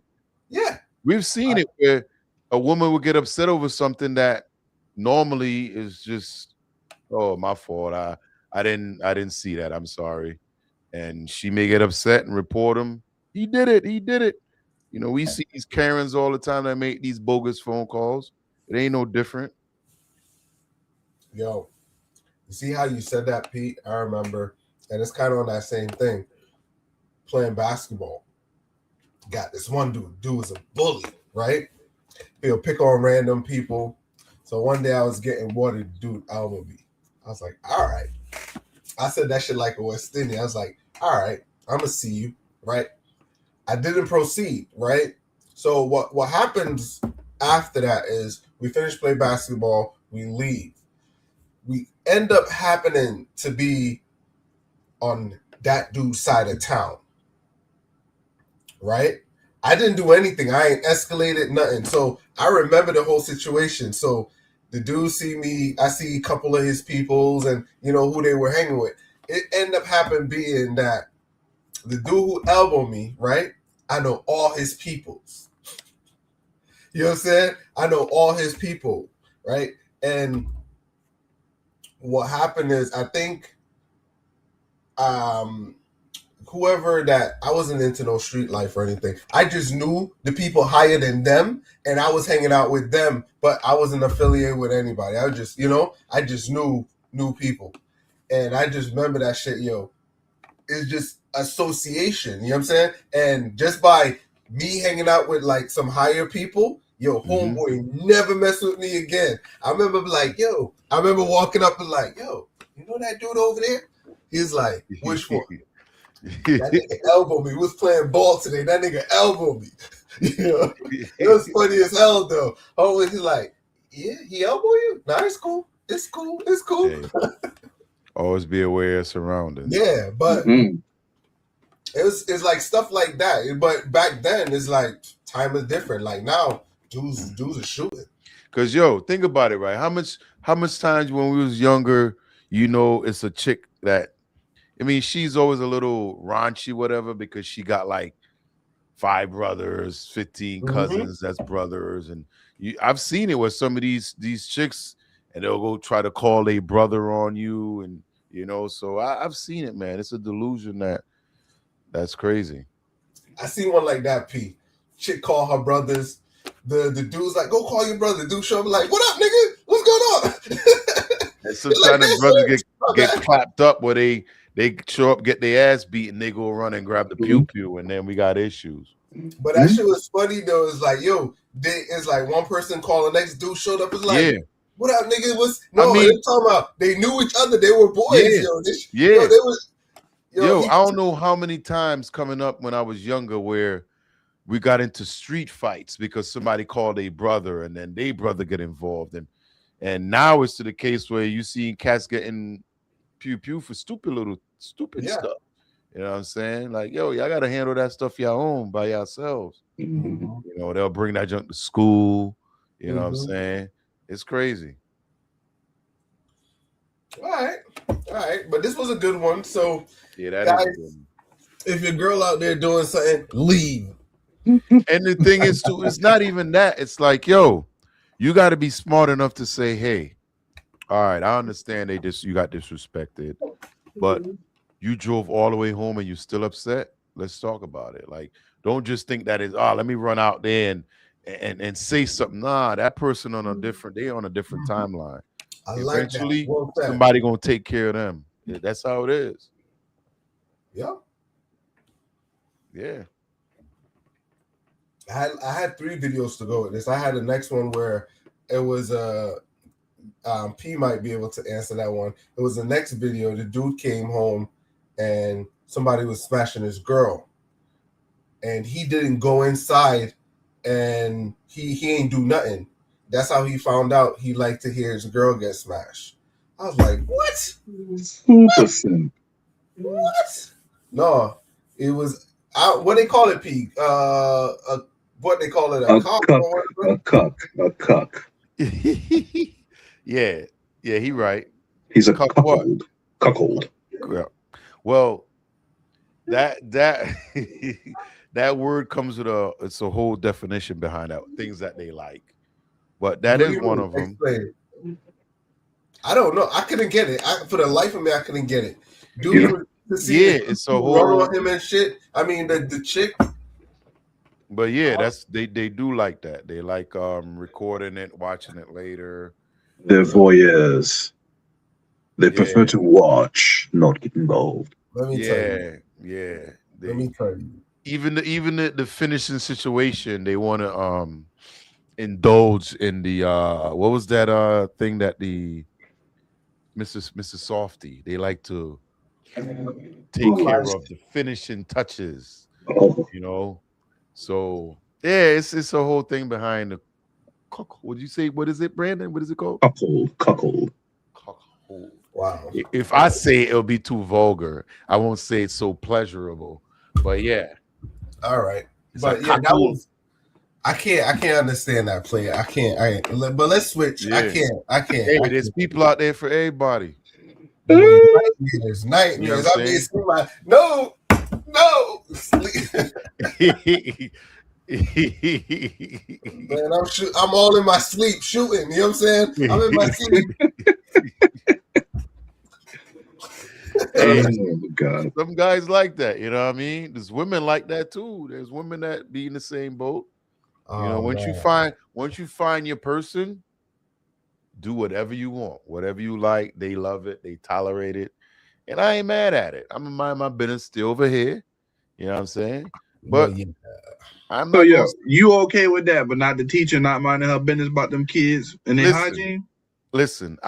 Yeah. We've seen it where a woman would get upset over something that normally is just, oh, my fault. I didn't see that. I'm sorry. And she may get upset and report him. He did it. You know, we see these Karens all the time that make these bogus phone calls. It ain't no different. Yo, you see how you said that, Pete? I remember, and it's kind of on that same thing. Playing basketball. Got this one dude was a bully, right? He'll pick on random people. So one day I was getting water, dude elbowed me. I was like, all right. I said that shit like a West Indian. I was like, all right, I'm gonna see you, right? I didn't proceed, right? So what happens after that is we finish playing basketball, we leave. We end up happening to be on that dude's side of town, right? I didn't do anything. I ain't escalated nothing. So I remember the whole situation. So the dude see me, I see a couple of his peoples and, you know, who they were hanging with. It ended up happening being that the dude who elbowed me, right? I know all his peoples. You know what I'm saying? I know all his people, right? And what happened is, I think whoever that, I wasn't into no street life or anything. I just knew the people higher than them, and I was hanging out with them, but I wasn't affiliated with anybody. I was just, you know, I just knew people. And I just remember that shit, yo. It's just association, you know what I'm saying? And just by me hanging out with like some higher people, yo, homeboy never mess with me again. I remember like, yo, I remember walking up and like, yo, you know that dude over there? He's like, which one? That nigga elbowed me. We was playing ball today. That nigga elbowed me. You know? It was funny as hell though. Always he's like, yeah, he elbowed you? Nah, it's cool. It's cool. It's cool. Hey, always be aware of surroundings. Yeah, but it's like stuff like that. But back then, it's like time is different. Like now, dudes are shooting. Cause yo, think about it, right? How much times when we was younger, you know, it's a chick that, I mean, she's always a little raunchy, whatever, because she got like 5 brothers, 15 cousins that's brothers, and I've seen it with some of these chicks, and they'll go try to call a brother on you, and you know, so I've seen it, man. It's a delusion that's crazy. I seen one like that, P. Chick call her brothers. The dude's like, go call your brother. Dude show up like, what up, nigga? What's going on? And sometimes like, brothers get clapped up where they show up, get their ass beat, and they go run and grab the pew, and then we got issues. But that shit was funny though. It's like, yo, it's like one person calling, the next dude showed up. It's like, what up, nigga? I mean, they're talking about they knew each other. They were boys, I don't know how many times coming up when I was younger where we got into street fights because somebody called a brother, and then their brother get involved, and now it's to the case where you see cats getting pew for stupid stuff. You know what I'm saying? Like, yo, y'all gotta handle that stuff your own by yourselves. You know, they'll bring that junk to school. You know what I'm saying? It's crazy. All right. But this was a good one. So, yeah, that guys, is a good one. If your girl out there doing something, leave. And the thing is, too, it's not even that. It's like, yo, you got to be smart enough to say, hey, all right, I understand you got disrespected, but you drove all the way home and you still upset. Let's talk about it. Like, don't just think that is, let me run out there and say something. Nah, that person they on a different timeline. Eventually, somebody gonna take care of them. Yeah, that's how it is. Yeah. Yeah. I had 3 videos to go with this. I had the next one where it was P might be able to answer that one. It was the next video. The dude came home and somebody was smashing his girl, and he didn't go inside, and he ain't do nothing. That's how he found out he liked to hear his girl get smashed. I was like, what? What? No, it was what they call it, P. What they call it? A cuck. Yeah, he right. He's a cuckold. Cuckold. Yeah. Well, that that word comes with it's a whole definition behind that, things that they like. But that is one of them. I don't know. I couldn't get it. For the life of me, I couldn't get it. It's a whole on him and shit. I mean, the chick. But yeah, that's they do like that. They like recording it, watching it later. They're voyeurs. They prefer to watch, not get involved. Let me tell you. Yeah. Let me tell you. Even the finishing situation, they want to indulge in the what was that thing that the Mrs. Softy, they like to take care of the finishing touches. You know, so yeah, it's a whole thing behind the cuckold. Would you say, what is it, Brandon? What is it called? Cuckold. Wow. If I say it, it'll be too vulgar. I won't say it's so pleasurable. But yeah. All right. It's but yeah, that was I can't understand that play. I can't. But let's switch. Yeah. I can't. Hey, there's people out there for everybody. Nightmares. You know I mean, no. Man, I'm all in my sleep shooting. You know what I'm saying? I'm in my sleep. God. Some guys like that, you know what I mean? There's women like that too. There's women that be in the same boat. You know, once you find your person, do whatever you want, whatever you like. They love it, they tolerate it, and I ain't mad at it. I'm gonna mind my business still over here. You know what I'm saying? But I'm not. So you okay with that? But not the teacher not minding her business about them kids and their hygiene. Listen,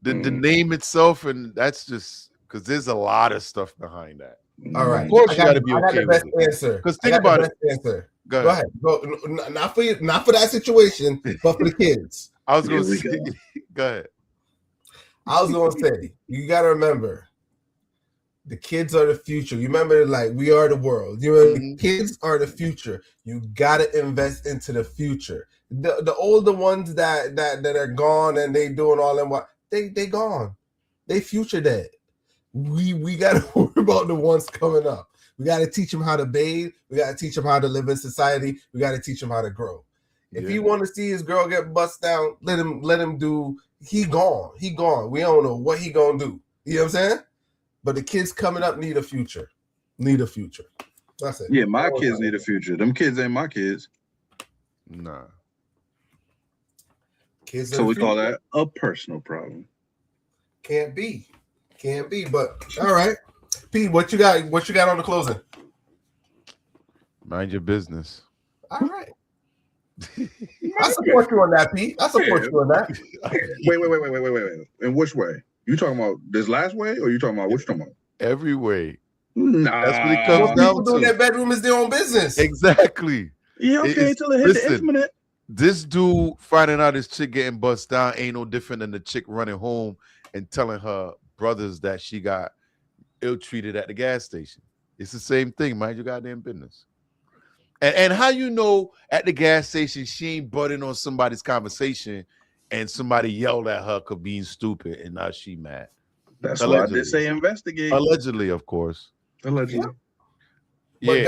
the name itself, and that's just because there's a lot of stuff behind that. All right. Of course, you got to be okay with it. Answer. Because think about it. Answer. Go ahead. Not for you, not for that situation, but for the kids. I was going to say. Go ahead. I was going to say, you got to remember, the kids are the future. You remember, like, we are the world. You know, the kids are the future. You got to invest into the future. The older ones that are gone and they doing all them, they gone. They future dead. We got to worry about the ones coming up. We got to teach them how to bathe. We got to teach them how to live in society. We got to teach them how to grow. If he want to see his girl get bust down, let him do. He gone. We don't know what he gonna do. You know what I'm saying? But the kids coming up need a future. That's it. Yeah, my kids need a future. Them kids ain't my kids. Nah. Kids. So we call that a personal problem. Can't be. But all right, P, what you got on the closing? Mind your business. All right. I support you on that, P. I support you on that. Wait. In which way? You talking about this last way, or you talking about what you talking about? Every way. Nah. That's what it comes What down people do in to. their bedroom is their own business. Exactly. Yeah, okay, It's- until it hit listen, the intimate. This dude finding out his chick getting bust down ain't no different than the chick running home and telling her brothers that she got ill-treated at the gas station. It's the same thing. Mind your goddamn business. And how you know at the gas station she ain't butting on somebody's conversation and somebody yelled at her for being stupid and now she mad. That's why I did say investigate. Allegedly, of course. Allegedly. But Yeah.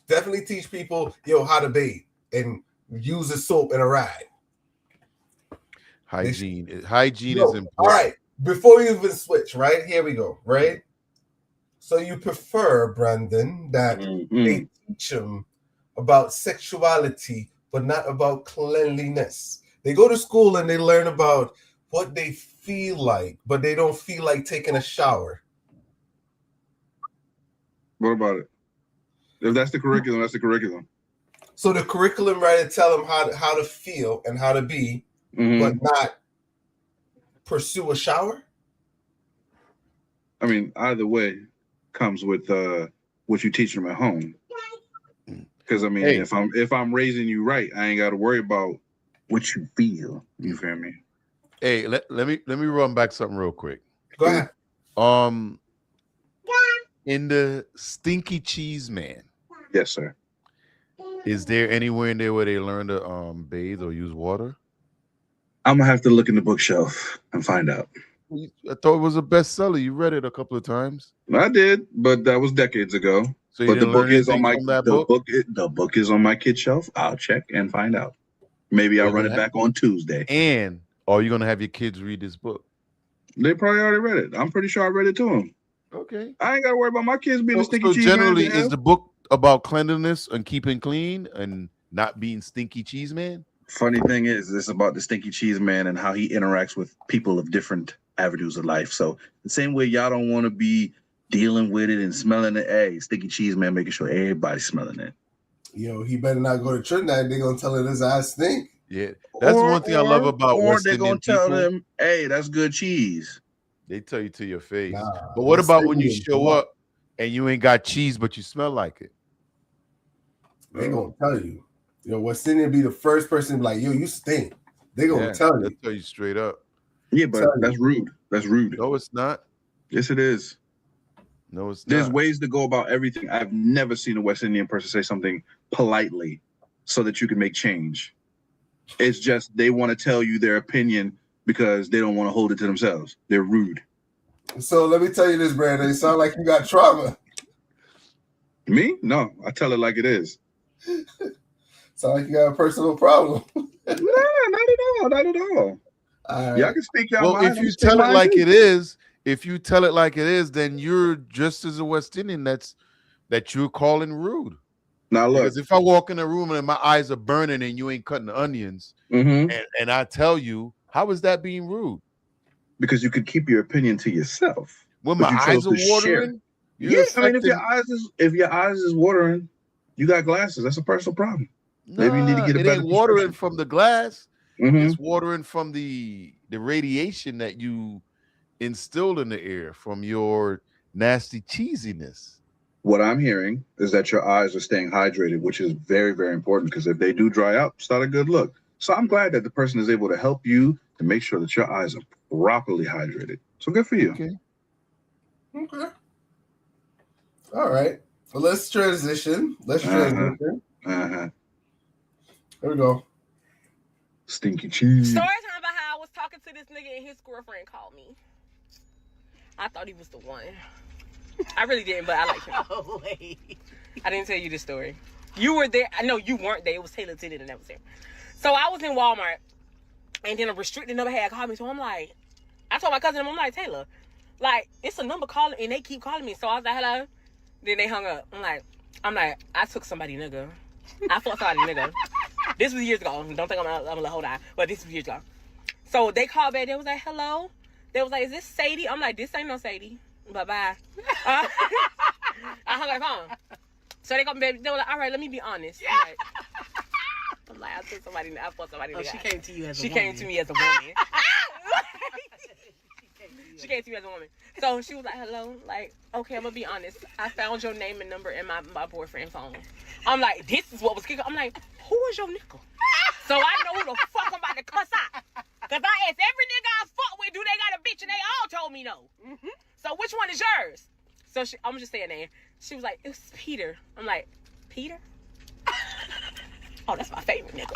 definitely teach people, how to bathe and use a soap and a rag. Hygiene is important. All right. Before you even switch, right? Here we go, right? So you prefer, Brandon, that they teach them about sexuality, but not about cleanliness. They go to school and they learn about what they feel like, but they don't feel like taking a shower. What about it? If that's the curriculum, that's the curriculum. So the curriculum, right, tell them how to feel and how to be, but not pursue a shower. I mean, either way comes with what you teach them at home. Because I mean, if I'm raising you right, I ain't got to worry about what you feel. You feel me? Hey, let me run back something real quick. Go ahead. In the Stinky Cheese Man. Yes, sir. Is there anywhere in there where they learn to bathe or use water? I'm gonna have to look in the bookshelf and find out. I thought it was a bestseller. You read it a couple of times. I did, but that was decades ago. So you but the didn't book learn is on anything my from that the book? book is on my kid's shelf. I'll check and find out. Maybe I'll run it back on Tuesday. And are you gonna have your kids read this book? They probably already read it. I'm pretty sure I read it to them. Okay. I ain't got to worry about my kids being a stinky So cheese. generally, man. is the book about cleanliness and keeping clean and not being stinky cheese man? Funny thing is, it's about the stinky cheese man and how he interacts with people of different avenues of life. So the same way y'all don't want to be dealing with it and smelling it, hey, stinky cheese man making sure everybody's smelling it. He better not go to Trinidad. They're gonna tell him his eyes stink. Yeah, that's the one thing I love about Or West they're Indian gonna tell people. them, hey, that's good cheese. They tell you to your face. Nah, but what West about when you Indian, show come on. up and you ain't got cheese, but you smell like it? They gonna tell you. West Indian be the first person to be like, you stink. They gonna tell you. They'll tell you straight up. Yeah, but that's rude. That's rude. No, it's not. Yes, it is. No, it's There's not. ways to go about everything. I've never seen a West Indian person say something politely so that you can make change. It's just they want to tell you their opinion because they don't want to hold it to themselves. They're rude. So let me tell you this, Brandon. It sounds like you got trauma. Me? No, I tell it like it is. Sound like you got a personal problem. No, not at all. Not at all. All right. Y'all can speak y'all Well, mind. if you tell it like it is, then you're just as a West Indian that you're calling rude. Now look, because if I walk in a room and my eyes are burning and you ain't cutting the onions, mm-hmm. and I tell you, how is that being rude? Because you could keep your opinion to yourself. When my eyes are watering, yeah. I mean, if your eyes is watering, you got glasses. That's a personal problem. Maybe you need to get a it better ain't watering from the glass. Mm-hmm. It's watering from the radiation that you instilled in the air from your nasty cheesiness. What I'm hearing is that your eyes are staying hydrated, which is very, very important because if they do dry up, it's not a good look. So I'm glad that the person is able to help you to make sure that your eyes are properly hydrated. So good for you. Okay. All right. Well, let's transition. Here we go. Stinky cheese. Story time about how I was talking to this nigga and his girlfriend called me. I thought he was the one. I really didn't, but I like him. Oh, wait. I didn't tell you this story. You were there. I know you weren't there. It was Taylor Tennant and that was there. So I was in Walmart, and then a restricted number had called me. So I'm like, I told my cousin, I'm like, Taylor, like, it's a number calling, and they keep calling me. So I was like, hello. Then they hung up. I'm like, I took somebody nigga. I fucked somebody nigga. This was years ago. Don't think I'm gonna hold on. But this was years ago. So they called back. They was like, hello. They was like, is this Sadie? I'm like, this ain't no Sadie. Bye-bye. I hung up the phone. So they called me back. They were like, all right, let me be honest. I'm like, I took somebody. I fucked somebody. Oh, she came to you as a She woman. came to me as a woman. She came to me as a woman. So she was like, hello. Like, okay, I'm going to be honest. I found your name and number in my boyfriend's phone. I'm like, this is what was kicking. I'm like, who is your nigga? So I know who the fuck I'm about to cuss out. Because I asked every nigga I fuck with, do they got a bitch? And they all told me no. So which one is yours? So I'm just saying name. She was like, it's Peter. I'm like, Peter? Oh, that's my favorite nigga.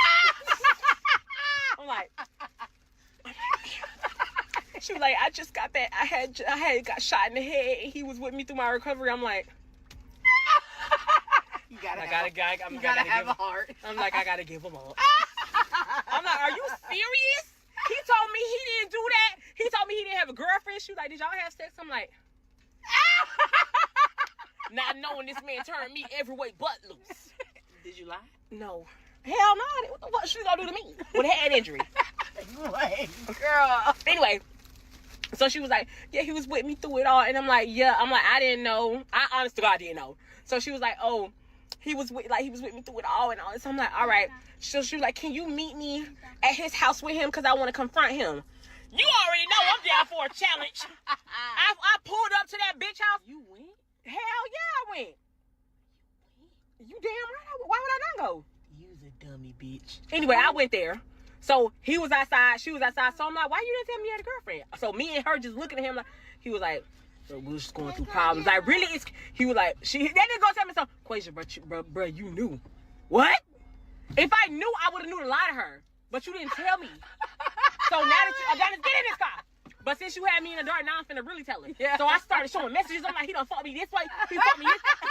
I'm like, she was like, I just got back. I had got shot in the head. And he was with me through my recovery. I'm like, you gotta have a heart. I'm like, I gotta give him up. I'm like, are you serious? He told me he didn't do that. He told me he didn't have a girlfriend. She was like, did y'all have sex? I'm like, not knowing this man turned me every way but loose. Did you lie? No. Hell no. What the fuck she gonna do to me with a head injury? Girl. Anyway, so she was like, yeah, he was with me through it all. And I'm like, yeah. I'm like, I didn't know. I honest to God didn't know. So she was like, oh, he was with me through it all and all this. I'm like, all right. So she was like, can you meet me at his house with him? Because I want to confront him. You already know I'm down for a challenge. I pulled up to that bitch house. You went? Hell yeah, I went. You damn right. Why would I not go? You's a dummy bitch. Anyway, I went there. So he was outside. She was outside. So I'm like, why you didn't tell me you had a girlfriend? So me and her just looking at him like, he was like, we were just going through problems. Like, really? He was like, that didn't go tell me something. Quasia, bro, you knew. What? If I knew, I would have knew to lie to her. But you didn't tell me. So now that I gotta get in this car. But since you had me in the dark, now I'm finna really tell her. Yeah. So I started showing messages. I'm like, he done fucked me this way. He fucked me this way.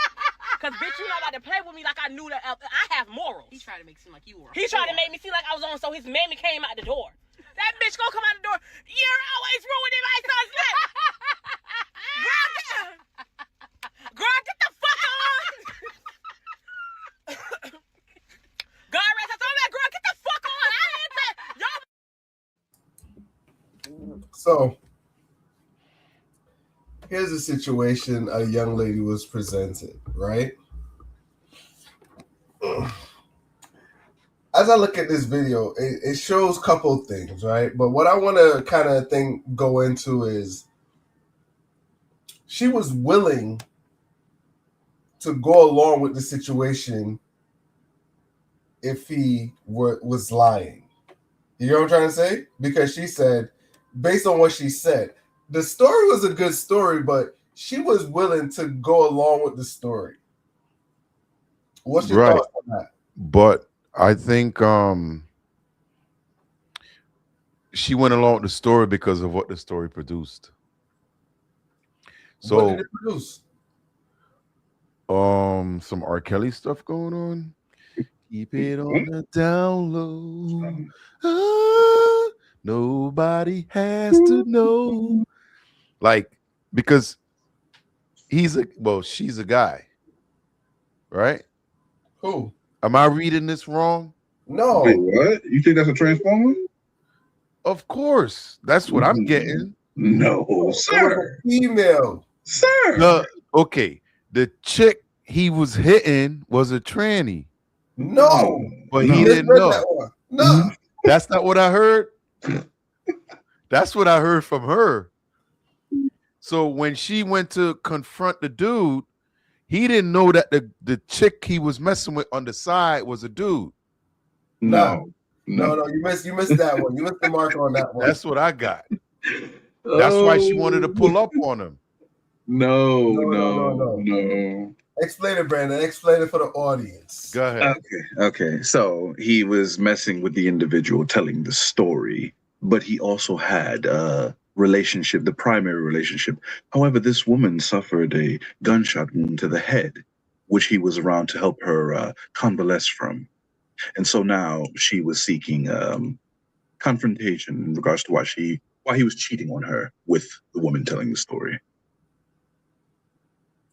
Because, bitch, you not about to play with me like I knew that I have morals. He tried to make it seem like you were. He tried to make me feel like I was on, so his mammy came out the door. That bitch gonna come out the door. You're always ruining my son's life. Girl, get the fuck on. God rest her soul. Girl, get the fuck on. I didn't say, So here's a situation a young lady was presented, right? As I look at this video, it shows a couple things, right? But what I want to kind of go into is she was willing to go along with the situation if he was lying. You know what I'm trying to say? Because she said, based on what she said, the story was a good story, but she was willing to go along with the story. What's your thoughts on that? But I think she went along with the story because of what the story produced. So, what did it produce? Some R. Kelly stuff going on. Keep it on the down low. Nobody has to know. Like, because she's a guy, right? Who? Am I reading this wrong? No. Wait, what? You think that's a transformer? Of course. That's what I'm getting. No, sir. Female. Sir. Okay. The chick he was hitting was a tranny. No. But he didn't know. No. That's not what I heard. That's what I heard from her. So when she went to confront the dude, he didn't know that the chick he was messing with on the side was a dude. No. You missed that one. You missed the mark on that one. That's what I got. That's why she wanted to pull up on him. No. Explain it, Brandon. Explain it for the audience. Go ahead. Okay. So he was messing with the individual telling the story, but he also had a relationship, the primary relationship. However, this woman suffered a gunshot wound to the head, which he was around to help her convalesce from. And so now she was seeking confrontation in regards to why he was cheating on her with the woman telling the story.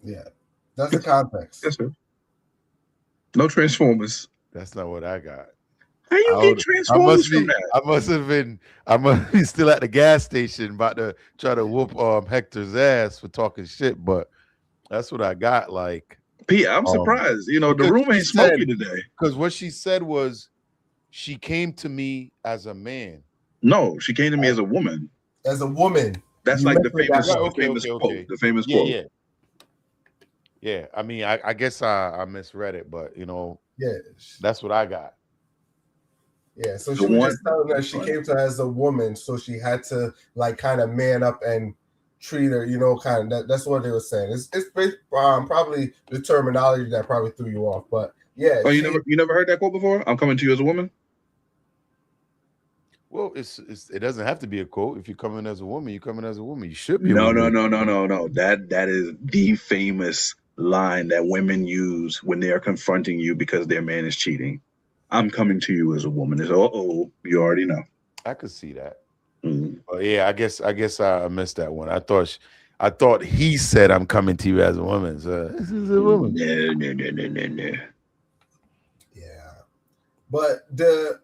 Yeah, that's the context. Yes, sir. No Transformers. That's not what I got. How you get Transformers from that? I must be still at the gas station about to try to whoop Hector's ass for talking shit, but that's what I got. Like, Pete, I'm surprised. You know, the room ain't smoky today. Because what she said was she came to me as a man. No, she came to me as a woman. As a woman. That's You like the mentioned famous, that. Right, the okay, famous okay, quote. okay. The famous Yeah, quote. yeah. Yeah. I mean, I guess I misread it, but you know, Yeah. that's what I got. Yeah, so The she was one- just telling her she came to her as a woman, so she had to like kind of man up and treat her, you know, kind of. That's what they were saying. It's probably the terminology that probably threw you off, but yeah. Oh, you never heard that quote before? I'm coming to you as a woman. Well, it doesn't have to be a quote. If you come in as a woman, you come in as a woman. You should be. No. That is the famous line that women use when they are confronting you because their man is cheating. I'm coming to you as a woman. It's you already know. I could see that. Mm. But yeah, I guess I missed that one. I thought he said I'm coming to you as a woman. So this is a woman. No. Yeah, but the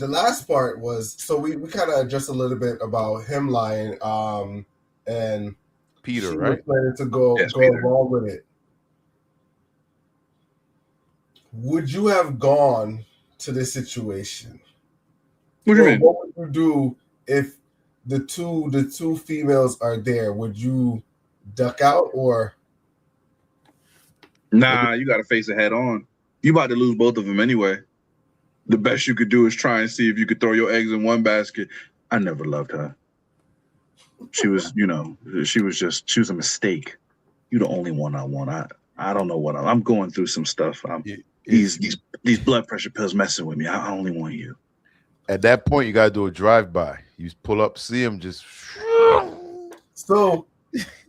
last part was, so we kind of addressed a little bit about him lying, and Peter, she right? was planning to go Peter. along with it. Would you have gone to this situation? What do you mean? What would you do if the two females are there? Would you duck out or? Nah, you got to face it head on. You about to lose both of them anyway. The best you could do is try and see if you could throw your eggs in one basket. I never loved her. She was, she was a mistake. You're the only one I want. I don't know what I'm going through some stuff. These blood pressure pills messing with me. I only want you. At that point, you gotta do a drive-by. You pull up, see him, just. So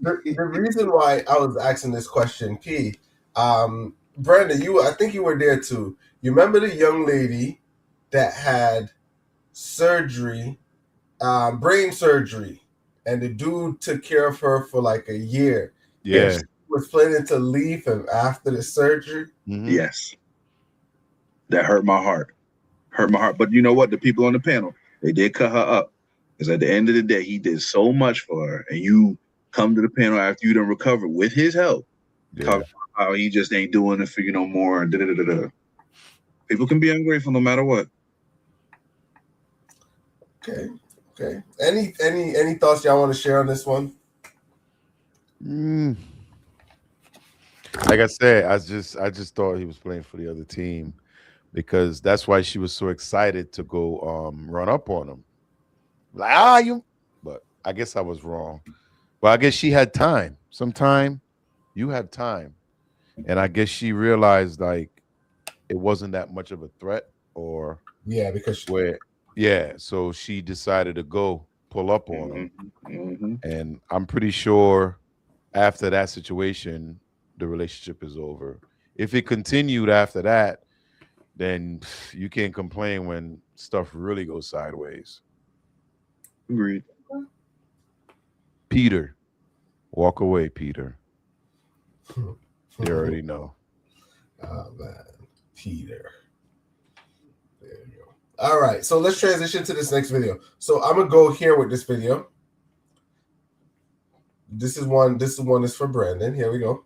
the reason why I was asking this question, P, Brandon, I think you were there too. You remember the young lady that had surgery, brain surgery, and the dude took care of her for like a year. Yeah. She was planning to leave him after the surgery. Mm-hmm. Yes. That hurt my heart. But you know what? The people on the panel, they did cut her up. Because at the end of the day, he did so much for her. And you come to the panel after you done recovered with his help. Yeah. Talk about how he just ain't doing it for you no more. People can be ungrateful no matter what. Okay. Any thoughts y'all want to share on this one? Like I said, I just thought he was playing for the other team, because that's why she was so excited to go run up on him. Like, you, but I guess I was wrong. But I guess she had time. Sometime you have time. And I guess she realized like it wasn't that much of a threat, or so she decided to go pull up on him. Mm-hmm. And I'm pretty sure after that situation, the relationship is over. If it continued after that, then you can't complain when stuff really goes sideways. Agreed. Peter, walk away, Peter. You already know. Oh man, Peter. There you go. All right, so let's transition to this next video. So I'm gonna go here with this video. This is one that's for Brandon. Here we go.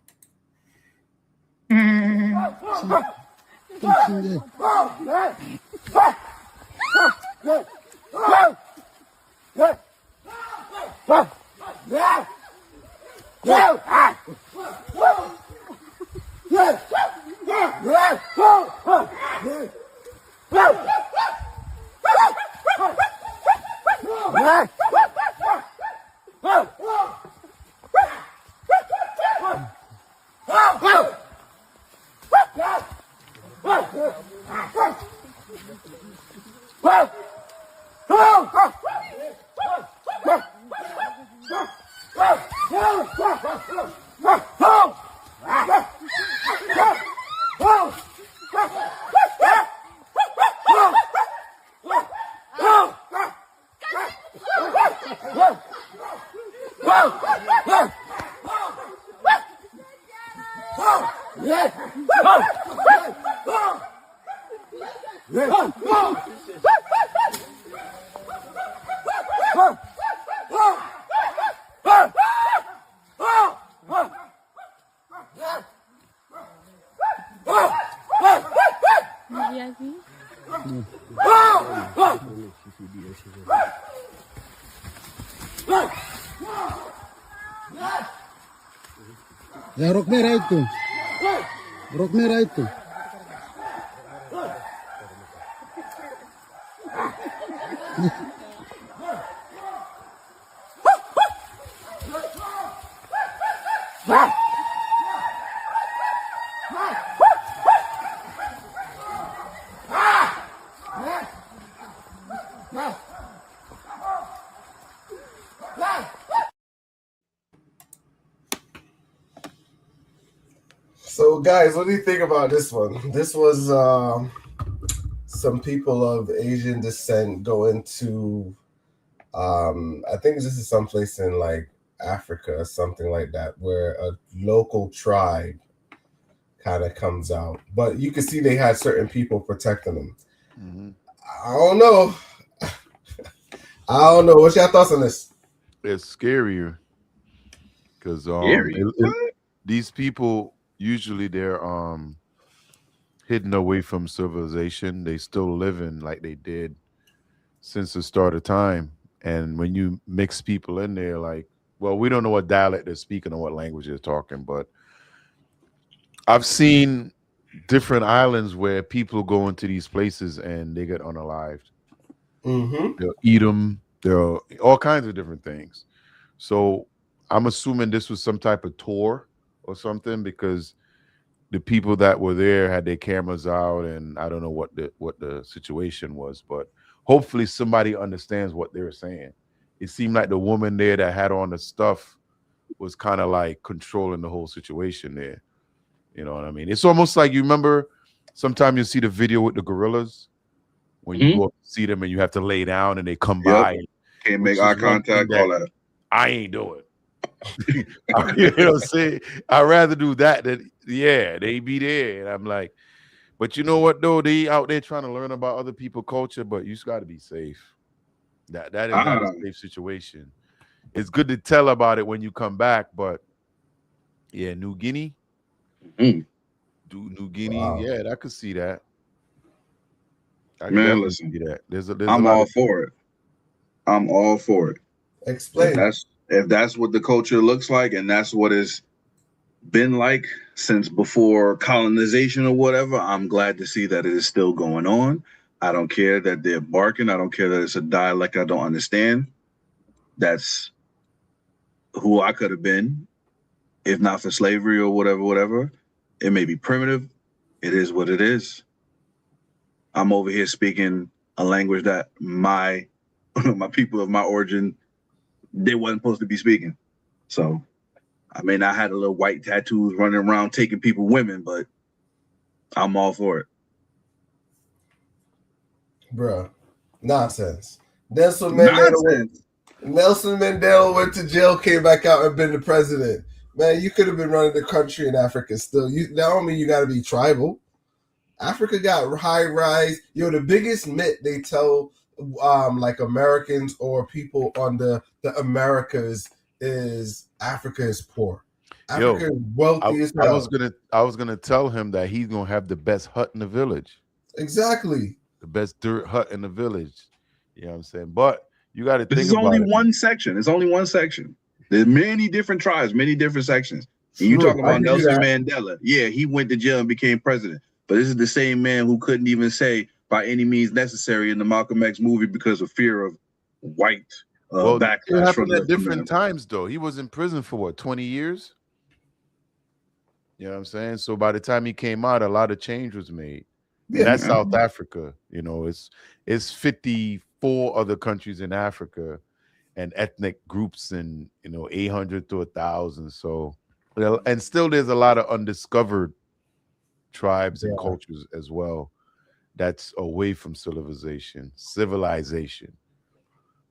Ya rok merah itu. Rok merah itu. So, guys, what do you think about this one? This was some people of Asian descent going to, I think this is someplace in like Africa or something like that, where a local tribe kind of comes out. But you can see they had certain people protecting them. Mm-hmm. I don't know. I don't know. What's your thoughts on this? It's scarier because these people usually they're hidden away from civilization. They still living like they did since the start of time. And when you mix people in there, like, well, we don't know what dialect they're speaking or what language they're talking, but I've seen different islands where people go into these places and they get unalived. Mm-hmm. They'll eat them. There are all kinds of different things. So I'm assuming this was some type of tour or something, because the people that were there had their cameras out, and I don't know what the situation was, but hopefully somebody understands what they were saying. It seemed like the woman there that had on the stuff was kind of like controlling the whole situation there. You know what I mean? It's almost like, you remember sometimes you see the video with the gorillas when you go up to see them and you have to lay down and they come by. Can't make eye contact, all that. I ain't doing. You know what I'm saying? I'd rather do that than, yeah, they be there. And I'm like, but you know what though? They out there trying to learn about other people's culture, but you just got to be safe. That is not a safe situation. It's good to tell about it when you come back, but yeah, New Guinea. New Guinea, yeah, I could see that. Man, listen, see that. There's I'm all for it. I'm all for it. Explain. If that's what the culture looks like, and that's what it's been like since before colonization or whatever, I'm glad to see that it is still going on. I don't care that they're barking. I don't care that it's a dialect I don't understand. That's who I could have been if not for slavery or whatever. It may be primitive. It is what it is. I'm over here speaking a language that my people of my origin, they wasn't supposed to be speaking. So I may not have a little white tattoos running around taking people women, but I'm all for it. Bruh, nonsense. Nelson Mandela went to jail, came back out, and been the president. Man, you could have been running the country in Africa still. That don't mean you got to be tribal. Africa got high rise. The biggest myth they tell like Americans or people on the Americas is Africa is poor. Africa is wealthy as hell. I was gonna tell him that he's gonna have the best hut in the village. Exactly. The best dirt hut in the village. You know what I'm saying? But you got to think about it. This is only one section. It's only one section. There's many different tribes, many different sections. And you talk about Nelson Mandela. Yeah, he went to jail and became president. But this is the same man who couldn't even say by any means necessary in the Malcolm X movie because of fear of white backlash. It happened at different times, though. He was in prison for what, 20 years? You know what I'm saying? So by the time he came out, a lot of change was made. Yeah, that's South Africa. It's 54 other countries in Africa and ethnic groups, and 800 to 1,000. So, and still there's a lot of undiscovered tribes and cultures as well that's away from civilization.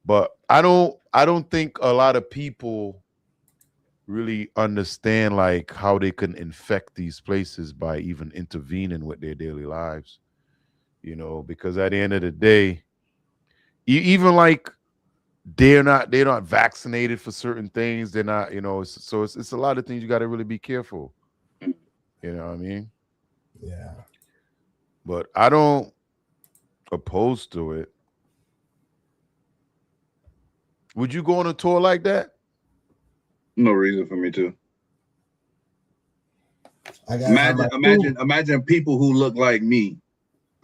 But I don't think a lot of people really understand like how they can infect these places by even intervening with their daily lives, because at the end of the day, even like they're not vaccinated for certain things. They're not, so it's a lot of things you got to really be careful. You know what I mean? Yeah. But I don't opposed to it. Would you go on a tour like that? No reason for me to. Imagine Imagine people who look like me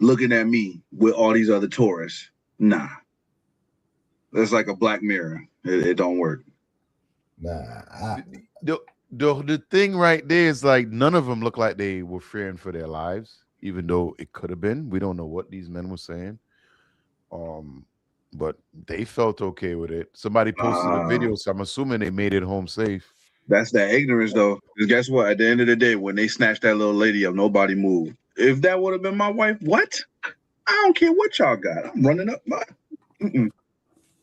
looking at me with all these other tourists. Nah. That's like a Black Mirror. It don't work. Nah. The thing right there is like none of them look like they were fearing for their lives, even though it could have been. We don't know what these men were saying. But they felt okay with it. Somebody posted a video, so I'm assuming they made it home safe. That's that ignorance, though. Because guess what? At the end of the day, when they snatched that little lady up, nobody moved. If that would have been my wife, what? I don't care what y'all got. I'm running up my.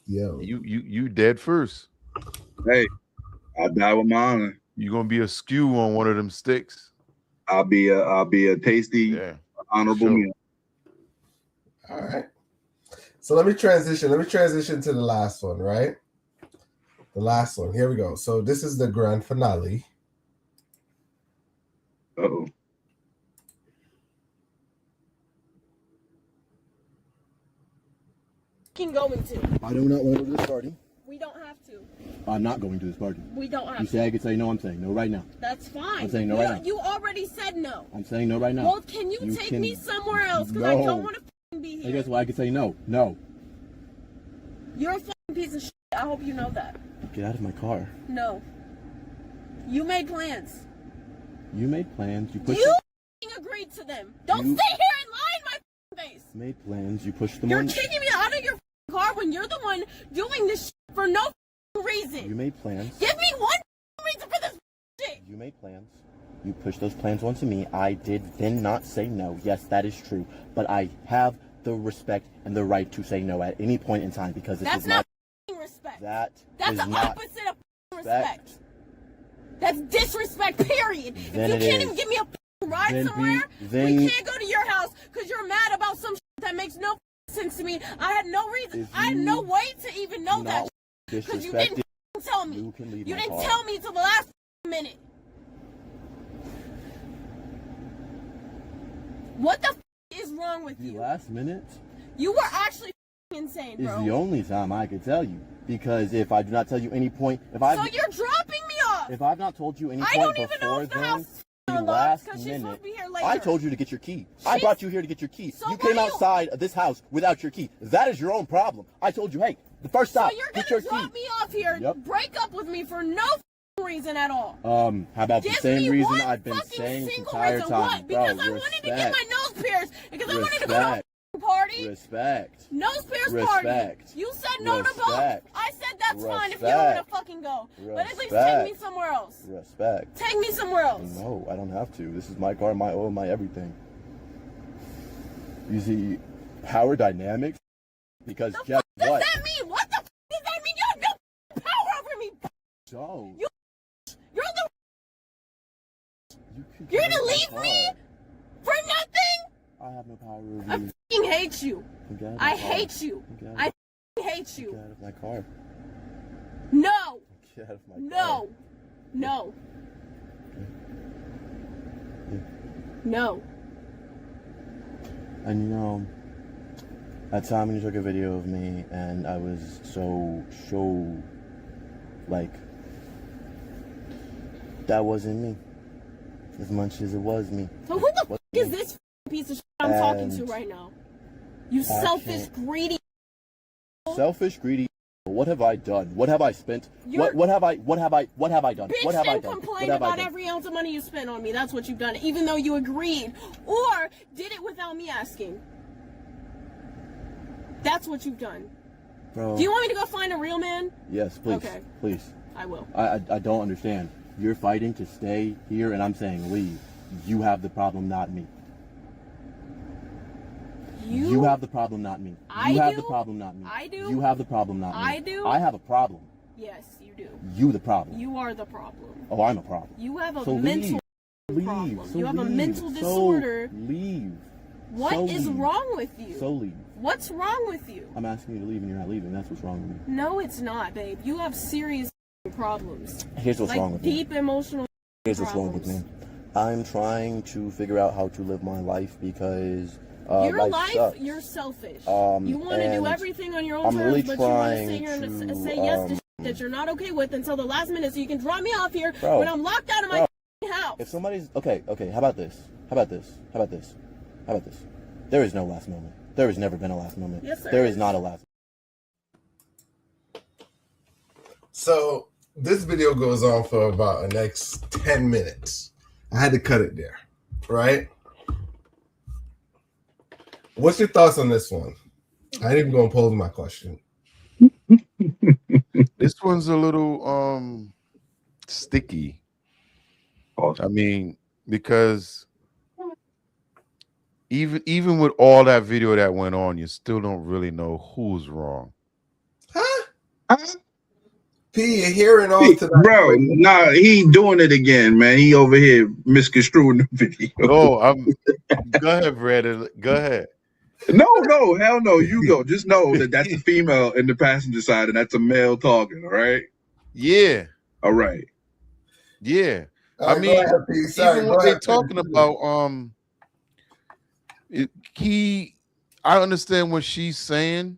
Yo, you dead first. Hey, I die with my honor. You're gonna be a skew on one of them sticks. I'll be a tasty, honorable meal. All right. So let me transition to the last one, right? The last one. Here we go. So this is the grand finale. Uh-oh. Going to. I do not want to go to this party. We don't have to. I'm not going to this party. We don't have You to. say I could say no, I'm saying no right now. That's fine. I'm saying no right now. You already said no. I'm saying no right now. Well, can you take me somewhere else? Because I don't want to be here. I guess why I could say no. No. You're a fucking piece of shit. I hope you know that. Get out of my car. No. You made plans. You made plans. You pushed. You agreed to them. Don't You- sit here and lie in my face. Made plans. You pushed them You're on. kicking me out of your car when you're the one doing this shit for no reason. You made plans. Give me one reason for this shit. You made plans. You pushed those plans onto me. I did then not say no. Yes, that is true. But I have the respect and the right to say no at any point in time because this That's is not respect. That That's is the not opposite of respect. That's disrespect, period. Then if it you can't is. even give me a ride Then somewhere, then- we can't go to your house because you're mad about some shit that makes no sense to me. I had no reason. I had no way to even know that because you didn't tell me. You didn't tell me till the last minute. What the is wrong with the you? last minute You were actually insane, is bro. the only time I could tell you. Because if I do not tell you any point, So you're dropping me off. if I've not told you any I point don't even know before if the then, house is the unlocked last because she's supposed minute, to be here later. I told you to get your key. I She's- brought you here to get your key. So You why came you- outside of this house without your key. That is your own problem. I told you, hey, the first stop, So you're get gonna your drop key. me off here, Yep. break up with me for no reason at all. How about the Give same me reason one I've been fucking saying the single entire reason. time, What? bro? Because I wanted to get my nose pierced. Because I wanted to go to a Respect. party. Respect. Nose pierce party. Respect. You said no to both. Respect. I said that's fine if you don't want to Respect. fucking go. But at least Respect. take me somewhere else. Respect. Take me somewhere else. No, I don't have to. This is my car, my oil, my everything. You see, power dynamics? Because guess Does what? that mean? What the does that mean? You have no power over me. So, You're the. can You're get gonna out of my leave me car. for nothing? I have no power over I you. fucking hate you. Get out of my I car. hate you. Get out I of- fucking hate you. Get out of my car. No. Get out of my car. No. No. No. And you know, that time when you took a video of me and I was so, like, that wasn't me. As much as it was me. So who the fuck is this piece of shit I'm talking to And right now? You I selfish, can't- greedy. Selfish, greedy. What have I done? What have I spent? You're- What have I done? What have I Bitch done? What have I and done? complain What have I about done? every ounce of money you spent on me. That's what you've done, even though you agreed. Or did it without me asking. That's what you've done. Bro. Do you want me to go find a real man? Yes, please. Okay. Please. I will. I don't understand. You're fighting to stay here and I'm saying leave. You have the problem, not me. You have the problem, not me. You have the problem, not me. I do. You have the problem, not me. I do. I have a problem. Yes, you do. You the problem. You are the problem. Oh, I'm a problem. You have a So mental leave. problem. So You have a leave. mental So disorder. leave. What So is leave. wrong with you? So leave. What's wrong with you? I'm asking you to leave and you're not leaving. That's what's wrong with me. No, it's not, babe. You have serious problems. Here's what's like wrong with me. deep emotional Here's what's wrong with me. I'm trying to figure out how to live my life because Your life sucks. you're selfish. You want to do and everything on your own I'm terms, really but you want to sit trying here and to, say yes to shit that you're not okay with until the last minute, so you can drop me off here Bro. when I'm locked out of my house. If somebody's okay, how about this? There is no last moment. There has never been a last moment. Yes, sir. There is not a last. So this video goes on for about the next 10 minutes. I had to cut it there, right? What's your thoughts on this one? I ain't even gonna pose my question. This one's a little sticky. I mean, because even with all that video that went on, you still don't really know who's wrong. P, you're hearing all to that, bro. Nah, he doing it again, man. He over here misconstruing the video. No, go ahead, Brandon. Go ahead. No, hell no. You go. Just know that that's a female in the passenger side, and that's a male talking. All right. Yeah. All right. Yeah. All right, I mean, go ahead, P. Sorry, even go what they're ahead, P. talking about, I understand what she's saying,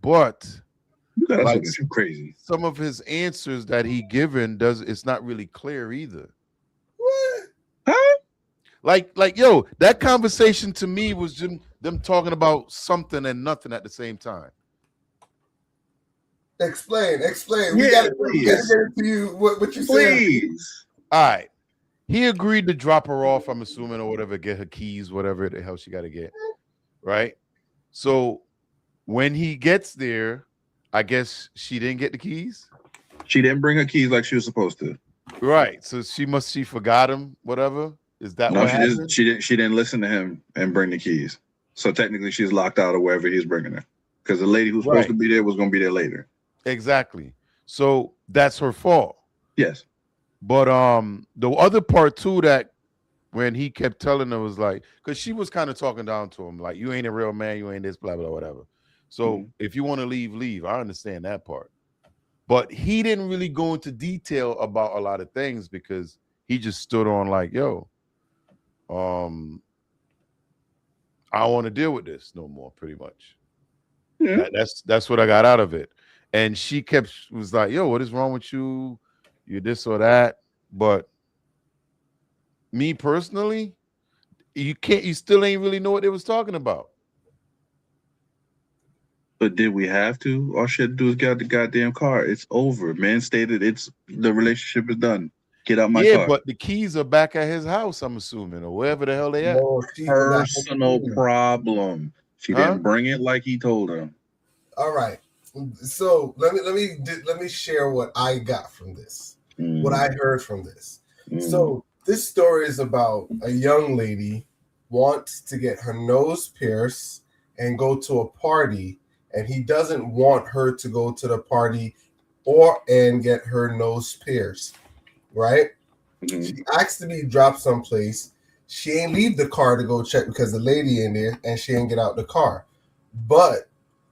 but like crazy. Some of his answers that he given it's not really clear either. What? Huh? Like, yo, that conversation to me was just them talking about something and nothing at the same time. Explain. Yeah, We gotta please. get into you. What you saying? All right. He agreed to drop her off, I'm assuming, or whatever, get her keys, whatever the hell she got to get. Right? So when he gets there, I guess she didn't get the keys. She didn't bring her keys like she was supposed to. Right. So she forgot him, whatever. Is that No, what she happened? she didn't listen to him and bring the keys. So technically she's locked out of wherever he's bringing her. Because the lady who's supposed to be there was going to be there later. Exactly. So that's her fault. Yes. But the other part too, that when he kept telling her was like, because she was kind of talking down to him, like, you ain't a real man, you ain't this, blah, blah, whatever. So if you want to leave. I understand that part. But he didn't really go into detail about a lot of things because he just stood on like, yo, I don't want to deal with this no more, pretty much. Yeah. That's what I got out of it. And she was like, yo, what is wrong with you? You're this or that. But me personally, you still ain't really know what they was talking about. But did we have to? All she had to do is get out the goddamn car. It's over. Man stated the relationship is done. Get out my car. Yeah, but the keys are back at his house, I'm assuming, or wherever the hell they at. Personal problem. She didn't bring it like he told her. All right. So let me share what I got from this. What I heard from this. So this story is about a young lady wants to get her nose pierced and go to a party, and he doesn't want her to go to the party and get her nose pierced, right? She asked to be dropped someplace. She ain't leave the car to go check because the lady in there, and she ain't get out the car. But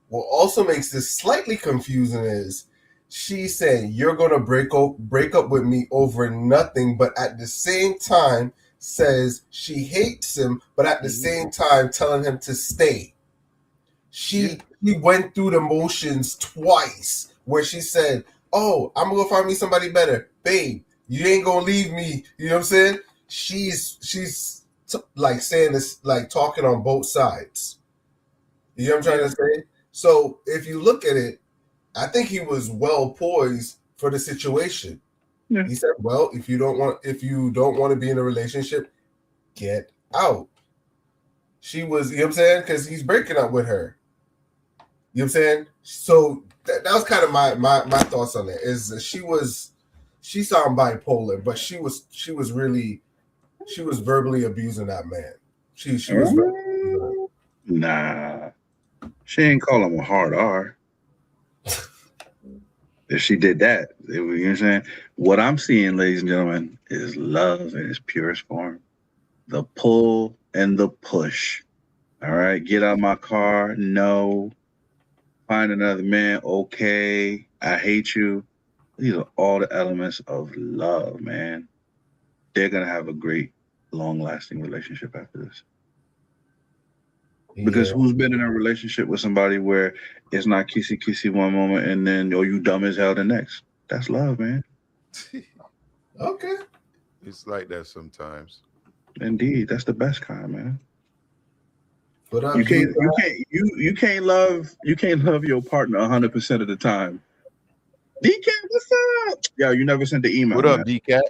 what also makes this slightly confusing is she's saying you're gonna break up with me over nothing, but at the same time says she hates him, but at the same time telling him to stay. She went through the motions twice where she said, oh, I'm gonna go find me somebody better. Babe, you ain't gonna leave me. You know what I'm saying? She's like saying this, like talking on both sides. You know what I'm trying to say? So if you look at it, I think he was well poised for the situation. Yeah. He said, well, if you don't want to be in a relationship, get out. She was, you know what I'm saying? Because he's breaking up with her. You know what I'm saying? So that was kind of my thoughts on it. Is she sounded bipolar, but she was verbally abusing that man. She was nah. She ain't call him a hard R. If she did that, you know what I'm saying? What I'm seeing, ladies and gentlemen, is love in its purest form. The pull and the push. All right, get out of my car. No. Find another man. Okay. I hate you. These are all the elements of love, man. They're going to have a great, long-lasting relationship after this. Because Yeah. who's been in a relationship with somebody where it's not kissy kissy one moment and then you dumb as hell the next? That's love, man. Okay. It's like that sometimes. Indeed, that's the best kind, man. What up, You can't D-Cat? you can't love your partner 100% of the time. D-Cat, what's up? Yo, you never sent the email. What up, man. D-Cat?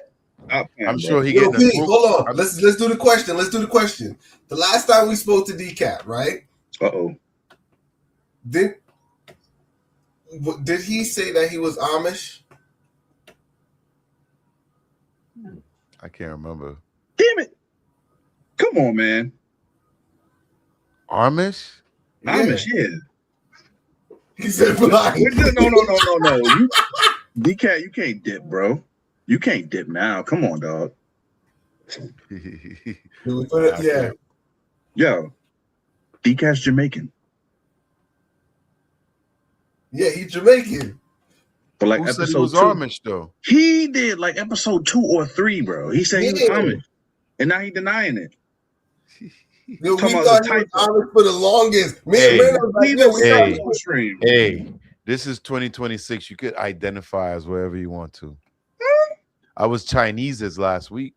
I'm sure he Yo, getting a Pete, group. hold on. Let's do the question. Let's do the question. The last time we spoke to D-Cat, right? Uh-oh. Did he say that he was Amish? I can't remember. Damn it. Come on, man. Amish? Amish, yeah. He said black. No. D-Cat, you can't dip, bro. You can't dip now. Come on, dog. Yeah. Yo, D-Cat's Jamaican. Yeah, he's Jamaican. But like Who said episode he was 2, Amish though? he did like episode 2 or 3, bro. He said he was Yeah. Amish, and now he denying it. Yo, we Talking about thought the he was typo. Amish for the longest. Me Hey. and Brandon was like, yo, we thought he was Stream. Hey, this is 2026. You could identify as wherever you want to. I was Chinese as last week.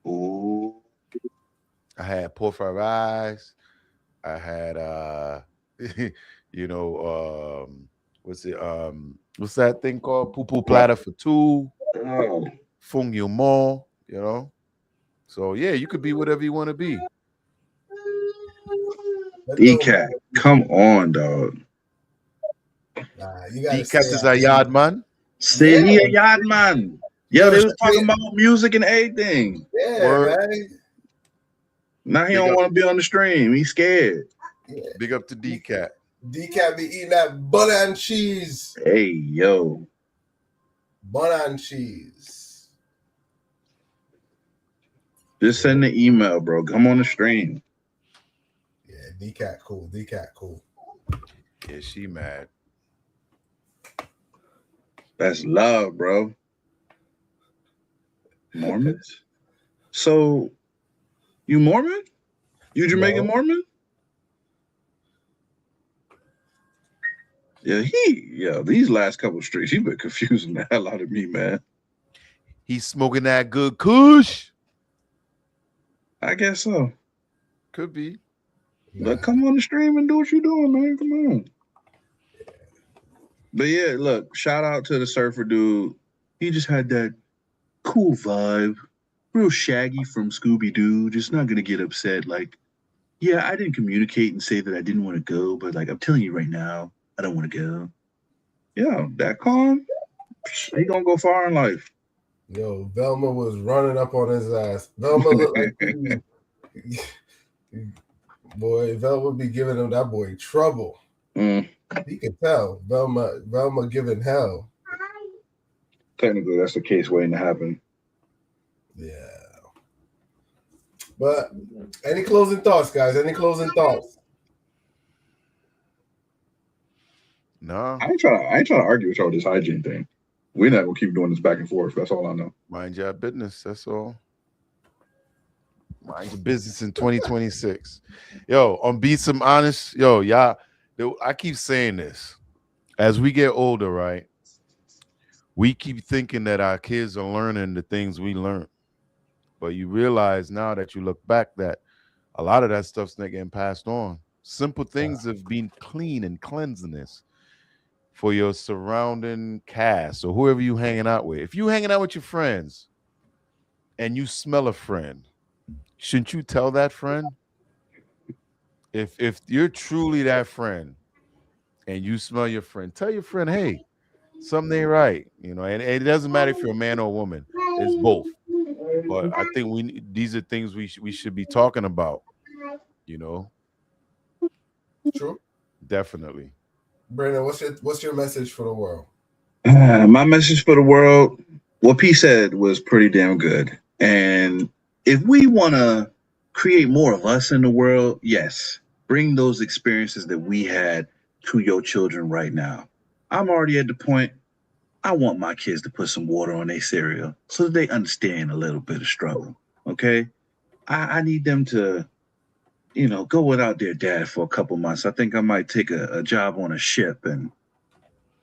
Ooh. I had pork fried rice. I had what's that thing called? Poo platter for two. Oh. Fung yu mo, So yeah, you could be whatever you want to be. D-Cat, come on, dog. You gotta D-Cat say is a yard man. Say he a yard man. Yo, they was talking straight- about music and everything. Yeah, Word. man. Now he Big don't up. want to be on the stream. He's scared. Big up to D-Cat. D-Cat be eating that butter and cheese. Hey, yo. Butter and cheese. Just send the email, bro. Come on the stream. Yeah, D-Cat cool. D-Cat cool. Yeah, she mad. That's love, bro. Mormons? So, you Mormon? You Jamaican No. Mormon? Yeah, these last couple streets, he been confusing the hell out of me, man. He's smoking that good kush. I guess so. Could be. But come on the stream and do what you're doing, man. Come on. But yeah, look, shout out to the surfer dude. He just had that cool vibe. Real Shaggy from Scooby-Doo. Just not gonna get upset. Like, yeah, I didn't communicate and say that I didn't want to go, but like I'm telling you right now, I don't want to go. Yeah, that calm. He gonna go far in life. Yo, Velma was running up on his ass. Velma looked like boy, Velma be giving him that boy trouble. Mm. He can tell. Velma giving hell. Technically, that's the case waiting to happen. Yeah. But any closing thoughts, guys? Any closing thoughts? No. I ain't trying to argue with y'all this hygiene thing. We're not gonna keep doing this back and forth. That's all I know. Mind your business. That's all. Mind your business in 2026. Yo, on Be Some Honest, y'all, I keep saying this. As we get older, right? We keep thinking that our kids are learning the things we learned. But you realize now that you look back that a lot of that stuff's not getting passed on. Simple things of being clean and cleanliness for your surrounding cast or whoever you hanging out with. If you hanging out with your friends and you smell a friend, shouldn't you tell that friend? If you're truly that friend and you smell your friend, tell your friend, hey, something ain't right. And it doesn't matter if you're a man or a woman. It's both. But I think these are things we should be talking about. True. Definitely. Brandon, what's your message for the world? My message for the world, what P said was pretty damn good. And if we want to create more of us in the world, yes, bring those experiences that we had to your children right now. I'm already at the point, I want my kids to put some water on their cereal so that they understand a little bit of struggle, okay? I need them to go without their dad for a couple months. I think I might take a job on a ship and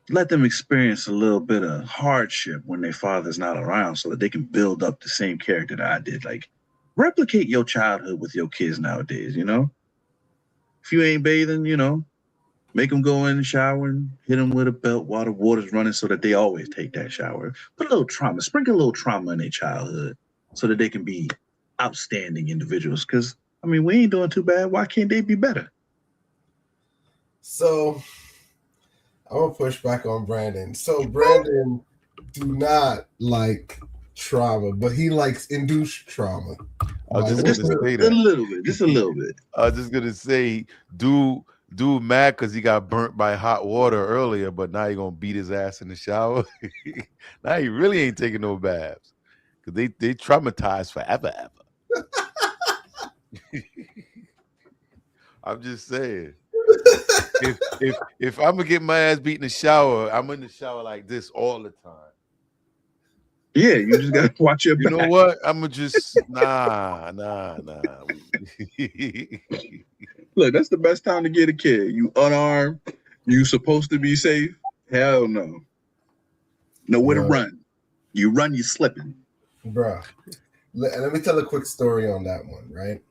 let them experience a little bit of hardship when their father's not around so that they can build up the same character that I did. Like, replicate your childhood with your kids nowadays, If you ain't bathing, make them go in the shower and hit them with a belt while the water's running so that they always take that shower. Put a little trauma, sprinkle a little trauma in their childhood so that they can be outstanding individuals. Because, we ain't doing too bad. Why can't they be better? So I'm gonna push back on Brandon. So Brandon do not like trauma, but he likes induced trauma. I was just gonna say that. Just a little bit. I was just gonna say, dude mad because he got burnt by hot water earlier, but now you're gonna beat his ass in the shower. Now he really ain't taking no baths because they traumatized forever. I'm just saying. If I'm gonna get my ass beat in the shower, I'm in the shower like this all the time. Yeah, you just gotta watch your back. You know what? I'm gonna just nah. Look, that's the best time to get a kid. You unarmed, you supposed to be safe. Hell no. Nowhere to run. You run, you slipping. Bruh. Let me tell a quick story on that one, right?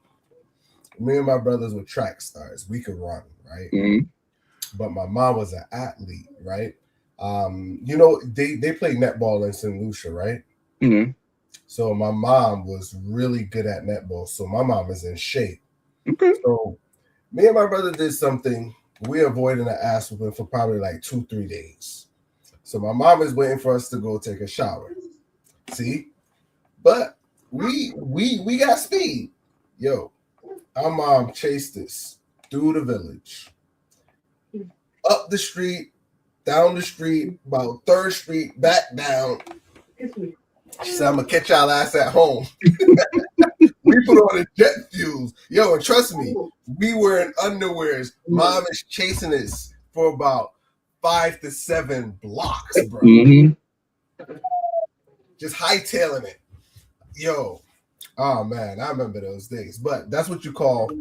Me and my brothers were track stars. We could run, right? Mm-hmm. But my mom was an athlete, right? They play netball in St. Lucia, right? Mm-hmm. So my mom was really good at netball. So my mom is in shape. Okay. So me and my brother did something. We avoided an ass whooping for probably like 2-3 days. So my mom is waiting for us to go take a shower. See? But we got speed. Yo, our mom chased us through the village, up the street, down the street, about 3rd Street, back down. She said, I'm going to catch y'all ass at home. We put on the jet fuels. Yo, and trust me, we were in underwears. Mom is chasing us for about 5 to 7 blocks, bro. Mm-hmm. Just hightailing it. Yo, oh man, I remember those days. But that's what you call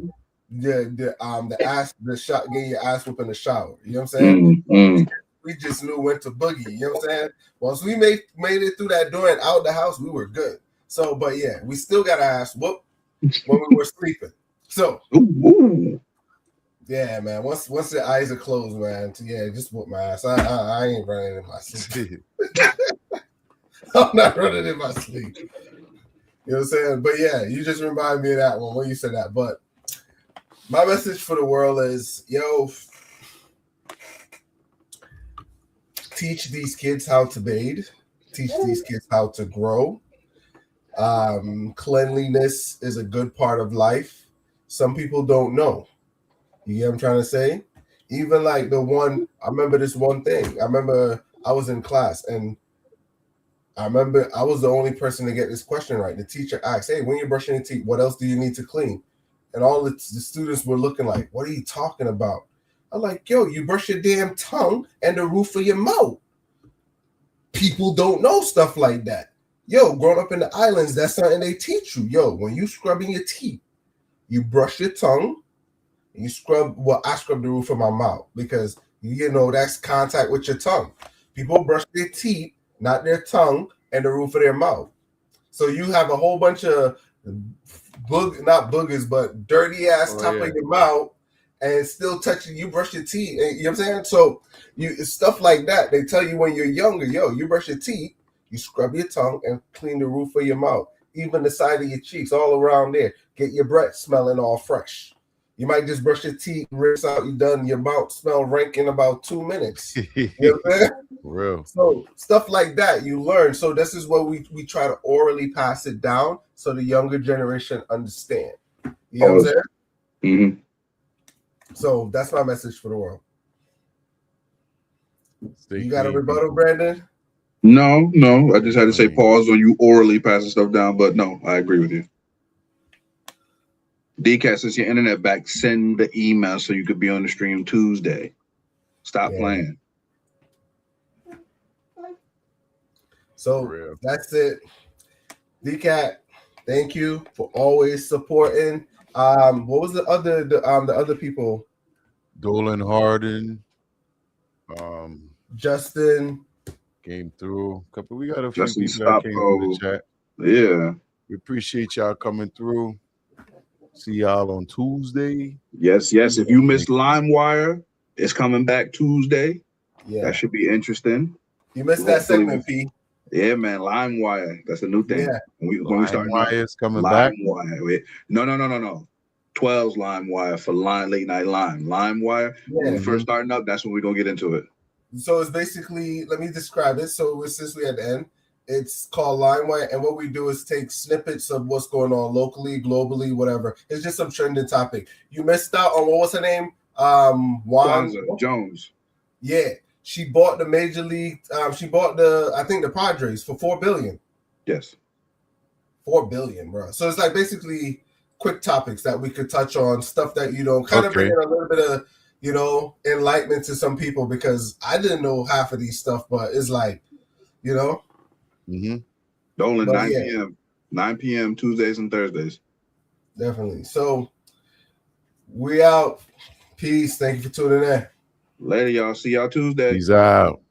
the shot, getting your ass whooped in the shower. You know what I'm saying? Mm-hmm. We just knew when to boogie. You know what I'm saying? Once we made it through that door and out the house, we were good. So, but yeah, we still got our ass whooped when we were sleeping. So, yeah, man. Once the eyes are closed, man, just whoop my ass. I ain't running in my sleep. I'm not running in my sleep. You know what I'm saying? But yeah, you just remind me of that one when you said that. But my message for the world is, yo, teach these kids how to bathe. Teach these kids how to grow. Cleanliness is a good part of life. Some people don't know. You get what I'm trying to say? Even like I remember this one thing. I remember I was in class and I remember I was the only person to get this question right. The teacher asked, hey, when you're brushing your teeth, what else do you need to clean? And all the students were looking like, what are you talking about? I'm like, yo, you brush your damn tongue and the roof of your mouth. People don't know stuff like that. Yo, growing up in the islands, that's something they teach you. Yo, when you scrubbing your teeth, you brush your tongue, and you scrub, I scrub the roof of my mouth because, that's contact with your tongue. People brush their teeth, not their tongue, and the roof of their mouth. So you have a whole bunch of not boogers, but dirty ass top of your mouth, and still touching. You brush your teeth, and, you know what I'm saying? So stuff like that. They tell you when you're younger, yo, you brush your teeth, you scrub your tongue, and clean the roof of your mouth, even the side of your cheeks, all around there. Get your breath smelling all fresh. You might just brush your teeth, rinse out, you done. Your mouth smell rank in about 2 minutes. You know what I'm saying? Real. So stuff like that you learn. So this is what we try to orally pass it down so the younger generation understand. You know what I'm saying? Mm-hmm. So that's my message for the world. You got a rebuttal, Brandon? No. I just had to say pause on you orally passing stuff down, but no, I agree with you. DCAT, since your internet back, send the email so you could be on the stream Tuesday. Stop playing. So that's it. DCAT, thank you for always supporting. What was the other people? Dolan Harden. Justin came through. We got a few Justin people that came through the Stoppo. chat. Yeah. We appreciate y'all coming through. See y'all on Tuesday. Yes. If you missed LimeWire, it's coming back Tuesday. Yeah. That should be interesting. You missed that segment, P. Yeah, man. LimeWire. That's a new thing. Yeah. When we start LimeWire is coming back. LimeWire. No. 12's LimeWire for late night Lime. LimeWire. When we first starting up, that's when we're gonna get into it. So it's basically, let me describe it. So since we at the end, it's called LimeWire, and what we do is take snippets of what's going on locally, globally, whatever. It's just some trending topic. You missed out on what was her name? Kwanzaa Jones. Yeah, she bought the Major League. She bought the Padres for $4 billion. Yes, $4 billion, bro. So it's like basically quick topics that we could touch on, stuff that kind of bring in a little bit of enlightenment to some people, because I didn't know half of these stuff, but it's like, Mm-hmm. Dolan, 9 p.m. 9 p.m. Tuesdays and Thursdays. Definitely. So we out. Peace. Thank you for tuning in. Later, y'all. See y'all Tuesday. Peace out.